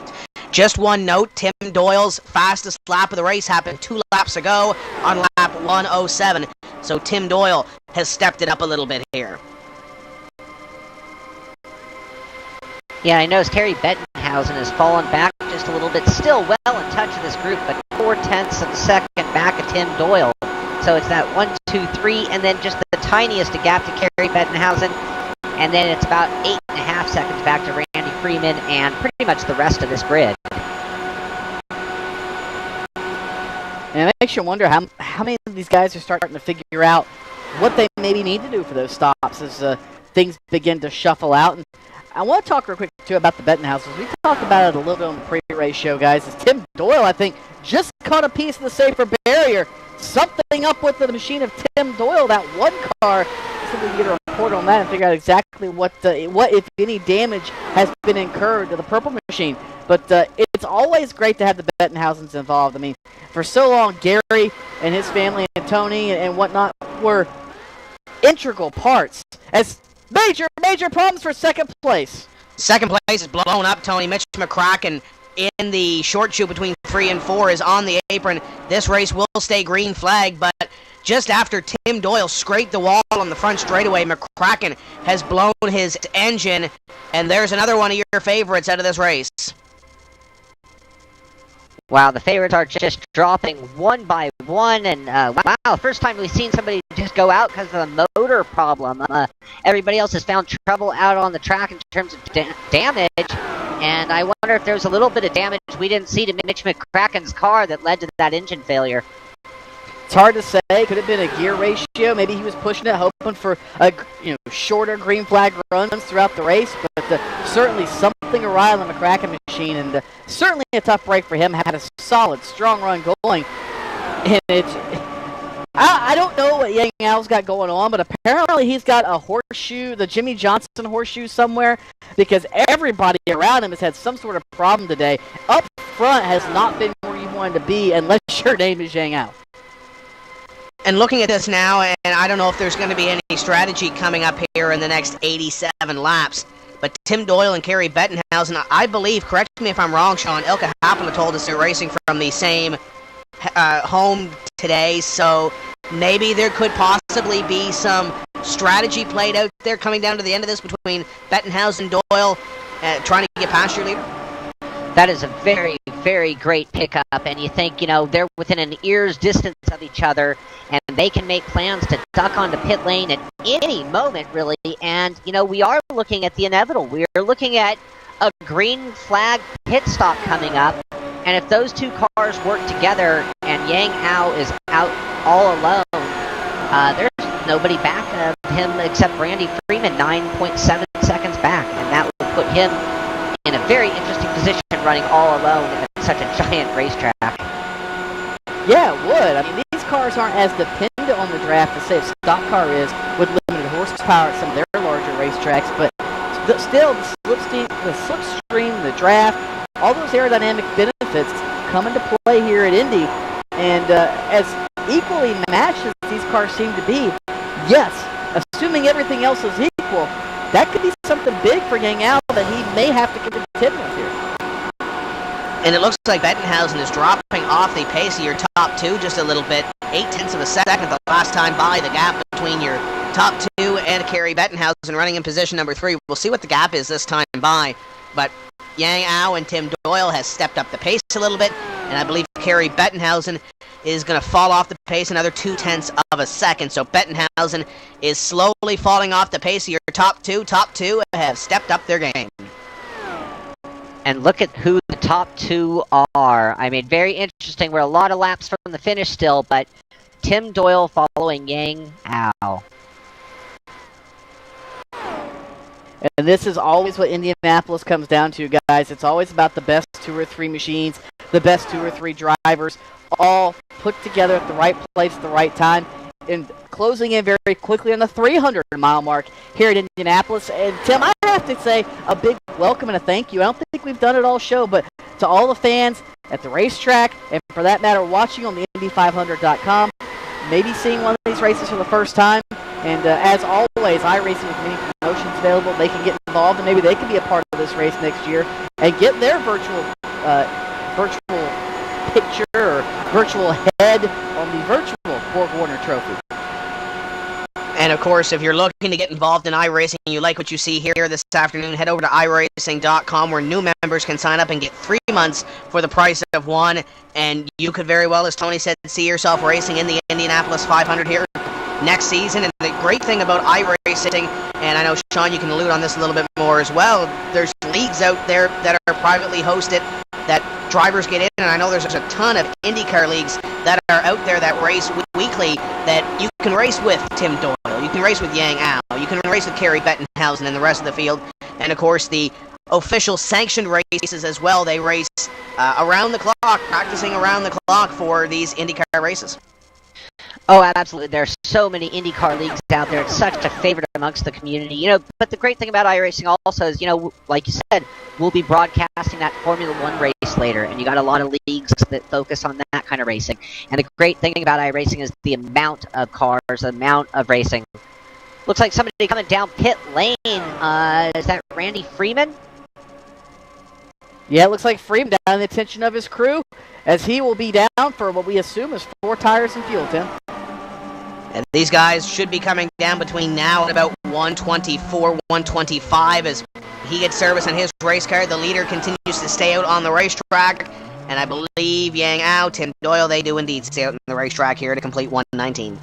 Just one note, Tim Doyle's fastest lap of the race happened 2 laps ago on lap 107. So Tim Doyle has stepped it up a little bit here. Yeah, I noticed Kerry Bettenhausen has fallen back just a little bit, still well in touch of this group, but 0.4 of a second back of Tim Doyle. So it's that 1, 2, 3, and then just the tiniest a gap to Kerry Bettenhausen, and then it's about 8.5 seconds back to Randy Freeman and pretty much the rest of this grid. And it makes you wonder how many of these guys are starting to figure out what they maybe need to do for those stops as things begin to shuffle out. And I want to talk real quick, too, about the Bettenhausens. We talked about it a little bit on the pre-race show, guys. As Tim Doyle, I think, just caught a piece of the safer barrier. Something up with the machine of Tim Doyle, that one car. So we can get a report on that and figure out exactly what if any, damage has been incurred to the purple machine. But it's always great to have the Bettenhausens involved. I mean, for so long, Gary and his family and Tony and whatnot were integral parts as major problems for second place. Second place is blown up, Tony. Mitch McCracken in the short chute between 3 and 4 is on the apron. This race will stay green flag, but just after Tim Doyle scraped the wall on the front straightaway, McCracken has blown his engine, and there's another one of your favorites out of this race. Wow, the favorites are just dropping one by one, and wow, first time we've seen somebody just go out because of a motor problem. Everybody else has found trouble out on the track in terms of damage, and I wonder if there's a little bit of damage we didn't see to Mitch McCracken's car that led to that engine failure. It's hard to say. Could have been a gear ratio. Maybe he was pushing it, hoping for shorter green flag runs throughout the race. But certainly something awry on the McCracken machine, and certainly a tough break for him. Had a solid, strong run going, and I don't know what Yang Ao's got going on, but apparently he's got a horseshoe, the Jimmy Johnson horseshoe somewhere, because everybody around him has had some sort of problem today. Up front has not been where you wanted to be unless your name is Yang Ao. And looking at this now, and I don't know if there's going to be any strategy coming up here in the next 87 laps, but Tim Doyle and Kerry Bettenhausen, I believe, correct me if I'm wrong, Sean, Ilka Happala told us they're racing from the same home today, so maybe there could possibly be some strategy played out there coming down to the end of this between Bettenhausen and Doyle trying to get past your leader. That is a very, very great pickup, and you think, they're within an ear's distance of each other, and they can make plans to duck onto pit lane at any moment, really, and, we are looking at the inevitable. We are looking at a green flag pit stop coming up, and if those two cars work together and Yang Ao is out all alone, there's nobody back of him except Randy Freeman, 9.7 seconds back, and that will put him in a very interesting position running all alone in such a giant racetrack. Yeah, it would. I mean, these cars aren't as dependent on the draft as, say, a stock car is with limited horsepower at some of their larger racetracks, but still, the slipstream, the draft, all those aerodynamic benefits come into play here at Indy, and as equally matched as these cars seem to be, yes, assuming everything else is equal, that could be something big for Yang Ao that he may have to contend with here. And it looks like Bettenhausen is dropping off the pace of your top two just a little bit. 0.8 of a second the last time by. The gap between your top two and Kerry Bettenhausen running in position number 3. We'll see what the gap is this time by. But Yang Au and Tim Doyle has stepped up the pace a little bit. And I believe Kerry Bettenhausen is going to fall off the pace another 0.2 of a second. So Bettenhausen is slowly falling off the pace of your top two. Top two have stepped up their game. And look at who the top two are. I mean, very interesting. We're a lot of laps from the finish still, but Tim Doyle following Yang Au. And this is always what Indianapolis comes down to, guys. It's always about the best 2 or 3 machines, the best 2 or 3 drivers, all put together at the right place at the right time, and closing in very quickly on the 300-mile mark here at Indianapolis. And Tim, I have to say a big welcome and a thank you. I don't think we've done it all show, but to all the fans at the racetrack, and for that matter, watching on the Indy500.com, maybe seeing one of these races for the first time. And as always, iRacing with many promotions available. They can get involved, and maybe they can be a part of this race next year and get their virtual picture or virtual head on the virtual Borg Warner Trophy. And of course, if you're looking to get involved in iRacing and you like what you see here this afternoon, head over to iRacing.com where new members can sign up and get 3 months for the price of 1. And you could very well, as Tony said, see yourself racing in the Indianapolis 500 here next season. And the great thing about iRacing, and I know, Sean, you can allude on this a little bit more as well, there's leagues out there that are privately hosted that drivers get in, and I know there's a ton of IndyCar leagues that are out there that race weekly that you can race with Tim Doyle, you can race with Yang Au, you can race with Kerry Bettenhausen and the rest of the field, and of course the official sanctioned races as well. They race around the clock, practicing around the clock for these IndyCar races. Oh, absolutely. There's so many IndyCar leagues out there. It's such a favorite amongst the community. You know, but the great thing about iRacing also is, you know, like you said, we'll be broadcasting that Formula 1 race later, and you got a lot of leagues that focus on that kind of racing. And the great thing about iRacing is the amount of cars, the amount of racing. Looks like somebody coming down pit lane. Is that Randy Freeman? Yeah, it looks like Freeman down the attention of his crew, as he will be down for what we assume is 4 tires and fuel, Tim. And these guys should be coming down between now and about 124, 125 as he gets service on his race car. The leader continues to stay out on the racetrack, and I believe Yang Au, Tim Doyle, they do indeed stay out on the racetrack here to complete 119.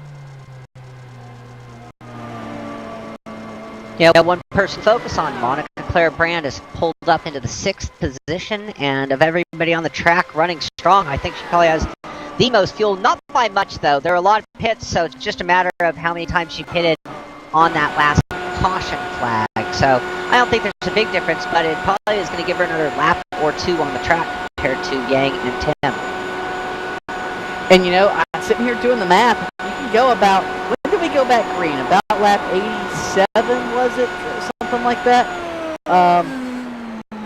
Yeah, one person to focus on. Monica Claire Brand is pulled up into the 6th position, and of everybody on the track running strong, I think she probably has the most fuel. Not by much, though. There are a lot of pits, so it's just a matter of how many times she pitted on that last caution flag. So I don't think there's a big difference, but it probably is going to give her another lap or 2 on the track compared to Yang and Tim. And you know, I'm sitting here doing the math. You can go about, when did we go back green? About lap 87, was it? Or something like that.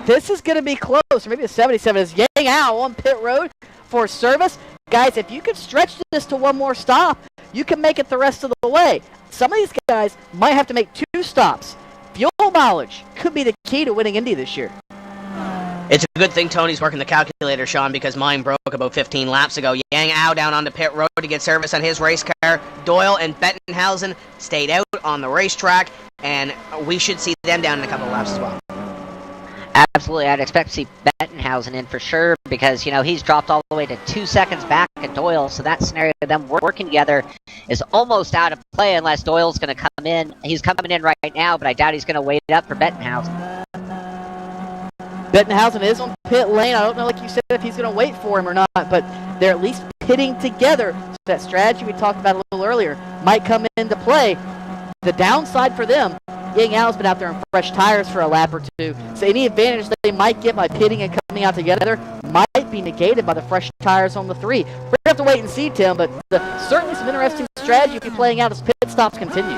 This is going to be close, or maybe a 77. Is Yang Au on pit road for service. Guys, if you could stretch this to 1 more stop, you can make it the rest of the way. Some of these guys might have to make 2 stops. Fuel mileage could be the key to winning Indy this year. It's a good thing Tony's working the calculator, Sean, because mine broke about 15 laps ago. Yang Au down on the pit road to get service on his race car. Doyle and Bettenhausen stayed out on the racetrack, and we should see them down in a couple of laps as well. Absolutely, I'd expect to see Bettenhausen in for sure, because, you know, he's dropped all the way to 2 seconds back at Doyle, so that scenario of them working together is almost out of play unless Doyle's going to come in. He's coming in right now, but I doubt he's going to wait up for Bettenhausen. Bettenhausen is on pit lane. I don't know, like you said, if he's going to wait for him or not, but they're at least pitting together. So that strategy we talked about a little earlier might come into play. The downside for them, Yang Au's been out there in fresh tires for a lap or 2, so any advantage that they might get by pitting and coming out together might be negated by the fresh tires on the 3. We're going to have to wait and see, Tim, but certainly some interesting strategy will be playing out as pit stops continue.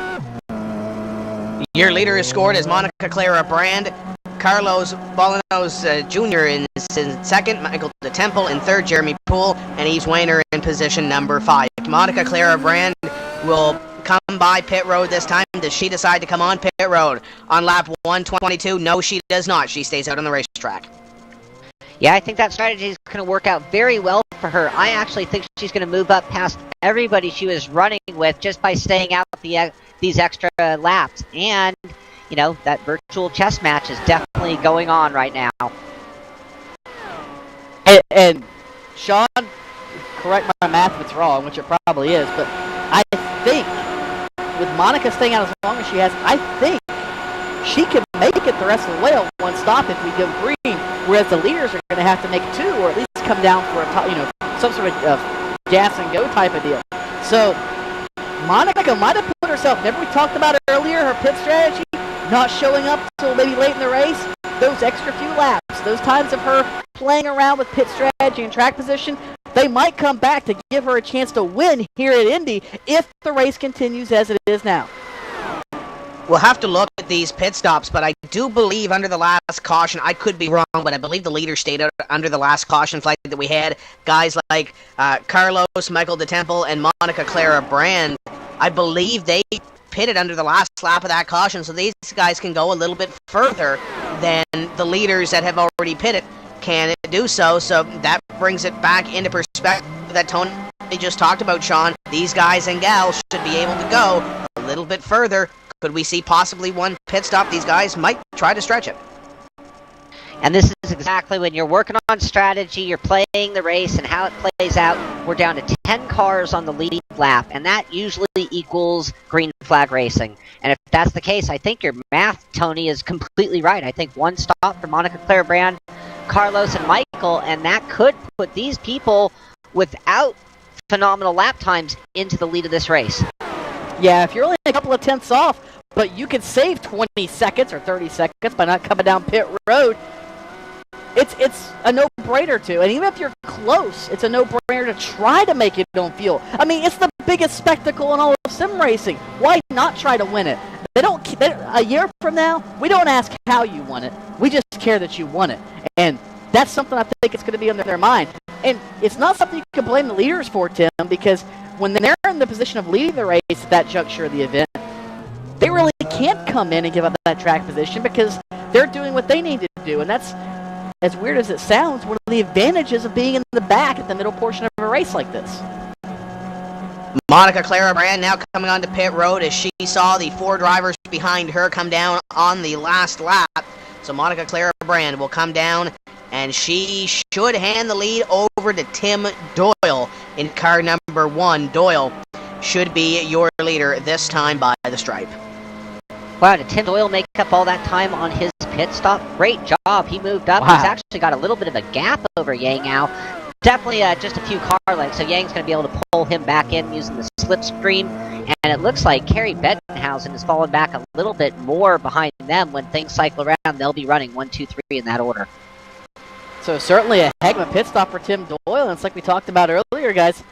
Your leader is scored as Monica Clara Brand. Carlos Bolanos Jr. in second, Michael DeTemple in third, Jeremy Poole, and Yves Weiner in position number 5. Monica Clara Brand will come by pit road this time. Does she decide to come on pit road on lap 122? No, she does not. She stays out on the racetrack. Yeah, I think that strategy is going to work out very well for her. I actually think she's going to move up past everybody she was running with just by staying out these extra laps. And, you know, that virtual chess match is definitely going on right now. And Sean, correct my math if it's wrong, which it probably is, but I think with Monica staying out as long as she has, I think she can make it the rest of the way on one stop if we go green, whereas the leaders are going to have to make two, or at least come down for some sort of gas and go type of deal. So Monica might have put herself, remember we talked about it earlier, her pit strategy, not showing up till maybe late in the race, those extra few laps, those times of her playing around with pit strategy and track position, they might come back to give her a chance to win here at Indy if the race continues as it is now. We'll have to look at these pit stops, but I do believe under the last caution, I could be wrong, but I believe the leader stayed out under the last caution flag that we had. Guys like Carlos, Michael DeTemple, and Monica Clara Brand, I believe they pitted under the last lap of that caution, so these guys can go a little bit further than the leaders that have already pitted can do so. So that brings it back into perspective that Tony just talked about, Sean. These guys and gals should be able to go a little bit further. Could we see possibly one pit stop? These guys might try to stretch it. And this is exactly when you're working on strategy, you're playing the race and how it plays out. We're down to 10 cars on the lead lap, and that usually equals green flag racing. And if that's the case, I think your math, Tony, is completely right. I think one stop for Monica Clara Brand, Carlos, and Michael, and that could put these people without phenomenal lap times into the lead of this race. Yeah, if you're only a couple of tenths off, but you can save 20 seconds or 30 seconds by not coming down pit road, it's a no-brainer to. And even if you're close, it's a no-brainer to try to make it on fuel. I mean, it's the biggest spectacle in all of sim racing. Why not try to win it? A year from now, we don't ask how you won it. We just care that you won it. And that's something I think it's going to be under their mind. And it's not something you can blame the leaders for, Tim, because when they're in the position of leading the race at that juncture of the event, they really can't come in and give up that track position because they're doing what they need to do. And that's, as weird as it sounds, one of the advantages of being in the back at the middle portion of a race like this. Monica Clara Brand now coming onto pit road as she saw the four drivers behind her come down on the last lap. So Monica Clara Brand will come down, and she should hand the lead over to Tim Doyle in car number 1. Doyle should be your leader this time by the stripe. Wow, did Tim Doyle make up all that time on his pit stop? Great job. He moved up. Wow. He's actually got a little bit of a gap over Yang Ao. Definitely just a few car lengths, so Yang's going to be able to pull him back in using the slipstream. And it looks like Carrie Bettenhausen has fallen back a little bit more behind them. When things cycle around, they'll be running 1, 2, 3 in that order. So certainly a heck of a pit stop for Tim Doyle. And it's like we talked about earlier, guys.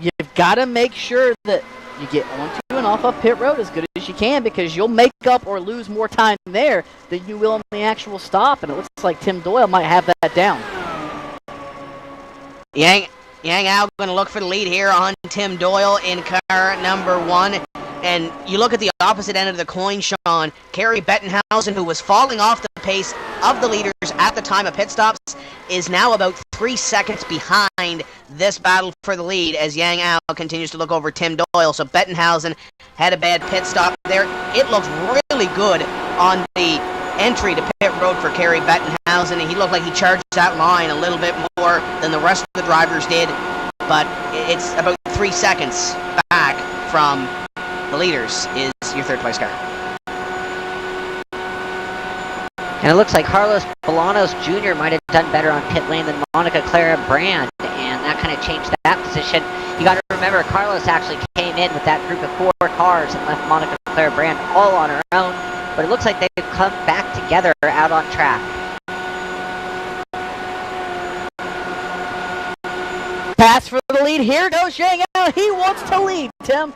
You've got to make sure that you get onto and off of pit road as good as you can, because you'll make up or lose more time there than you will on the actual stop. And it looks like Tim Doyle might have that down. Yang Ao going to look for the lead here on Tim Doyle in car number 1. And you look at the opposite end of the coin, Sean. Carrie Bettenhausen, who was falling off the pace of the leaders at the time of pit stops, is now about 3 seconds behind this battle for the lead as Yang Ao continues to look over Tim Doyle. So Bettenhausen had a bad pit stop there. It looked really good on the entry to pit road for Carrie Bettenhausen. He looked like he charged that line a little bit more than the rest of the drivers did, but it's about 3 seconds back from the leaders is your third place car. And it looks like Carlos Bolanos Jr. might have done better on pit lane than Monica Clara Brand, and that kind of changed that position. You got to remember, Carlos actually came in with that group of 4 cars and left Monica Clara Brand all on her own, but it looks like they've come back together out on track. Pass for the lead. Here goes Yang Ao. He wants to lead, Tim.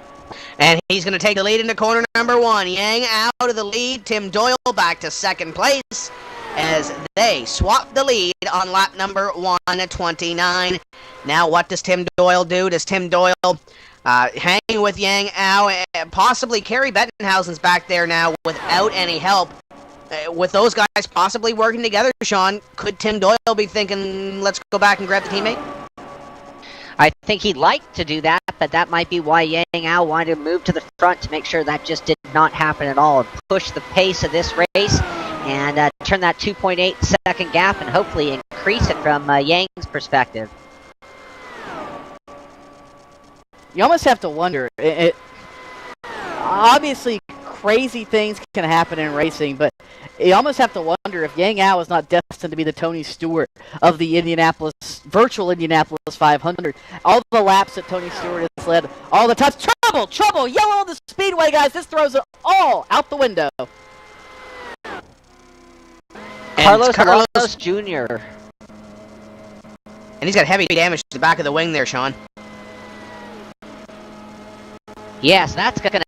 And he's going to take the lead into corner number 1. Yang out of the lead. Tim Doyle back to second place as they swap the lead on lap number 129. Now what does Tim Doyle do? Does Tim Doyle hang with Yang Ao? Possibly Carrie Bettenhausen's back there now without any help. with those guys possibly working together, Sean, could Tim Doyle be thinking, let's go back and grab the teammate? I think he'd like to do that, but that might be why Yang Ao wanted to move to the front to make sure that just did not happen at all, and push the pace of this race and turn that 2.8 second gap and hopefully increase it from Yang's perspective. You almost have to wonder. Obviously, crazy things can happen in racing, but you almost have to wonder if Yang Ao is not destined to be the Tony Stewart of the virtual Indianapolis 500. All the laps that Tony Stewart has led, all the times. Trouble! Yellow on the speedway, guys. This throws it all out the window. Carlos Jr. And he's got heavy damage to the back of the wing there, Sean. Yes, that's going to